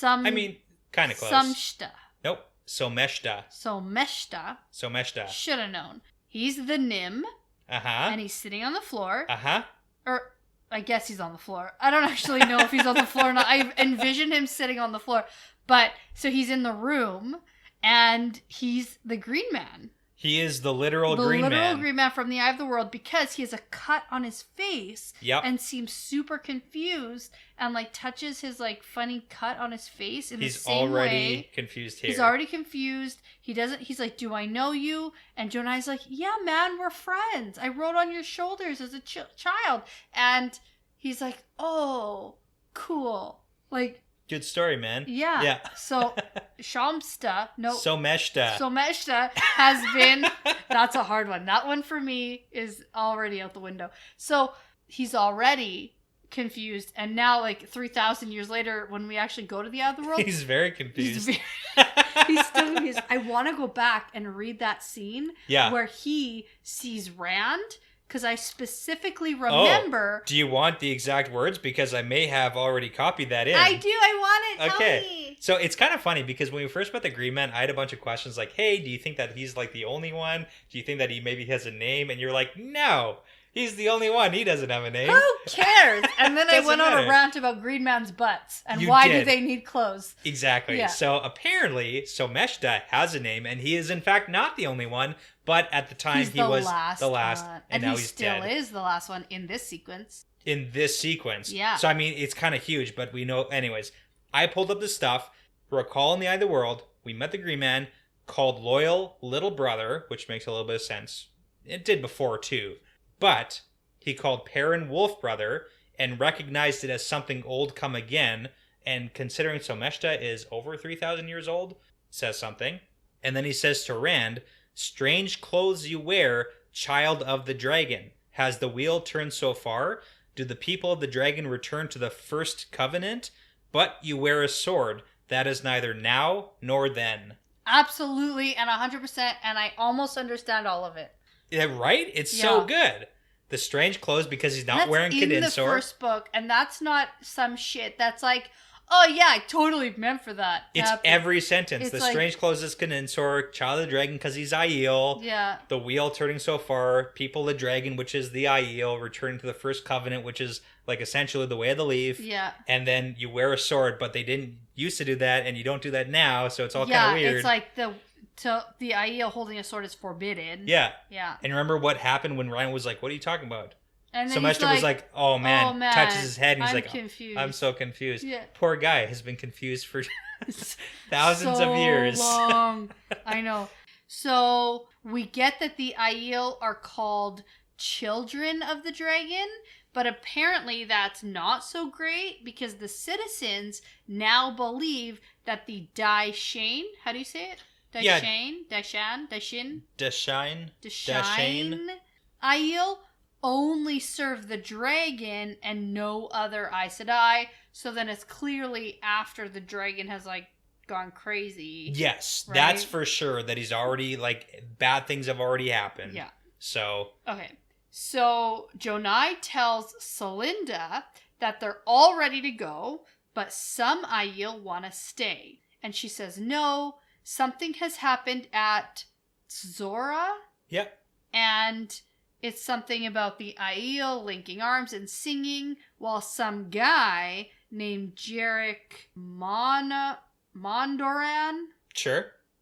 S1: I
S2: mean, kind of close.
S1: Samshta.
S2: Nope. Someshta.
S1: Someshta. Should have known. He's the Nym.
S2: Uh-huh.
S1: And he's sitting on the floor.
S2: Uh-huh.
S1: Or, I guess he's on the floor. I don't actually know if he's on the floor or not. I envision him sitting on the floor. But, so he's in the room, and he's the Green Man.
S2: He is the literal Green Man. The
S1: literal Green Man from the Eye of the World, because he has a cut on his face.
S2: Yep.
S1: And seems super confused, and like touches his like funny cut on his face in the same way.
S2: He's already confused here.
S1: He's already confused. He's like, do I know you? And Jonai's like, yeah, man, we're friends. I rode on your shoulders as a child. And he's like, oh, cool. Like,
S2: good story, man.
S1: Yeah. So Someshta has been, that's a hard one. That one for me is already out the window. So he's already confused, and now like 3,000 years later, when we actually go to the Eye of the World,
S2: he's very confused.
S1: He's still confused. I want to go back and read that scene where he sees Rand, because I specifically remember.
S2: Do you want the exact words? Because I may have already copied that in.
S1: I do. I want it.
S2: Okay.
S1: Tell me.
S2: So it's kind of funny because when we first met the Green Man, I had a bunch of questions like, hey, do you think that he's like the only one? Do you think that he maybe has a name? And you're like, no, he's the only one. He doesn't have a name.
S1: Who cares? And then I went on a rant about Green Man's butts and why do they need clothes.
S2: Exactly. Yeah. So apparently, Someshta has a name, and he is in fact not the only one. But at the time, he was the last, and now he's dead.
S1: He still is the last one in this sequence.
S2: Yeah. So, I mean, it's kind of huge, but we know. Anyways, I pulled up this stuff. Recall in the Eye of the World, we met the Green Man, called Loyal Little Brother, which makes a little bit of sense. It did before, too. But he called Perrin Wolf Brother and recognized it as something old come again. And considering Someshta is over 3,000 years old, says something. And then he says to Rand, strange clothes you wear, child of the dragon. Has the wheel turned so far? Do the people of the dragon return to the first covenant? But you wear a sword. That is neither now nor then.
S1: Absolutely, and 100%, and I almost understand all of it.
S2: Yeah, right? It's so good. The strange clothes because he's not wearing Kedin sword.
S1: That's in the first book, and that's not some shit. That's like, oh yeah, I totally meant for that.
S2: It's every sentence. It's the like, strange clothes is Kedin sword, child of the dragon because he's Aiel.
S1: Yeah.
S2: The wheel turning so far, people of the dragon, which is the Aiel, returning to the first covenant, which is like essentially the way of the leaf.
S1: Yeah.
S2: And then you wear a sword, but they didn't used to do that, and you don't do that now, so it's all kind of weird.
S1: Yeah, it's like the Aiel holding a sword is forbidden.
S2: Yeah.
S1: Yeah.
S2: And remember what happened when Ryan was like, what are you talking about?
S1: And then
S2: Someshta was like, oh man, touches his head, and he's like,
S1: confused.
S2: I'm so confused.
S1: Yeah.
S2: Poor guy has been confused for thousands of years.
S1: Long. I know. So we get that the Aiel are called children of the dragon, but apparently that's not so great because the citizens now believe that the Daishin, how do you say it? Daishin Aiel only serve the dragon and no other Aes Sedai. So then it's clearly after the dragon has like gone crazy.
S2: Yes,
S1: right?
S2: That's for sure. That he's already like bad things have already happened.
S1: Yeah.
S2: So
S1: okay. So Jonai tells Celinda that they're all ready to go, but some Aiel want to stay, and she says no. Something has happened at Zora.
S2: Yep.
S1: And it's something about the Aiel linking arms and singing, while some guy named Jarek Mondoran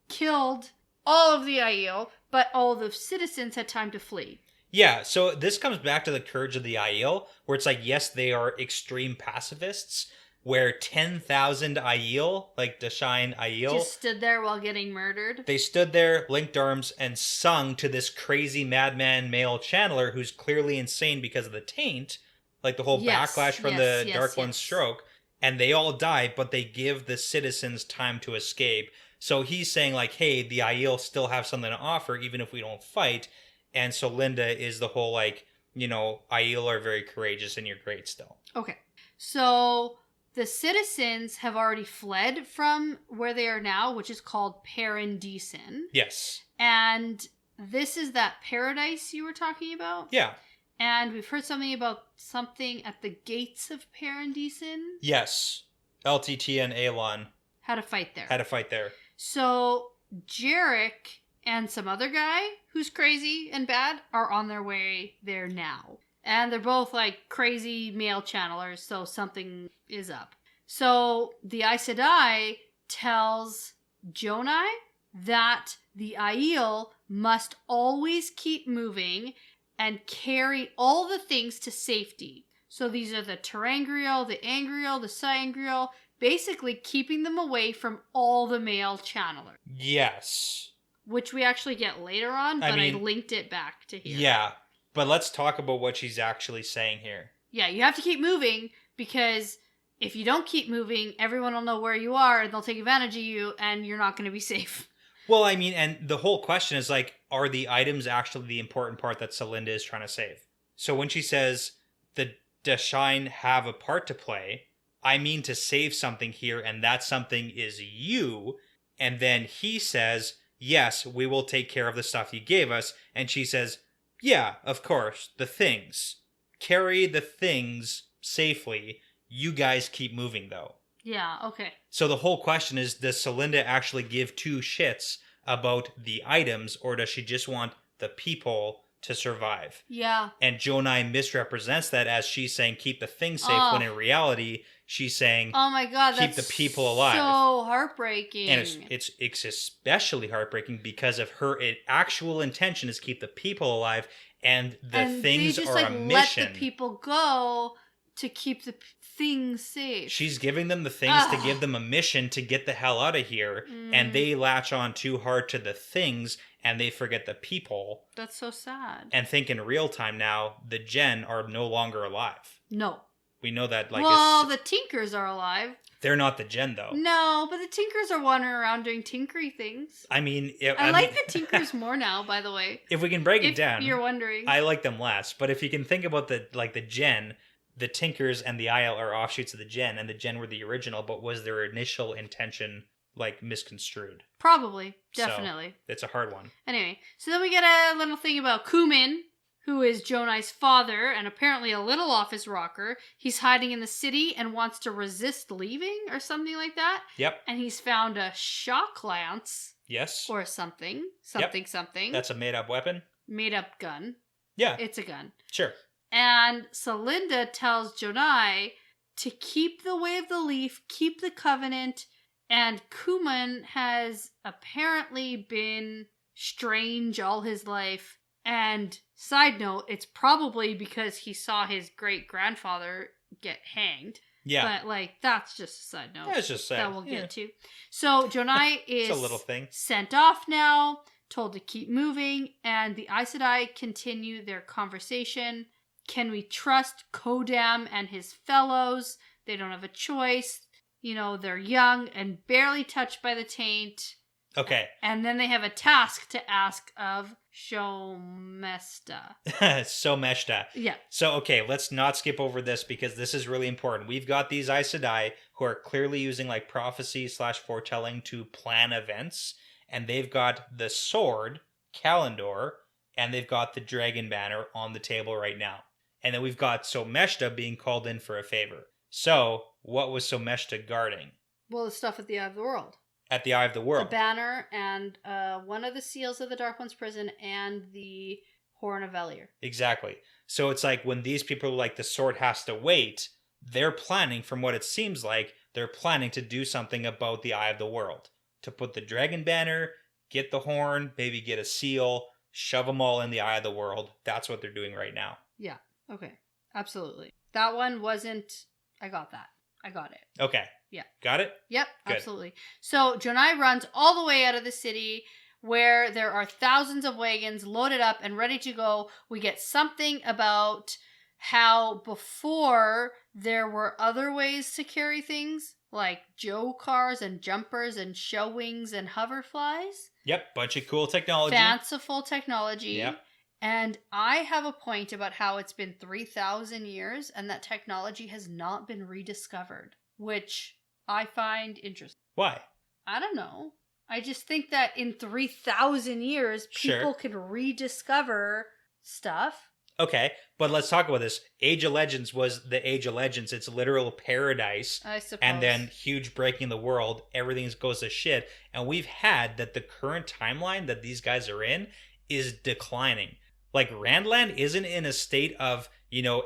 S1: killed all of the Aiel, but all the citizens had time to flee.
S2: Yeah, so this comes back to the courage of the Aiel, where it's like, yes, they are extreme pacifists, where 10,000 Aiel, like Daishin Aiel,
S1: just stood there while getting murdered.
S2: They stood there, linked arms, and sung to this crazy madman male channeler who's clearly insane because of the taint, like the whole backlash from the Dark One's stroke, and they all die, but they give the citizens time to escape. So he's saying like, hey, the Aiel still have something to offer, even if we don't fight. And so Linda is the whole like, you know, Aiel are very courageous and you're great still.
S1: Okay. So the citizens have already fled from where they are now, which is called Paradisen.
S2: Yes.
S1: And this is that paradise you were talking about?
S2: Yeah.
S1: And we've heard something about something at the gates of Paradisen.
S2: Yes. LTT and Aelon
S1: had a fight there. So Jarek and some other guy who's crazy and bad are on their way there now. And they're both like crazy male channelers, so something is up. So the Aes Sedai tells Jonai that the Aiel must always keep moving and carry all the things to safety. So these are the Terangriel, the Angriel, the Cyangriel, basically keeping them away from all the male channelers.
S2: Yes.
S1: Which we actually get later on, but I linked it back to here.
S2: Yeah, but let's talk about what she's actually saying here.
S1: Yeah, you have to keep moving, because if you don't keep moving, everyone will know where you are, and they'll take advantage of you, and you're not going to be safe.
S2: Well, I mean, and the whole question is like, are the items actually the important part that Celinda is trying to save? So when she says the Dashine have a part to play, I mean to save something here, and that something is you. And then he says, yes, we will take care of the stuff you gave us. And she says, yeah, of course, the things. Carry the things safely. You guys keep moving, though.
S1: Yeah, okay.
S2: So the whole question is, does Celinda actually give two shits about the items, or does she just want the people to survive?
S1: Yeah.
S2: And Jonai misrepresents that as she's saying, keep the things safe, when in reality, she's saying,
S1: oh my God,
S2: keep
S1: that's
S2: the people alive.
S1: So heartbreaking.
S2: And it's especially heartbreaking because of her actual intention is keep the people alive, and the things are a mission.
S1: Let the people go to keep the things safe.
S2: She's giving them the things to give them a mission to get the hell out of here, and they latch on too hard to the things, and they forget the people.
S1: That's so sad.
S2: And think in real time now, the Gen are no longer alive.
S1: No.
S2: We know that, like...
S1: Well, the Tinkers are alive.
S2: They're not the Gen, though.
S1: No, but the Tinkers are wandering around doing tinkery things.
S2: I mean...
S1: I like the Tinkers more now, by the way.
S2: If we can break it down...
S1: If you're wondering.
S2: I like them less. But if you can think about the Gen... The Tinkers and the Aiel are offshoots of the Gen, and the Gen were the original, but was their initial intention, like, misconstrued?
S1: Probably. Definitely.
S2: So, it's a hard one.
S1: Anyway, so then we get a little thing about Kumin, who is Jonai's father, and apparently a little off his rocker. He's hiding in the city and wants to resist leaving, or something like that.
S2: Yep.
S1: And he's found a shock lance.
S2: Yes.
S1: Or something. Something.
S2: That's a made-up weapon?
S1: Made-up gun.
S2: Yeah.
S1: It's a gun.
S2: Sure.
S1: And Celinda tells Jonai to keep the way of the leaf, keep the covenant, and Kuman has apparently been strange all his life. And side note, it's probably because he saw his great-grandfather get hanged.
S2: Yeah.
S1: But, like, that's just a side note.
S2: Yeah, it's just sad.
S1: That we'll get to. So Jonai is
S2: it's a little thing.
S1: Sent off now, told to keep moving, and the Aes Sedai continue their conversation. Can we trust Kodam and his fellows? They don't have a choice. You know, they're young and barely touched by the taint.
S2: Okay.
S1: And then they have a task to ask of Shomesta.
S2: Someshta.
S1: Yeah.
S2: So, okay, let's not skip over this because this is really important. We've got these Aes Sedai who are clearly using like prophecy / foretelling to plan events. And they've got the sword, Kalendor, and they've got the dragon banner on the table right now. And then we've got Someshta being called in for a favor. So, what was Someshta guarding?
S1: Well, the stuff at the Eye of the World.
S2: At the Eye of the World.
S1: The banner and one of the seals of the Dark One's prison and the Horn of Valier.
S2: Exactly. So it's like when these people are like the sword has to wait, they're planning, from what it seems like, they're planning to do something about the Eye of the World. To put the dragon banner, get the horn, maybe get a seal, shove them all in the Eye of the World. That's what they're doing right now.
S1: Yeah. Okay. Absolutely. That one wasn't... I got that. I got it.
S2: Okay.
S1: Yeah.
S2: Got it?
S1: Yep.
S2: Good.
S1: Absolutely. So Jonai runs all the way out of the city where there are thousands of wagons loaded up and ready to go. We get something about how before there were other ways to carry things, like Joe cars and jumpers and show wings and hoverflies.
S2: Yep. Bunch of cool technology.
S1: Fanciful technology.
S2: Yep.
S1: And I have a point about how it's been 3,000 years and that technology has not been rediscovered, which I find interesting.
S2: Why?
S1: I don't know. I just think that in 3,000 years, people can rediscover stuff.
S2: Okay, but let's talk about this. Age of Legends was the Age of Legends. It's literal paradise.
S1: I suppose.
S2: And then huge breaking the world. Everything goes to shit. And we've had that the current timeline that these guys are in is declining. Like, Randland isn't in a state of,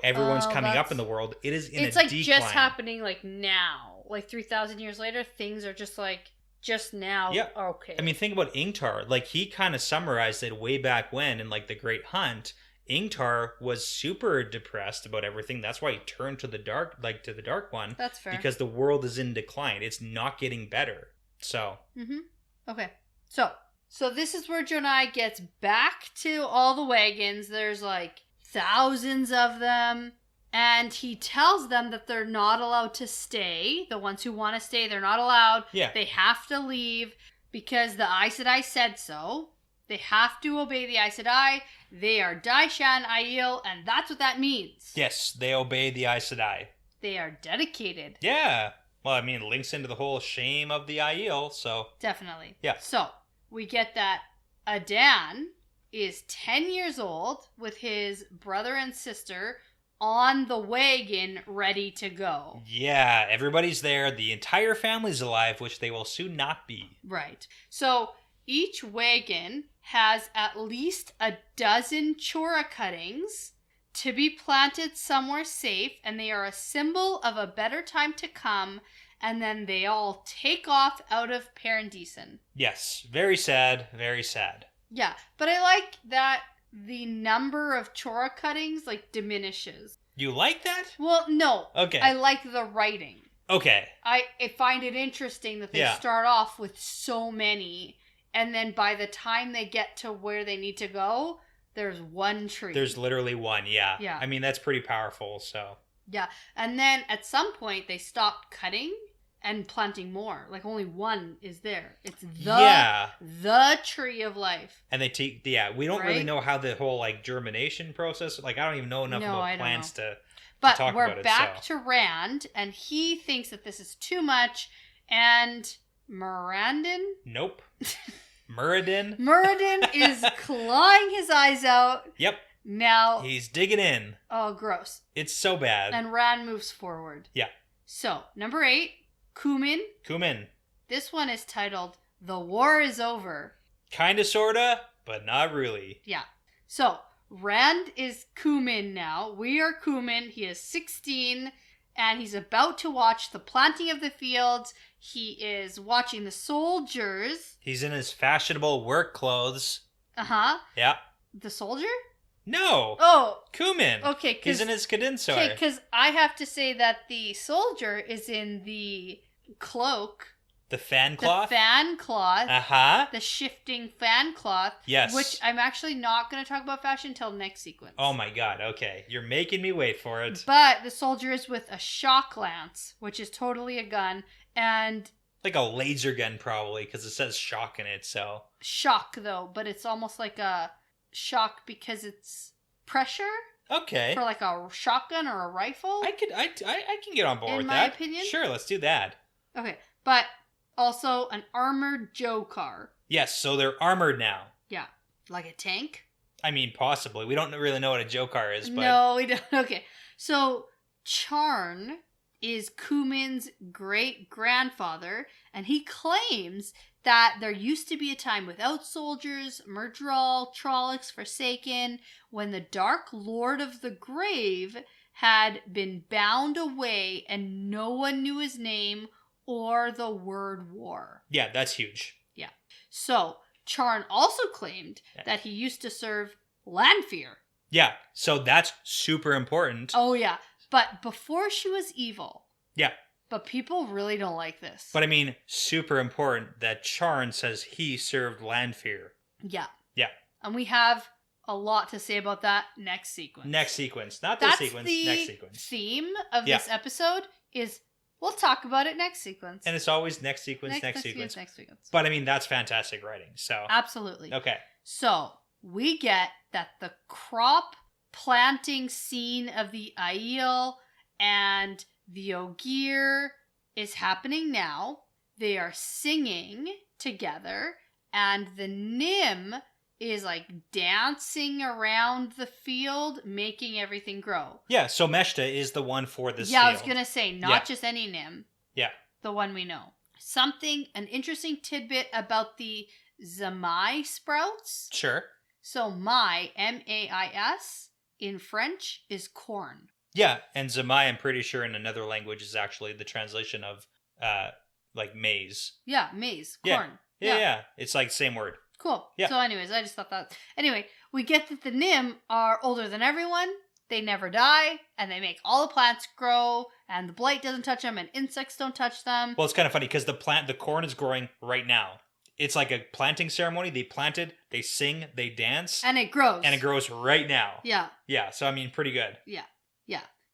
S2: everyone's coming up in the world. It is in a decline. It's like
S1: just happening like now. Like 3,000 years later, things are just like, just now.
S2: Yeah.
S1: Okay.
S2: I mean, think about Ingtar. Like, he kind of summarized it way back when in, like, The Great Hunt. Ingtar was super depressed about everything. That's why he turned to the dark one.
S1: That's fair.
S2: Because the world is in decline. It's not getting better. So.
S1: Mm-hmm. Okay. So this is where Jonai gets back to all the wagons. There's like thousands of them. And he tells them that they're not allowed to stay. The ones who want to stay, they're not allowed.
S2: Yeah.
S1: They have to leave because the Aes Sedai said so. They have to obey the Aes Sedai. They are Daishan Aiel, and that's what that means.
S2: Yes, they obey the Aes Sedai.
S1: They are dedicated.
S2: Yeah. Well, I mean, it links into the whole shame of the Aiel, so.
S1: Definitely.
S2: Yeah.
S1: So, we get that Adan is 10 years old with his brother and sister on the wagon ready to go.
S2: Yeah, everybody's there. The entire family's alive, which they will soon not be.
S1: Right. So, each wagon has at least a dozen chora cuttings to be planted somewhere safe, and they are a symbol of a better time to come, and then they all take off out of Paradisen.
S2: Yes, very sad, very sad.
S1: Yeah, but I like that the number of chora cuttings, like, diminishes.
S2: You like that?
S1: Well, no.
S2: Okay.
S1: I like the writing.
S2: Okay.
S1: I find it interesting that they start off with so many, and then by the time they get to where they need to go, there's one tree.
S2: There's literally one, yeah.
S1: Yeah.
S2: I mean, that's pretty powerful, so.
S1: Yeah, and then at some point they stop cutting and planting more. Like, only one is there. It's the tree of life.
S2: And they take, we don't really know how the whole, like, germination process, like, I don't even know enough about plants to talk about it.
S1: But we're back to Rand, and he thinks that this is too much, and Mirandin?
S2: Nope. Muradin?
S1: Muradin is clawing his eyes out.
S2: Yep.
S1: Now.
S2: He's digging in.
S1: Oh, gross.
S2: It's so bad.
S1: And Rand moves forward.
S2: Yeah.
S1: So, number 8, Cumin.
S2: Cumin.
S1: This one is titled, The War is Over.
S2: Kinda, sorta, but not really.
S1: Yeah. So, Rand is Cumin now. We are Cumin. He is 16, and he's about to watch the planting of the fields. He is watching the soldiers.
S2: He's in his fashionable work clothes.
S1: Uh-huh.
S2: Yeah.
S1: The soldier?
S2: No.
S1: Oh.
S2: Cumin.
S1: Okay.
S2: He's in his Cadensor.
S1: Okay, because I have to say that the soldier is in the cloak.
S2: The fan cloth?
S1: The fan cloth.
S2: Uh-huh.
S1: The shifting fan cloth.
S2: Yes.
S1: Which I'm actually not going to talk about fashion until next sequence.
S2: Oh my god, okay. You're making me wait for it.
S1: But the soldier is with a shock lance, which is totally a gun, and...
S2: like a laser gun, probably, because it says shock in it, so...
S1: Shock, though, but it's almost like a shock because it's pressure?
S2: Okay.
S1: For like a shotgun or a rifle?
S2: I can get on board with that.
S1: In my opinion?
S2: Sure, let's do that.
S1: Okay, but... also, an armored Joe-car.
S2: Yes, so they're armored now.
S1: Yeah. Like a tank?
S2: I mean, possibly. We don't really know what a Joe-car is, but...
S1: no, we don't. Okay. So, Charn is Cumin's great-grandfather, and he claims that there used to be a time without soldiers, Murdral, Trollocs, Forsaken, when the Dark Lord of the Grave had been bound away and no one knew his name or the word war.
S2: Yeah, that's huge.
S1: Yeah. So, Charn also claimed that he used to serve Lanfear.
S2: Yeah, so that's super important.
S1: Oh, yeah. But before she was evil.
S2: Yeah.
S1: But people really don't like this.
S2: But I mean, super important that Charn says he served Lanfear.
S1: Yeah.
S2: Yeah.
S1: And we have a lot to say about that next sequence.
S2: Next sequence. Not this sequence, next sequence.
S1: The theme of this episode is... we'll talk about it next sequence.
S2: And it's always next sequence, next sequence. But I mean, that's fantastic writing, so.
S1: Absolutely.
S2: Okay.
S1: So, we get that the crop planting scene of the Aiel and the Ogier is happening now. They are singing together, and the Nim is like dancing around the field, making everything grow.
S2: Yeah, so Meshta is the one for this
S1: field.
S2: I
S1: was gonna say, not just any Nim.
S2: Yeah.
S1: The one we know. An interesting tidbit about the Zamai sprouts.
S2: Sure.
S1: So Mai, M-A-I-S, in French is corn.
S2: Yeah, and Zamai, I'm pretty sure in another language is actually the translation of like maize.
S1: Yeah, maize,
S2: Yeah.
S1: corn.
S2: Yeah. It's like same word.
S1: Cool.
S2: Yeah.
S1: So anyways, I just thought that. Anyway, we get that the Nim are older than everyone. They never die, and they make all the plants grow, and the blight doesn't touch them, and insects don't touch them.
S2: Well, it's kind of funny because the corn is growing right now. It's like a planting ceremony. They planted, they sing, they dance.
S1: And it grows.
S2: And it grows right now.
S1: Yeah.
S2: Yeah, so I mean, pretty good.
S1: Yeah.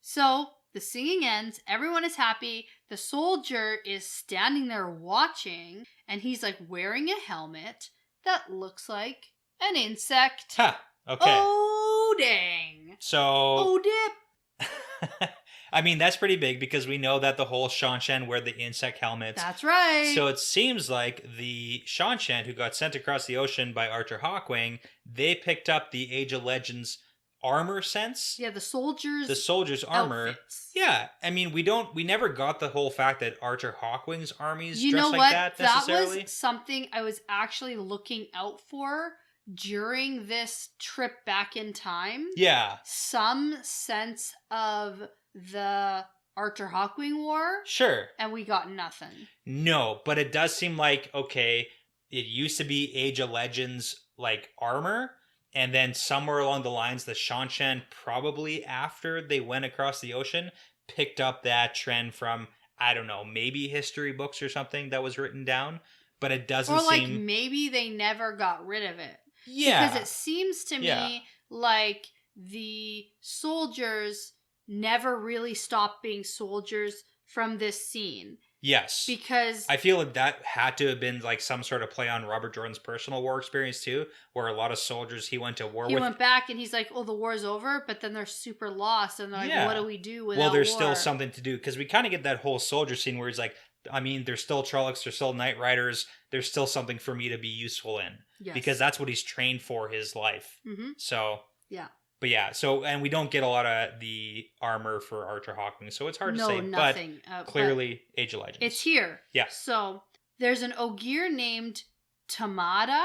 S1: So the singing ends, everyone is happy. The soldier is standing there watching, and he's like wearing a helmet that looks like an insect.
S2: Ha! Okay.
S1: Oh, dang.
S2: So...
S1: Oh, dip.
S2: I mean, that's pretty big because we know that the whole Shanshan wear the insect helmets.
S1: That's right.
S2: So it seems like the Shanshan who got sent across the ocean by Archer Hawkwing, they picked up the Age of Legends armor sense.
S1: Yeah, the soldiers'
S2: armor.
S1: outfits.
S2: Yeah, I mean, we never got the whole fact that Archer Hawkwing's armies
S1: you
S2: dress
S1: know
S2: like
S1: what?
S2: that necessarily.
S1: That was something I was actually looking out for during this trip back in time.
S2: Yeah.
S1: Some sense of the Archer Hawkwing War.
S2: Sure.
S1: And we got nothing.
S2: No, but it does seem like, okay, it used to be Age of Legends like armor, and then somewhere along the lines, the Shanshan, probably after they went across the ocean, picked up that trend from, I don't know, maybe history books or something that was written down, but it doesn't seem...
S1: Or like maybe they never got rid of it.
S2: Yeah.
S1: Because it seems to me like the soldiers never really stopped being soldiers from this scene.
S2: Yes.
S1: Because
S2: I feel like that had to have been like some sort of play on Robert Jordan's personal war experience too, where a lot of soldiers he went to war with.
S1: He went back and he's like, oh, the war's over, but then they're super lost and they're like, what do we do without war?
S2: Well, there's still something to do because we kind of get that whole soldier scene where he's like, I mean, there's still Trollocs, there's still Knight Riders, there's still something for me to be useful in.
S1: Yes.
S2: Because that's what he's trained for his life.
S1: Mm-hmm.
S2: So,
S1: yeah.
S2: But yeah, so, and we don't get a lot of the armor for Archer Hawkwing, so it's hard to say.
S1: Nothing.
S2: But clearly, Age of Legends.
S1: It's here.
S2: Yeah.
S1: So, there's an Ogier named Tamada,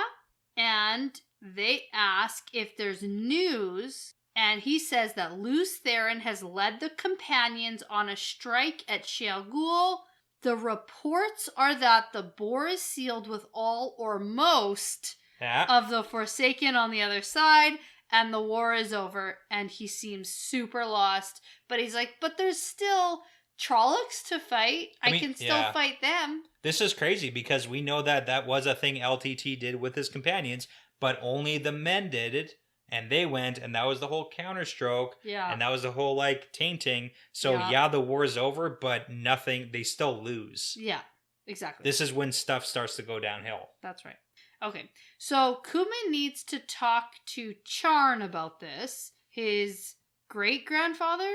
S1: and they ask if there's news, and he says that Luce Theron has led the companions on a strike at Shealgul. The reports are that the bore is sealed with all or most of the Forsaken on the other side, and the war is over, and he seems super lost. But he's like, but there's still Trollocs to fight. I mean, can still fight them.
S2: This is crazy because we know that that was a thing LTT did with his companions, but only the men did it, and they went, and that was the whole counterstroke, and that was the whole, like, tainting. So, the war's over, but nothing, they still lose.
S1: Yeah, exactly.
S2: This is when stuff starts to go downhill.
S1: That's right. Okay, so Kuman needs to talk to Charn about this, his great-grandfather,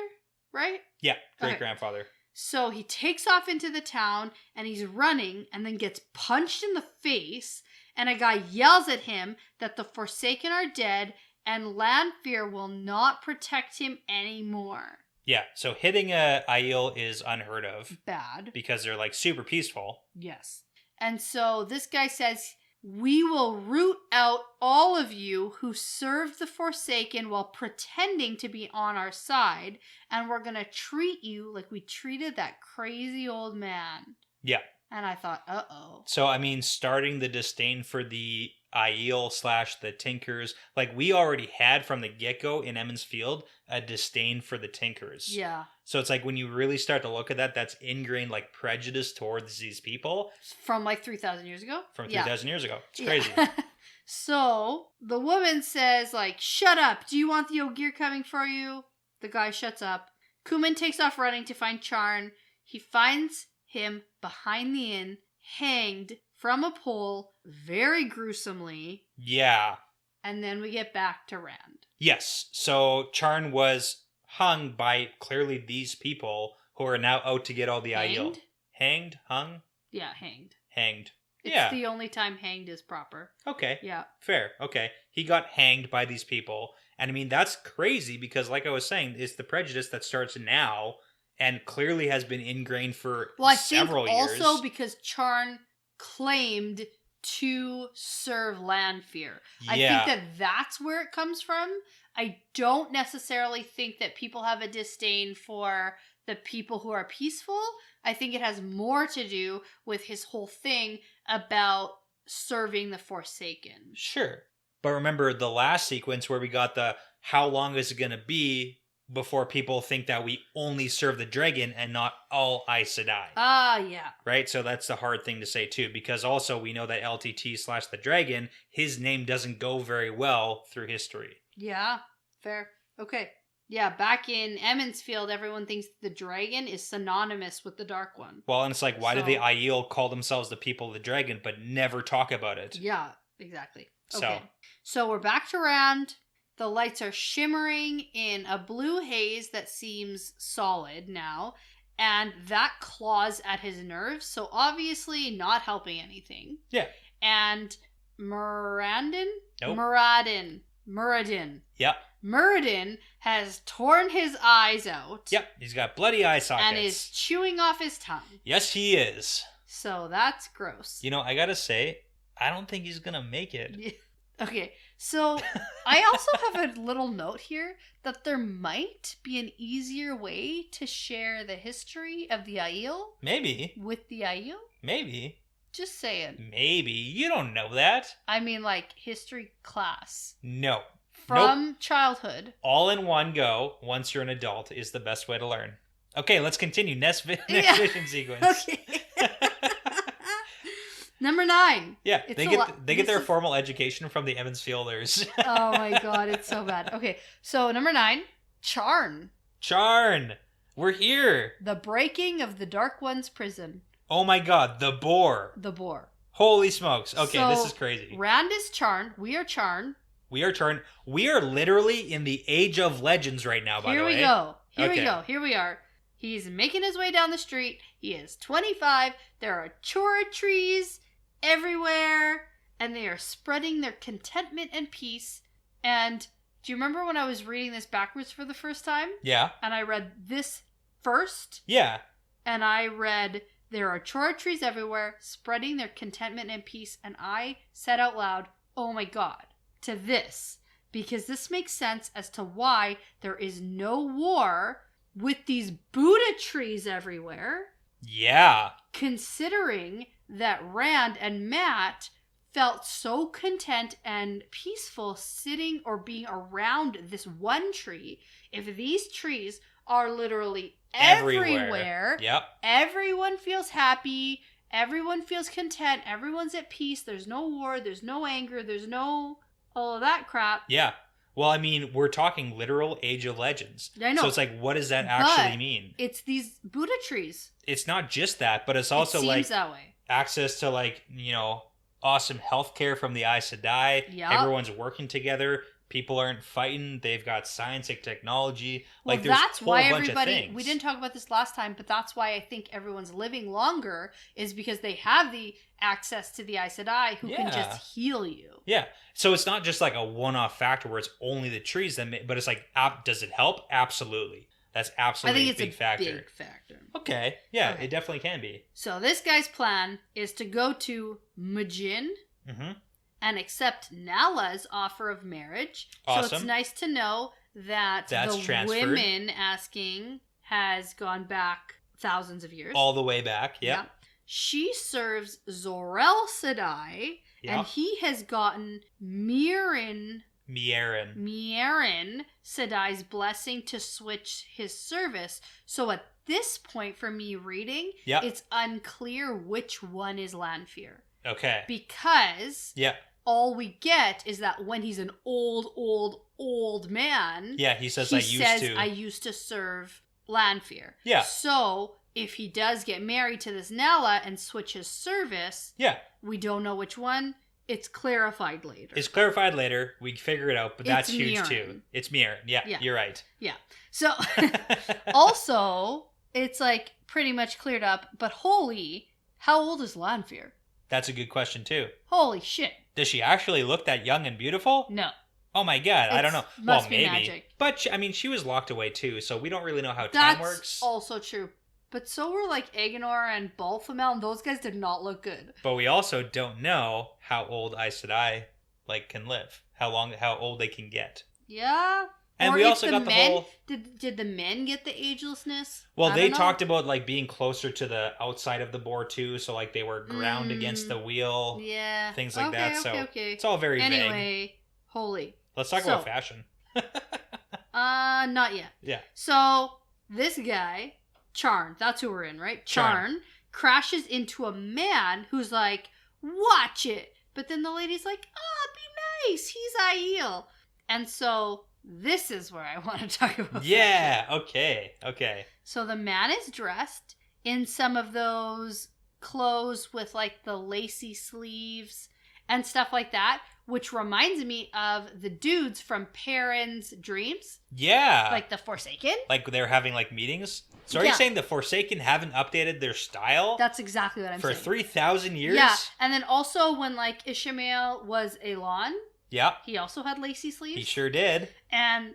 S1: right?
S2: Yeah, great-grandfather. Okay.
S1: So he takes off into the town, and he's running, and then gets punched in the face, and a guy yells at him that the Forsaken are dead, and Lanfear will not protect him anymore.
S2: Yeah, so hitting a Aiel is unheard of.
S1: Bad.
S2: Because they're, like, super peaceful.
S1: Yes. And so this guy says, we will root out all of you who served the Forsaken while pretending to be on our side, and we're going to treat you like we treated that crazy old man.
S2: Yeah.
S1: And I thought, uh-oh.
S2: So, I mean, starting the disdain for the Aiel / the Tinkers, like we already had from the get-go in Emond's Field, a disdain for the Tinkers.
S1: Yeah.
S2: So it's like when you really start to look at that, that's ingrained like prejudice towards these people.
S1: From like 3,000 years ago?
S2: From 3,000 years ago. It's crazy.
S1: So the woman says like, shut up. Do you want the Ogier coming for you? The guy shuts up. Kuman takes off running to find Charn. He finds him behind the inn, hanged from a pole very gruesomely.
S2: Yeah.
S1: And then we get back to Rand.
S2: Yes. So Charn was hung by clearly these people who are now out to get all the Aiel. Hanged? Hung?
S1: Yeah, hanged.
S2: Hanged.
S1: It's the only time hanged is proper.
S2: Okay.
S1: Yeah.
S2: Fair. Okay. He got hanged by these people. And I mean, that's crazy because like I was saying, it's the prejudice that starts now and clearly has been ingrained for several years.
S1: Also because Charn claimed to serve Lanfear.
S2: Yeah.
S1: I think that that's where it comes from. I don't necessarily think that people have a disdain for the people who are peaceful. I think it has more to do with his whole thing about serving the Forsaken.
S2: Sure. But remember the last sequence where we got the how long is it going to be before people think that we only serve the dragon and not all Aes Sedai.
S1: Yeah.
S2: Right? So that's the hard thing to say too, because also we know that LTT / the dragon, his name doesn't go very well through history.
S1: Yeah, fair. Okay. Yeah, back in Emmonsfield, everyone thinks the dragon is synonymous with the Dark One.
S2: Well, and it's like, why do the Aiel call themselves the people of the dragon, but never talk about it?
S1: Yeah, exactly. Okay. So we're back to Rand. The lights are shimmering in a blue haze that seems solid now, and that claws at his nerves, so obviously not helping anything.
S2: Yeah.
S1: And Muradin?
S2: Nope.
S1: Muradin.
S2: Yep.
S1: Muradin has torn his eyes out.
S2: Yep, he's got bloody eye sockets.
S1: And is chewing off his tongue.
S2: Yes, he is.
S1: So that's gross.
S2: You know, I gotta say, I don't think he's gonna make it.
S1: Okay, so I also have a little note here that there might be an easier way to share the history of the Aiel.
S2: Maybe.
S1: With the Aiel?
S2: Maybe.
S1: Just saying.
S2: Maybe. You don't know that.
S1: I mean, like, history class.
S2: No.
S1: From childhood.
S2: All in one go, once you're an adult, is the best way to learn. Okay, let's continue. Next vision sequence.
S1: Okay. Number 9.
S2: Yeah, they get their formal education from the Emmonsfielders.
S1: Oh my god, it's so bad. Okay, so number 9, Charn.
S2: Charn! We're here!
S1: The breaking of the Dark One's prison.
S2: Oh my god, the boar.
S1: The boar.
S2: Holy smokes. Okay,
S1: so,
S2: this is crazy.
S1: Rand is Charn. We are Charn.
S2: We are Charn. We are literally in the Age of Legends right now, by the way.
S1: Here we go. Here we are. He's making his way down the street. He is 25. There are chora trees everywhere, and they are spreading their contentment and peace. And do you remember when I was reading this backwards for the first time?
S2: Yeah.
S1: And I read this first?
S2: Yeah.
S1: And I read, there are chora trees everywhere, spreading their contentment and peace. And I said out loud, oh my god, to this. Because this makes sense as to why there is no war with these Buddha trees everywhere.
S2: Yeah.
S1: Considering that Rand and Matt felt so content and peaceful sitting or being around this one tree. If these trees are literally everywhere,
S2: yep.
S1: Everyone feels happy, everyone feels content, everyone's at peace, there's no war, there's no anger, there's no all of that crap.
S2: Yeah. Well, I mean, we're talking literal Age of Legends.
S1: I know.
S2: So it's like, what does that actually mean?
S1: It's these Buddha trees.
S2: It's not just that, but it's also
S1: seems that way.
S2: Access to, like, you know, awesome healthcare from the Aes Sedai.
S1: Yep.
S2: Everyone's working together. People aren't fighting. They've got science and technology.
S1: Well,
S2: like, there's
S1: that's
S2: a whole
S1: why
S2: bunch
S1: everybody.
S2: of things.
S1: We didn't talk about this last time, but that's why I think everyone's living longer is because they have the access to the Aes Sedai who can just heal you.
S2: Yeah. So it's not just like a one-off factor where it's only the trees that but it's like, does it help? Absolutely. That's absolutely a big factor.
S1: Big factor.
S2: Okay. Yeah, It definitely can be.
S1: So this guy's plan is to go to Majin and accept Nala's offer of marriage.
S2: Awesome.
S1: So it's nice to know that
S2: that's
S1: the
S2: transferred.
S1: women asking has gone back thousands of years.
S2: All the way back. Yep.
S1: Yeah. She serves Zor-El Sedai, and he has gotten Mirin Sedai's blessing to switch his service. So at this point, for me reading, it's unclear which one is Lanfear.
S2: Okay.
S1: Because all we get is that when he's an old man,
S2: he says, I
S1: used to serve Lanfear.
S2: Yeah.
S1: So if he does get married to this Nala and switch his service, we don't know which one. It's clarified later. We figure it out, but that's huge too. It's Mirin. Yeah, you're right. Yeah. So also, it's like pretty much cleared up, but how old is Lanfear?
S2: That's a good question too.
S1: Holy shit.
S2: Does she actually look that young and beautiful?
S1: No.
S2: Oh my god, I don't know.
S1: Must
S2: maybe.
S1: Magic.
S2: But I mean, she was locked away too, so we don't really know how time works.
S1: That's also true. But so were like Agenor and Balthamel, and those guys did not look good.
S2: But we also don't know how old Aes Sedai can live. How old they can get.
S1: Yeah.
S2: And
S1: or
S2: we also got the whole...
S1: Did the men get the agelessness?
S2: Well, they talked about being closer to the outside of the boar too, so they were ground against the wheel.
S1: Yeah.
S2: Things like that. So
S1: okay.
S2: it's all very vague.
S1: Anyway, holy.
S2: Let's talk about fashion.
S1: Not yet.
S2: Yeah.
S1: So this guy, Charn, that's who we're in, right? Charn crashes into a man who's like, watch it. But then the lady's like, be nice. He's Aiel. And so this is where I want to talk about.
S2: Yeah. Okay.
S1: So the man is dressed in some of those clothes with the lacy sleeves and stuff like that, which reminds me of the dudes from Perrin's Dreams.
S2: Yeah.
S1: Like the Forsaken.
S2: They're having meetings? So are you saying the Forsaken haven't updated their style?
S1: That's exactly what I'm saying.
S2: For 3,000 years?
S1: Yeah. And then also when Ishmael was Elon.
S2: Yeah.
S1: He also had lacy sleeves.
S2: He sure did.
S1: And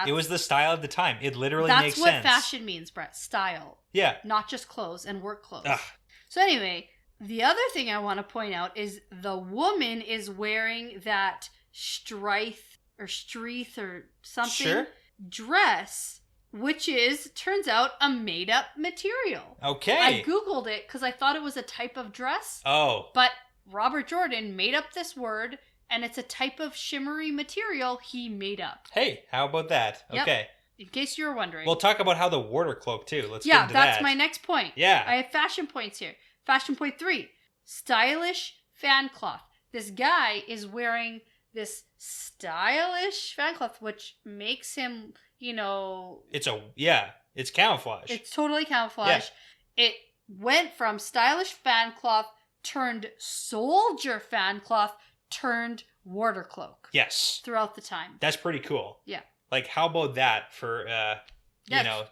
S2: it was the style of the time. It literally makes sense.
S1: That's what fashion means, Brett. Style.
S2: Yeah.
S1: Not just clothes and work clothes.
S2: Ugh.
S1: So anyway, the other thing I want to point out is the woman is wearing that streath or something dress, which turns out a made-up material.
S2: Okay.
S1: I Googled it because I thought it was a type of dress.
S2: Oh.
S1: But Robert Jordan made up this word, and it's a type of shimmery material he made up.
S2: Hey, how about that?
S1: Yep.
S2: Okay.
S1: In case you were wondering.
S2: We'll talk about how the water cloak, too. Let's get into that.
S1: Yeah, that's my next point.
S2: Yeah.
S1: I have fashion points here. Fashion point 3. Stylish fan cloth. This guy is wearing this stylish fan cloth, which makes him,
S2: it's camouflage.
S1: It's totally camouflage. Yeah. It went from stylish fan cloth turned soldier fan cloth turned water cloak.
S2: Yes.
S1: Throughout the time.
S2: That's pretty cool.
S1: Yeah.
S2: How about that for,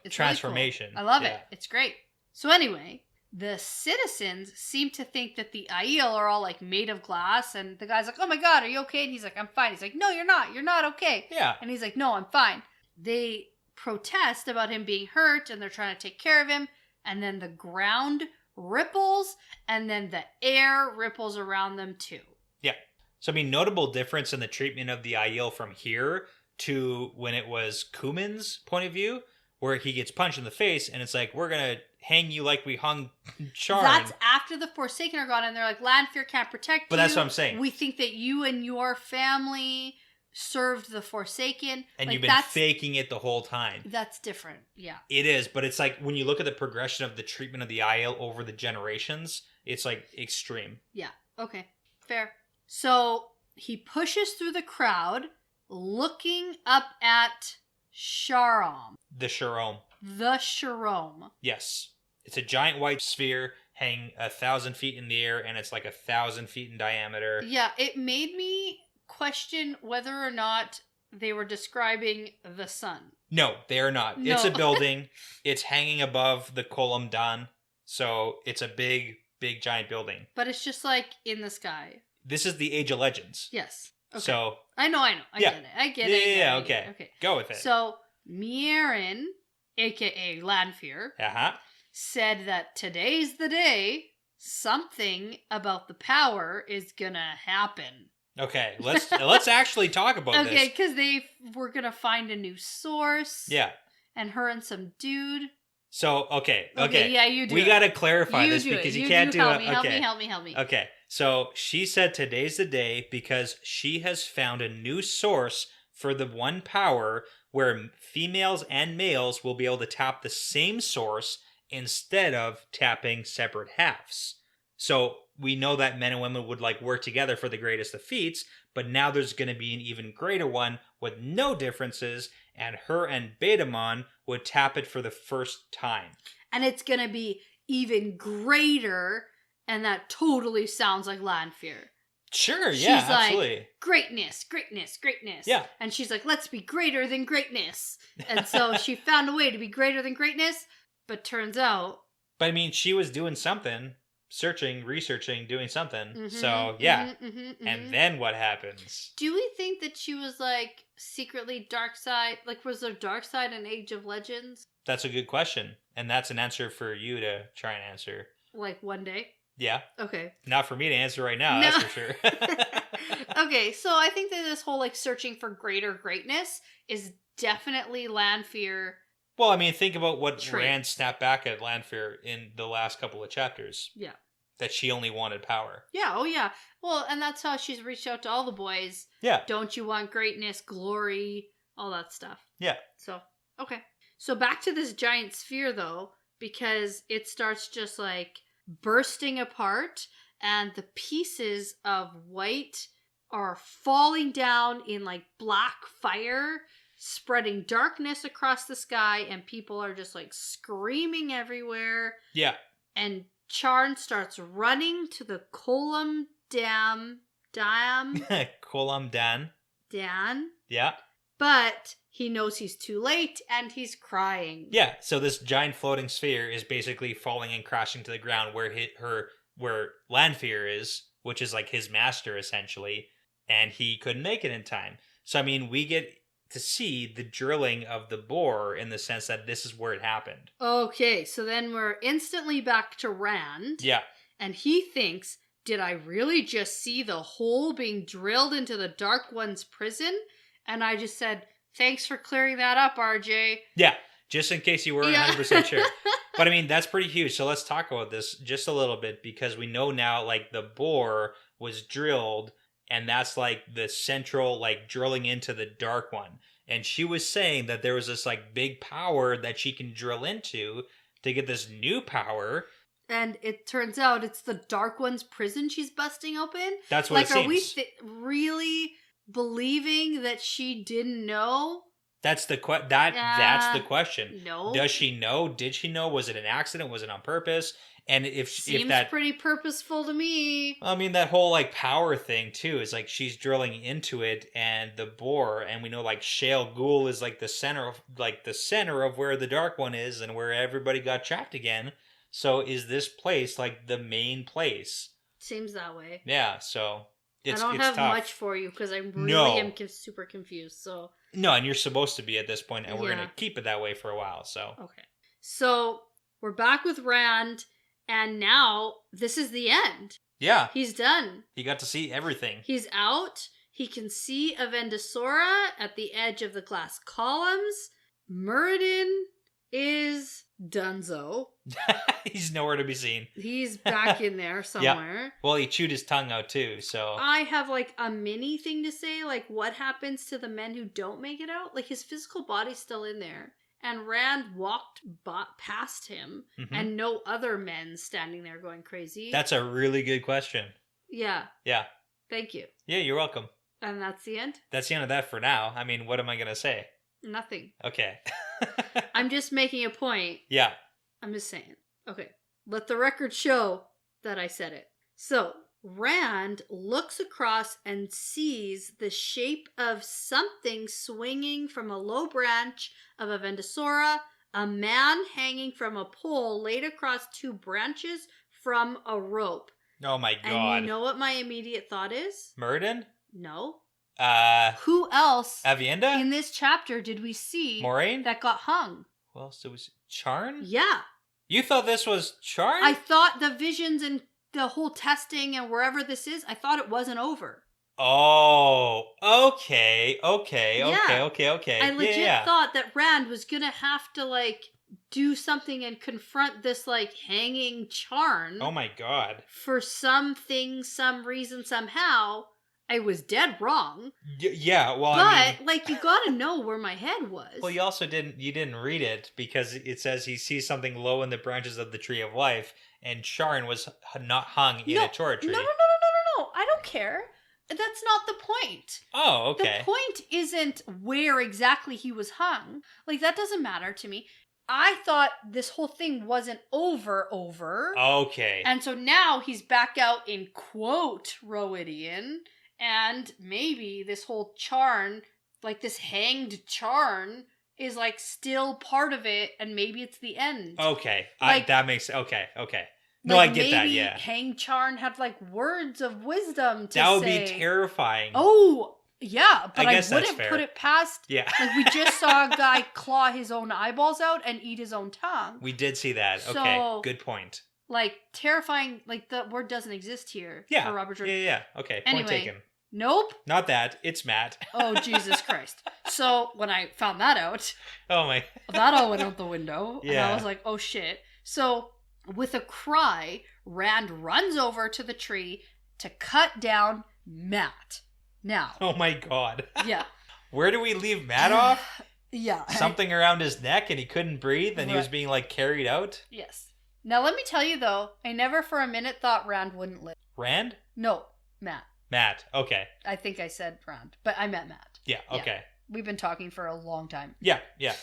S2: transformation?
S1: Really cool. I love it. It's great. So anyway, the citizens seem to think that the Aiel are all made of glass, and the guy's like, oh my god, are you okay? And he's like, I'm fine. He's like, no, you're not okay.
S2: Yeah.
S1: And he's like, no, I'm fine. They protest about him being hurt, and they're trying to take care of him, and then the ground ripples, and then the air ripples around them too.
S2: Yeah. So, notable difference in the treatment of the Aiel from here to when it was Cumin's point of view, where he gets punched in the face, and it's like, we're going to hang you like we hung Charn.
S1: That's after the Forsaken are gone, and they're like, Lanfear can't protect you.
S2: But that's what I'm saying.
S1: We think that you and your family served the Forsaken.
S2: And you've been faking it the whole time.
S1: That's different, yeah.
S2: It is, but it's when you look at the progression of the treatment of the Aiel over the generations, it's extreme.
S1: Yeah, okay, fair. So he pushes through the crowd, looking up at Sharom.
S2: The Sharom.
S1: The Sharom.
S2: Yes. It's a giant white sphere hanging 1,000 feet in the air, and it's 1,000 feet in diameter.
S1: Yeah, it made me question whether or not they were describing the sun.
S2: No, they are not. No. It's a building. It's hanging above the Colum Dan, so it's a big, big, giant building.
S1: But it's just in the sky.
S2: This is the Age of Legends.
S1: Yes. Okay.
S2: So
S1: I know. I get it.
S2: Yeah, okay. Go with it.
S1: So Mierin, aka Lanfear, said that today's the day something about the power is gonna happen.
S2: Okay, let's actually talk about this.
S1: Okay, because they were gonna find a new source.
S2: Yeah.
S1: And her and some dude.
S2: So okay.
S1: Yeah, you do.
S2: We gotta clarify this because you can't do it.
S1: Help me.
S2: Okay. So she said today's the day because she has found a new source for the one power where females and males will be able to tap the same source instead of tapping separate halves. So we know that men and women would work together for the greatest of feats, but now there's going to be an even greater one with no differences, and her and Betamon would tap it for the first time.
S1: And it's going to be even greater, and that totally sounds like Lanfear.
S2: Sure, yeah,
S1: she's
S2: absolutely.
S1: Greatness.
S2: Yeah.
S1: And she's like, let's be greater than greatness. And so she found a way to be greater than greatness, but turns out...
S2: But she was doing something, searching, researching, doing something. So, yeah. And then what happens?
S1: Do we think that she was secretly dark side? Was there dark side in Age of Legends?
S2: That's a good question. And that's an answer for you to try and answer.
S1: Like one day?
S2: Yeah.
S1: Okay.
S2: Not for me to answer right now,
S1: No.
S2: that's for sure.
S1: Okay, so I think that this whole like searching for greater greatness is definitely Lanfear.
S2: Well, I mean, think about what
S1: Trait.
S2: Rand snapped back at Lanfear in the last couple of chapters.
S1: Yeah.
S2: That she only wanted power.
S1: Yeah, oh yeah. Well, and that's how she's reached out to all the boys.
S2: Yeah.
S1: Don't you want greatness, glory, all that stuff.
S2: Yeah.
S1: So, okay. So back to this giant sphere though, because it starts just like bursting apart and the pieces of white are falling down in like black fire, spreading darkness across the sky, and people are just like screaming everywhere.
S2: Yeah.
S1: And Charn starts running to the Kolam Dam.
S2: Kolam Dan. Yeah.
S1: But he knows he's too late and he's crying.
S2: Yeah, so this giant floating sphere is basically falling and crashing to the ground where Lanfear is, which is like his master essentially, and he couldn't make it in time. So I mean, we get to see the drilling of the bore in the sense that this is where it happened.
S1: Okay, so then we're instantly back to Rand.
S2: Yeah.
S1: And he thinks, did I really just see the hole being drilled into the Dark One's prison? And I just said, thanks for clearing that up, RJ.
S2: Yeah, just in case you weren't 100% sure. But I mean, that's pretty huge. So let's talk about this just a little bit, because we know now, like, the bore was drilled, and that's like the central, like, drilling into the Dark One. And she was saying that there was this, like, big power that she can drill into to get this new power.
S1: And it turns out it's the Dark One's prison she's busting open.
S2: That's what it seems.
S1: Are we really believing that she didn't know?
S2: That's the that's the question.
S1: No.
S2: Does she know? Did she know? Was it an accident? Was it on purpose? And
S1: Seems
S2: if that
S1: pretty purposeful to me.
S2: I mean, that whole like power thing too is like she's drilling into it, and the bore, and we know like Shale Ghul is like the center of where the Dark One is and where everybody got trapped again. So is this place like the main place?
S1: Seems that way.
S2: Yeah. So
S1: I don't have
S2: tough.
S1: much for you because I really am super confused. So
S2: no, and you're supposed to be at this point, and we're
S1: Yeah.
S2: gonna keep it that way for a while. So
S1: okay, so we're back with Rand, and now this is the end.
S2: yeah,
S1: He's done.
S2: he got to see everything.
S1: He's out. He can see Avendasora at the edge of the glass columns. Muradin is donezo.
S2: He's nowhere to be seen.
S1: He's back in there somewhere.
S2: Well, he chewed his tongue out too, so
S1: I have like a mini thing to say, like what happens to the men who don't make it out? Like his physical body's still in there. And Rand walked past him, and no other men standing there going crazy.
S2: That's a really good question.
S1: Yeah.
S2: Yeah.
S1: Thank you.
S2: Yeah, you're welcome.
S1: And that's the end?
S2: That's the end of that for now. I mean, what am I going to say?
S1: Nothing.
S2: Okay.
S1: I'm just making a point.
S2: Yeah.
S1: I'm just saying. Okay. Let the record show that I said it. So, Rand looks across and sees the shape of something swinging from a low branch of Avendasora, a man hanging from a pole laid across two branches from a rope.
S2: Oh my god.
S1: And you know what my immediate thought is?
S2: Murden?
S1: No.
S2: Who
S1: Who else
S2: Avienda?
S1: in this chapter did we see
S2: Moraine?
S1: that got hung?
S2: Who else did we see? Charn?
S1: Yeah.
S2: You thought this was Charn?
S1: I thought the visions and the whole testing and wherever this is, I thought it wasn't over.
S2: Oh, okay.
S1: Yeah.
S2: Okay.
S1: I legit
S2: yeah.
S1: thought that Rand was gonna have to, like, do something and confront this, like, hanging Charn.
S2: Oh my god.
S1: For something, some reason, somehow. I was dead wrong.
S2: Yeah, well,
S1: But,
S2: I mean,
S1: like, you gotta know where my head was.
S2: well, you also didn't read it because it says he sees something low in the branches of the Tree of Life, and Charn was not hung in a Chora tree.
S1: No. I don't care. That's not the point.
S2: Oh, okay.
S1: The point isn't where exactly he was hung. Like, that doesn't matter to me. I thought this whole thing wasn't over.
S2: Okay.
S1: And so now he's back out in quote Rhoidian, and maybe this whole Charn, like this hanged Charn, is like still part of it, and maybe it's the end.
S2: Okay.
S1: Like,
S2: that makes okay. No,
S1: like
S2: I get that,
S1: maybe
S2: yeah.
S1: hanged Charn had like words of wisdom to say.
S2: That would be terrifying.
S1: Oh, Yeah, but I
S2: guess that's
S1: wouldn't
S2: fair.
S1: put it past...
S2: Yeah.
S1: Like, we just saw a guy claw his own eyeballs out and eat his own tongue.
S2: We did see that.
S1: So,
S2: okay, good point.
S1: Like, terrifying... Like, the word doesn't exist here for Robert Jordan.
S2: Yeah. Okay, point taken.
S1: Nope.
S2: Not that. It's Matt.
S1: Oh, Jesus Christ. So, when I found that out...
S2: Oh, my...
S1: That all went out the window.
S2: Yeah.
S1: And I was like, oh, shit. So, with a cry, Rand runs over to the tree to cut down Matt. Now.
S2: Oh, my God.
S1: Yeah.
S2: Where do we leave Matt off?
S1: Yeah.
S2: Something around his neck and he couldn't breathe and he was being, like, carried out?
S1: Yes. Now, let me tell you, though, I never for a minute thought Rand wouldn't live.
S2: Rand?
S1: No, Matt.
S2: Matt. Okay.
S1: I think I said Rand, but I meant Matt.
S2: Yeah, okay.
S1: We've been talking for a long time.
S2: Yeah,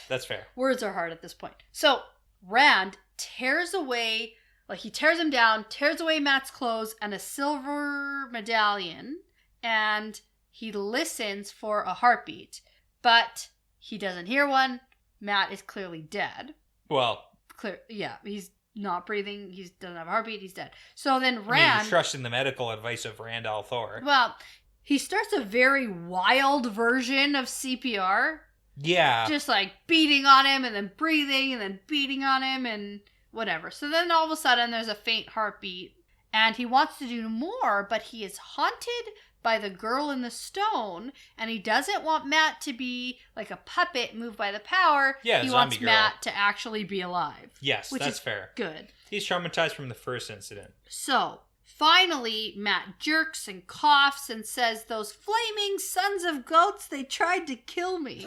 S2: that's fair.
S1: Words are hard at this point. So, Rand tears away, like he tears him down, tears away Matt's clothes and a silver medallion, and he listens for a heartbeat, but he doesn't hear one. Matt is clearly dead.
S2: Well,
S1: he's not breathing. He doesn't have a heartbeat. He's dead. So then Rand...
S2: I mean, trusting the medical advice of Rand al'Thor.
S1: Well, he starts a very wild version of CPR.
S2: Yeah.
S1: Just like beating on him and then breathing and then beating on him and whatever. So then all of a sudden there's a faint heartbeat and he wants to do more, but he is haunted by the girl in the stone and he doesn't want Matt to be like a puppet moved by the power.
S2: Yeah,
S1: he
S2: zombie
S1: wants
S2: girl.
S1: Matt to actually be alive.
S2: Yes,
S1: which
S2: that's
S1: is
S2: fair.
S1: Good.
S2: He's traumatized from the first incident.
S1: So, finally, Matt jerks and coughs and says, "Those flaming sons of goats, they tried to kill me."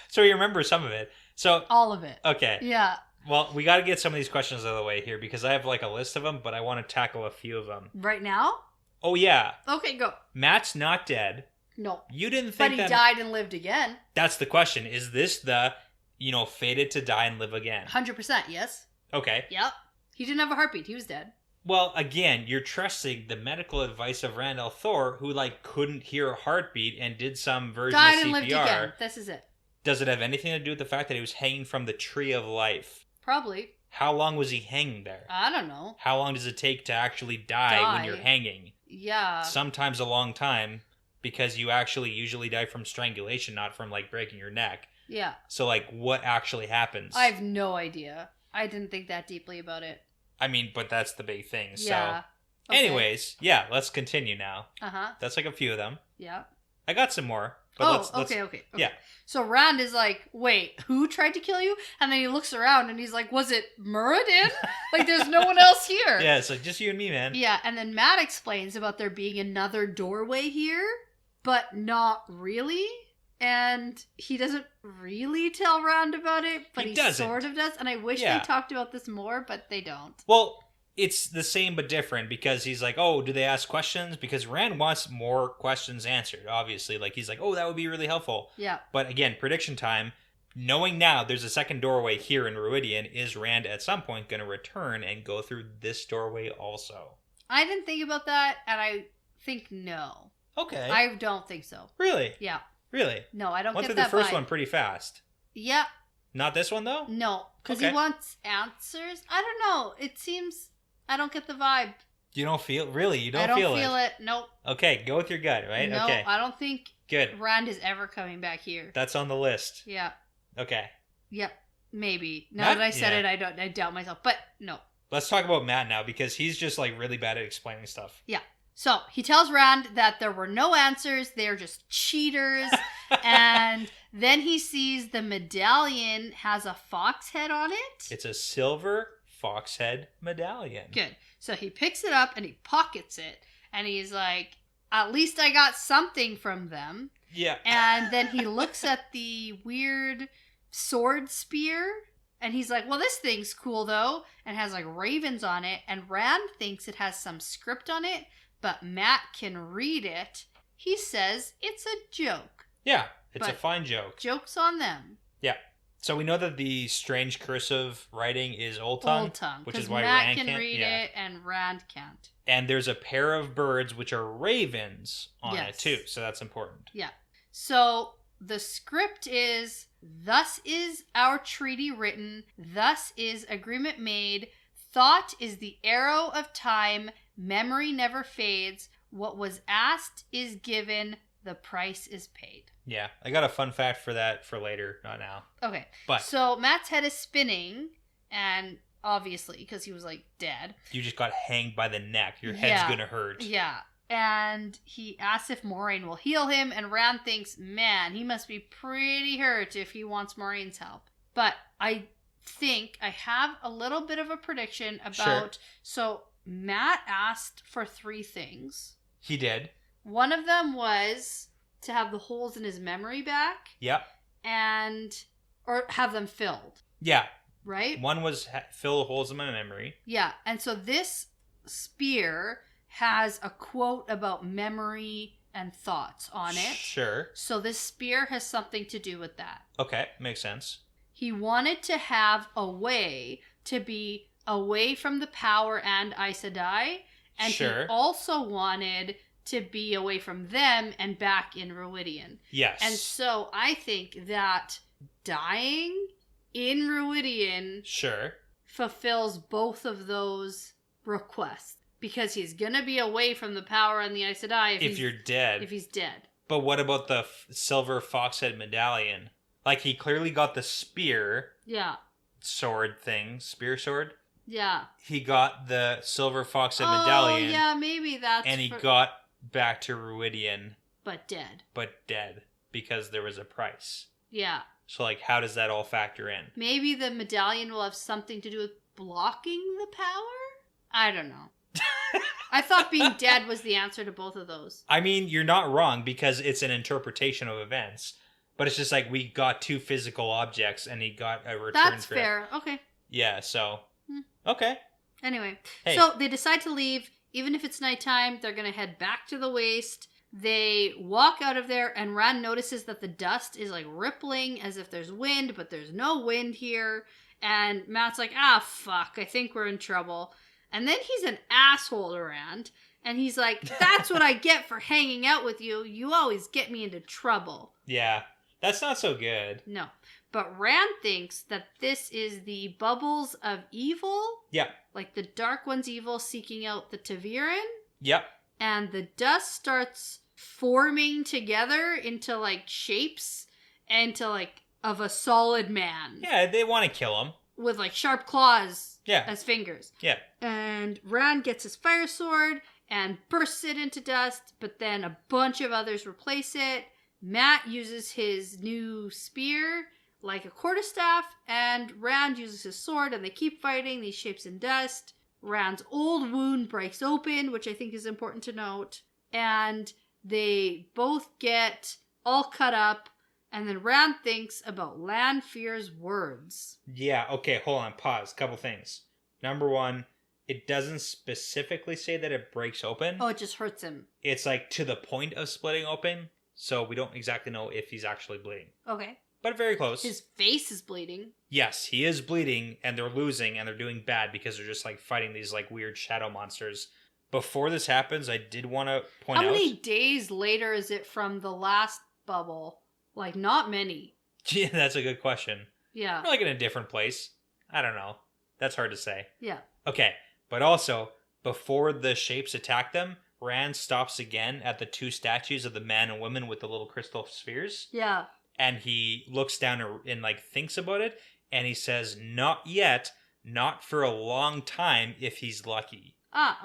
S2: So he remembers some of it. So
S1: all of it.
S2: Okay.
S1: Yeah.
S2: Well, we got to get some of these questions out of the way here because I have like a list of them, but I want to tackle a few of them.
S1: Right now?
S2: Oh, yeah.
S1: Okay, go.
S2: Matt's not dead.
S1: No.
S2: You didn't
S1: But
S2: think
S1: he died and lived again.
S2: That's the question. Is this the, fated to die and live again?
S1: 100%, yes.
S2: Okay.
S1: Yep. He didn't have a heartbeat. He was dead.
S2: Well, again, you're trusting the medical advice of Rand al'Thor, who, couldn't hear a heartbeat and did some version
S1: died
S2: of CPR.
S1: And lived again. This is it.
S2: Does it have anything to do with the fact that he was hanging from the tree of life?
S1: Probably.
S2: How long was he hanging there?
S1: I don't know.
S2: How long does it take to actually die when you're hanging?
S1: Yeah.
S2: Sometimes a long time, because you actually usually die from strangulation, not from, breaking your neck.
S1: Yeah.
S2: So, what actually happens?
S1: I have no idea. I didn't think that deeply about it.
S2: I mean, but that's the big thing, so...
S1: Yeah. Okay.
S2: Anyways, yeah, let's continue now.
S1: Uh-huh.
S2: That's a few of them.
S1: Yeah.
S2: I got some more. But let's
S1: okay.
S2: Yeah.
S1: So Rand is like, wait, who tried to kill you? And then he looks around and he's like, was it Muradin? There's no one else here.
S2: Yeah, it's just you and me, man.
S1: Yeah, and then Matt explains about there being another doorway here, but not really. And he doesn't really tell Rand about it, but he sort of does. And I wish they talked about this more, but they don't.
S2: Well, it's the same but different because he's like, oh, do they ask questions? Because Rand wants more questions answered, obviously. He's like, oh, that would be really helpful.
S1: Yeah.
S2: But again, prediction time. Knowing now there's a second doorway here in Ruidian, is Rand at some point going to return and go through this doorway also?
S1: I didn't think about that, and I think no.
S2: Okay.
S1: I don't think so.
S2: Really?
S1: Yeah.
S2: Really?
S1: No, I don't
S2: Went
S1: get
S2: through
S1: that
S2: the first
S1: vibe.
S2: one pretty fast.
S1: Yeah.
S2: Not this one, though?
S1: No, because
S2: Okay.
S1: he wants answers. I don't know. It seems... I don't get the vibe.
S2: You don't feel... Really? You don't
S1: feel it?
S2: feel
S1: I don't feel it. Nope.
S2: Okay, go with your gut, right?
S1: No,
S2: okay.
S1: I don't think
S2: Good.
S1: Rand is ever coming back here.
S2: That's on the list.
S1: Yeah.
S2: Okay.
S1: Yep. Maybe. Now that I said it, I doubt myself. But no.
S2: Let's talk about Matt now because he's just really bad at explaining stuff.
S1: Yeah. So he tells Rand that there were no answers. They're just cheaters. And then he sees the medallion has a fox head on it.
S2: It's a silver fox head medallion.
S1: Good. So he picks it up and he pockets it. And he's like, at least I got something from them.
S2: Yeah.
S1: And then he looks at the weird sword spear. And he's like, well, this thing's cool, though. And has ravens on it. And Rand thinks it has some script on it. But Matt can read it. He says it's a joke.
S2: Yeah. It's a fine joke.
S1: Joke's on them.
S2: Yeah. So we know that the strange cursive writing is Old Tongue. Which is why
S1: Matt
S2: Rand
S1: can
S2: can't
S1: read it and Rand can't.
S2: And there's a pair of birds which are ravens on it too. So that's important.
S1: Yeah. So the script is, thus is our treaty written, thus is agreement made, thought is the arrow of time, memory never fades, what was asked is given, the price is paid.
S2: Yeah, I got a fun fact for that for later, not now.
S1: Okay.
S2: But
S1: so Matt's head is spinning, and obviously, because he was like dead.
S2: You just got hanged by the neck. Your head's gonna hurt.
S1: Yeah. And he asks if Maureen will heal him, and Rand thinks, man, he must be pretty hurt if he wants Maureen's help. But I think I have a little bit of a prediction about...
S2: Sure.
S1: So Matt asked for 3 things.
S2: He did.
S1: One of them was to have the holes in his memory back.
S2: Yep.
S1: Or have them filled.
S2: Yeah.
S1: Right?
S2: One was fill holes in my memory.
S1: Yeah. And so this spear has a quote about memory and thoughts on it.
S2: Sure.
S1: So this spear has something to do with that.
S2: Okay, makes sense.
S1: He wanted to have a way to be away from the power and Aes Sedai, and
S2: Sure.
S1: he also wanted to be away from them and back in Ruidian.
S2: Yes.
S1: And so I think that dying in Ruidian
S2: Sure.
S1: fulfills both of those requests. Because he's going to be away from the power and the Aes Sedai
S2: if you're dead.
S1: If he's dead.
S2: But what about the silver foxhead medallion? Like, he clearly got the spear sword thing. Spear sword?
S1: Yeah.
S2: He got the silver foxhead medallion.
S1: Oh, yeah, maybe that's...
S2: And he got back to Ruidian.
S1: But dead.
S2: Because there was a price.
S1: Yeah.
S2: So, like, how does that all factor in?
S1: Maybe the medallion will have something to do with blocking the power? I don't know. I thought being dead was the answer to both of those.
S2: I mean, you're not wrong because it's an interpretation of events. But it's just like we got 2 physical objects and he got a return
S1: That's
S2: for
S1: fair.
S2: it.
S1: Okay.
S2: Yeah, so... Okay.
S1: Anyway.
S2: Hey.
S1: So they decide to leave. Even if it's nighttime, they're going to head back to the waste. They walk out of there and Rand notices that the dust is like rippling as if there's wind, but there's no wind here. And Matt's like, fuck, I think we're in trouble. And then he's an asshole to Rand. And he's like, that's what I get for hanging out with you. You always get me into trouble.
S2: Yeah, that's not so good.
S1: No. But Rand thinks that this is the bubbles of evil.
S2: Yeah.
S1: Like the Dark One's evil seeking out the Taviran.
S2: Yep.
S1: And the dust starts forming together into like shapes into like of a solid man.
S2: Yeah, they want to kill him.
S1: With like sharp claws
S2: Yeah.
S1: as fingers.
S2: Yeah.
S1: And Rand gets his fire sword and bursts it into dust, but then a bunch of others replace it. Matt uses his new spear like a quarterstaff, and Rand uses his sword, and they keep fighting these shapes in dust. Rand's old wound breaks open, which I think is important to note, and they both get all cut up, and then Rand thinks about Lanfear's words.
S2: Yeah, okay, hold on, pause. Couple things. Number 1, it doesn't specifically say that it breaks open.
S1: Oh, it just hurts him.
S2: It's like to the point of splitting open, so we don't exactly know if he's actually bleeding.
S1: Okay.
S2: But very close.
S1: His face is bleeding.
S2: Yes, he is bleeding, and they're losing, and they're doing bad because they're just like fighting these like weird shadow monsters. Before this happens, I did want to point out...
S1: How many days later is it from the last bubble? Like, not many.
S2: Yeah, that's a good question.
S1: Yeah.
S2: We're like in a different place. I don't know. That's hard to say.
S1: Yeah.
S2: Okay, but also, before the shapes attack them, Rand stops again at the 2 statues of the man and woman with the little crystal spheres.
S1: Yeah.
S2: And he looks down and like thinks about it, and he says, not yet, not for a long time if he's lucky.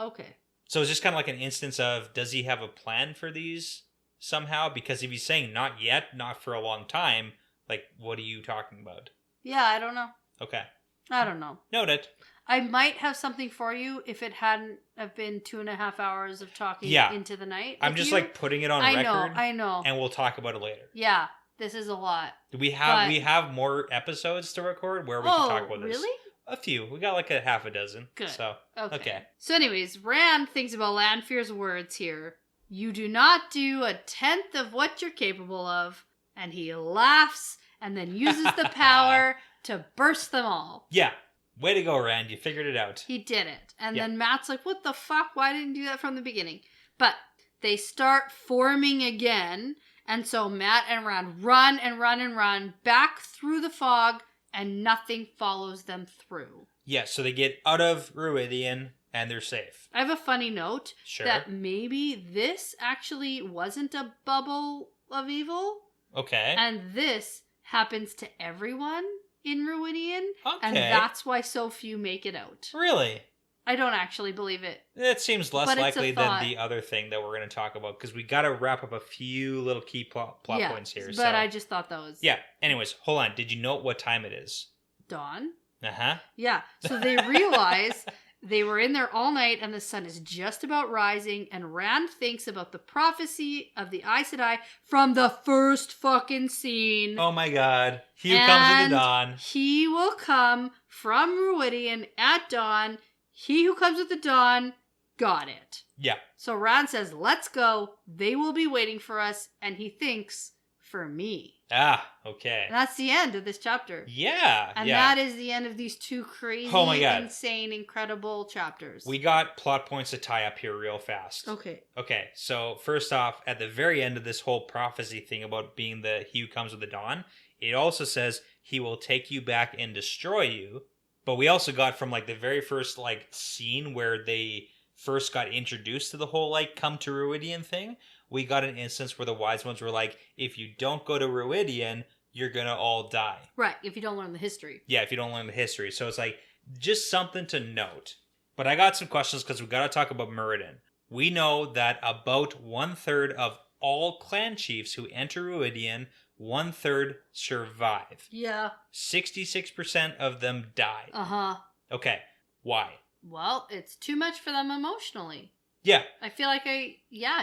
S1: Okay.
S2: So it's just kind of like an instance of, does he have a plan for these somehow? Because if he's saying not yet, not for a long time, like, what are you talking about?
S1: Yeah, I don't know.
S2: Okay.
S1: I don't know.
S2: Noted.
S1: I might have something for you if it hadn't have been 2.5 hours of talking into the night.
S2: I'm just like putting it on record.
S1: I know.
S2: And we'll talk about it later.
S1: Yeah, this is a lot.
S2: We have more episodes to record where we can talk about this.
S1: Really?
S2: A few. We got like a half a dozen.
S1: Good.
S2: So, okay.
S1: So anyways, Rand thinks about Lanfear's words here. You do not do 1/10 of what you're capable of. And he laughs and then uses the power to burst them all.
S2: Yeah. Way to go, Rand. You figured it out.
S1: He did it. And then Matt's like, what the fuck? Why didn't you do that from the beginning? But they start forming again. And so Matt and Rand run and run and run back through the fog, and nothing follows them through.
S2: Yeah, so they get out of Ruidian, and they're safe.
S1: I have a funny note
S2: Sure.
S1: that maybe this actually wasn't a bubble of evil.
S2: Okay.
S1: And this happens to everyone in Ruidian.
S2: Okay.
S1: And that's why so few make it out.
S2: Really?
S1: I don't actually believe it.
S2: That seems less
S1: But it's a
S2: likely than
S1: thought.
S2: the other thing that we're going to talk about, because we got to wrap up a few little key plot points here.
S1: But
S2: so.
S1: I just thought that was
S2: Yeah. Anyways, hold on. Did you know what time it is?
S1: dawn.
S2: Uh-huh.
S1: Yeah. So they realize they were in there all night and the sun is just about rising, and Rand thinks about the prophecy of the Aes Sedai from the first fucking scene.
S2: Oh my god. He who comes with
S1: And
S2: the dawn.
S1: He will come from Ruidian at dawn. He who comes with the dawn got it.
S2: Yeah.
S1: So Rand says, let's go. They will be waiting for us. And he thinks, for me.
S2: Ah, okay.
S1: And that's the end of this chapter.
S2: Yeah.
S1: And
S2: yeah.
S1: that is the end of these two crazy,
S2: Oh my God.
S1: insane, incredible chapters.
S2: We got plot points to tie up here real fast.
S1: Okay.
S2: Okay, so first off, at the very end of this whole prophecy thing about being the he who comes with the dawn, it also says he will take you back and destroy you. But we also got from like the very first like scene where they first got introduced to the whole like come to Ruidian thing, we got an instance where the wise ones were like, if you don't go to Ruidian, you're gonna all die.
S1: Right, if you don't learn the history.
S2: Yeah, if you don't learn the history. So it's like just something to note. But I got some questions because we got to talk about Muradin. We know that about 1/3 of all clan chiefs who enter Ruidian, 1/3 survive.
S1: Yeah.
S2: 66% of them die.
S1: Uh-huh.
S2: Okay, why?
S1: Well, it's too much for them emotionally.
S2: Yeah,
S1: I feel like I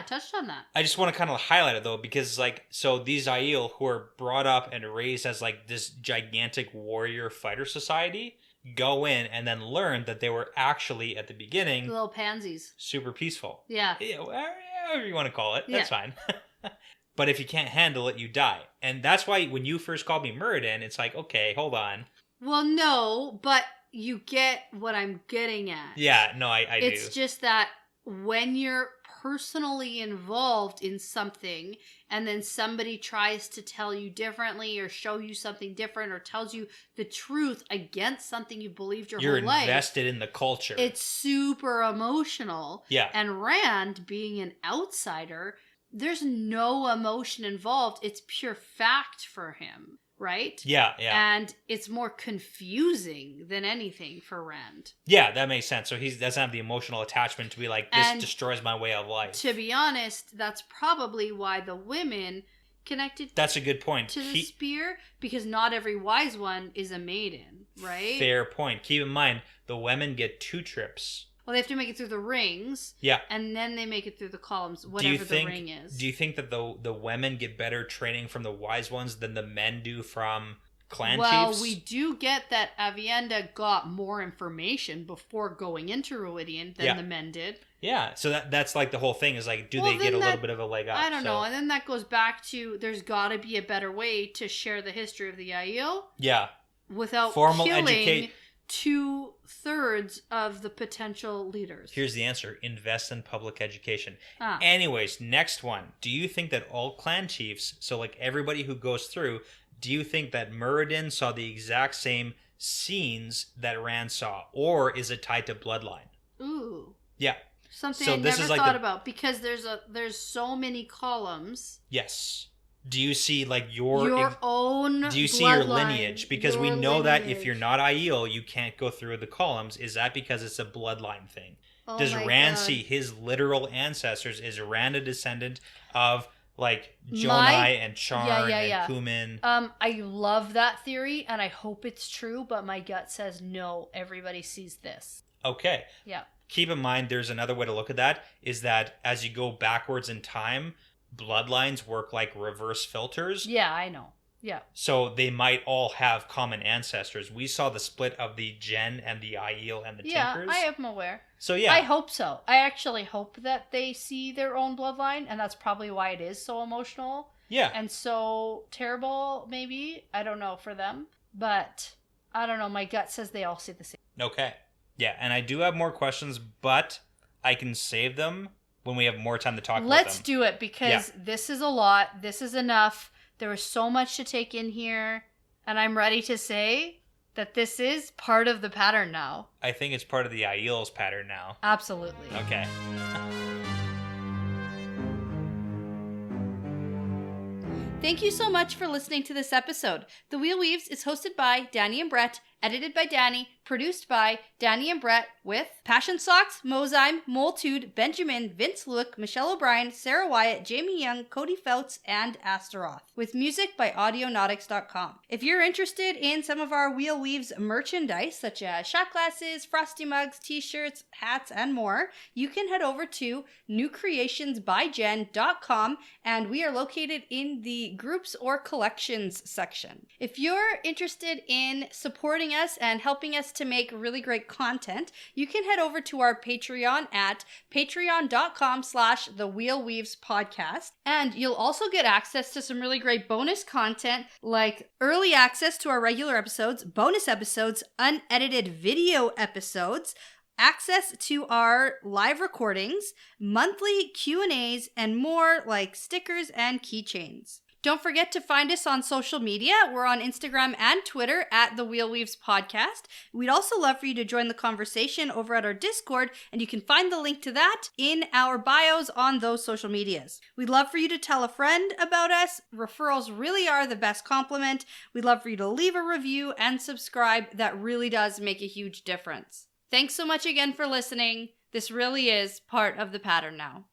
S1: touched on that.
S2: I just want to kind of highlight it though, because like, so these Aiel who are brought up and raised as like this gigantic warrior fighter society go in and then learn that they were actually at the beginning
S1: Little pansies.
S2: super peaceful.
S1: Yeah.
S2: Yeah, however you want to call it, that's
S1: Yeah.
S2: fine. But if you can't handle it, you die. And that's why when you first called me Muradin, it's like, okay, hold on.
S1: Well, no, but you get what I'm getting at.
S2: Yeah, no, I do.
S1: It's just that when you're personally involved in something and then somebody tries to tell you differently or show you something different or tells you the truth against something you believed
S2: You're
S1: whole life,
S2: invested in the culture.
S1: it's super emotional.
S2: Yeah.
S1: And Rand, being an outsider, there's no emotion involved. It's pure fact for him, right?
S2: Yeah, yeah.
S1: And it's more confusing than anything for Rand.
S2: Yeah, that makes sense. So he doesn't have the emotional attachment to be like, this
S1: And
S2: destroys my way of life.
S1: To be honest, that's probably why the women connected
S2: That's a good point.
S1: to the spear, because not every wise one is a maiden, right?
S2: Fair point. Keep in mind, the women get 2 trips.
S1: Well, they have to make it through the rings.
S2: Yeah.
S1: And then they make it through the columns, whatever the ring is.
S2: Do you think that the women get better training from the wise ones than the men do from clan chiefs?
S1: Well, we do get that Avienda got more information before going into Ruidian than the men did.
S2: Yeah, so that's like the whole thing is like, do
S1: Well,
S2: they get a
S1: then
S2: little bit of a leg up?
S1: I don't know. And then that goes back to there's got to be a better way to share the history of the Aiel
S2: Yeah.
S1: without
S2: Formal
S1: killing 2/3 of the potential leaders.
S2: Here's the answer. Invest in public education.
S1: Ah.
S2: Anyways, next one. Do you think that all clan chiefs, so like everybody who goes through, do you think that Muradin saw the exact same scenes that Rand saw? Or is it tied to bloodline?
S1: Ooh.
S2: Yeah.
S1: Something
S2: So
S1: I
S2: this
S1: never
S2: is like
S1: thought
S2: the-
S1: about, because there's so many columns.
S2: Yes. Do you see like your
S1: own
S2: do you see your
S1: bloodline,
S2: lineage? Because we
S1: your
S2: know that if
S1: lineage.
S2: you're not Aiel, you can't go through the columns. Is that because it's a bloodline thing?
S1: Oh
S2: Does
S1: my
S2: Rand
S1: God.
S2: see his literal ancestors? Is Rand a descendant of like Jonai and Charn and Kumin?
S1: I love that theory and I hope it's true, but my gut says no, everybody sees this.
S2: Okay.
S1: Yeah.
S2: Keep in mind, there's another way to look at that, is that as you go backwards in time, bloodlines work like reverse filters.
S1: Yeah, I know. Yeah.
S2: So they might all have common ancestors. We saw the split of the Jen and the Aiel and the Tinkers.
S1: Yeah, I am aware.
S2: So yeah.
S1: I hope so. I actually hope that they see their own bloodline, and that's probably why it is so emotional.
S2: Yeah.
S1: And so terrible, maybe. I don't know for them. But I don't know. My gut says they all see the same.
S2: Okay. Yeah, and I do have more questions, but I can save them when we have more time to talk about them.
S1: Let's do it, because this is a lot. This is enough. There was so much to take in here. And I'm ready to say, That this is part of the pattern now.
S2: I think it's part of the Aiel's pattern now.
S1: Absolutely.
S2: Okay.
S1: Thank you so much for listening to this episode. The Wheel Weaves is hosted by Dani and Brett, edited by Dani, produced by Dani and Brett, with Passion Socks, Mozyme, Moltude, Benjamin, Vince Luke, Michelle O'Brien, Sarah Wyatt, Jamie Young, Cody Fouts, and Astaroth, with music by Audionautics.com. If you're interested in some of our Wheel Weaves merchandise, such as shot glasses, frosty mugs, t-shirts, hats, and more, you can head over to newcreationsbyjen.com, and we are located in the groups or collections section. If you're interested in supporting us and helping us to make really great content, you can head over to our Patreon at patreon.com/thewheelweavespodcast, and you'll also get access to some really great bonus content like early access to our regular episodes, bonus episodes, unedited video episodes, access to our live recordings, monthly Q&As, and more like stickers and keychains. Don't forget to find us on social media. We're on Instagram and Twitter at The Wheel Weaves Podcast. We'd also love for you to join the conversation over at our Discord, and you can find the link to that in our bios on those social medias. We'd love for you to tell a friend about us. Referrals really are the best compliment. We'd love for you to leave a review and subscribe. That really does make a huge difference. Thanks so much again for listening. This really is part of the pattern now.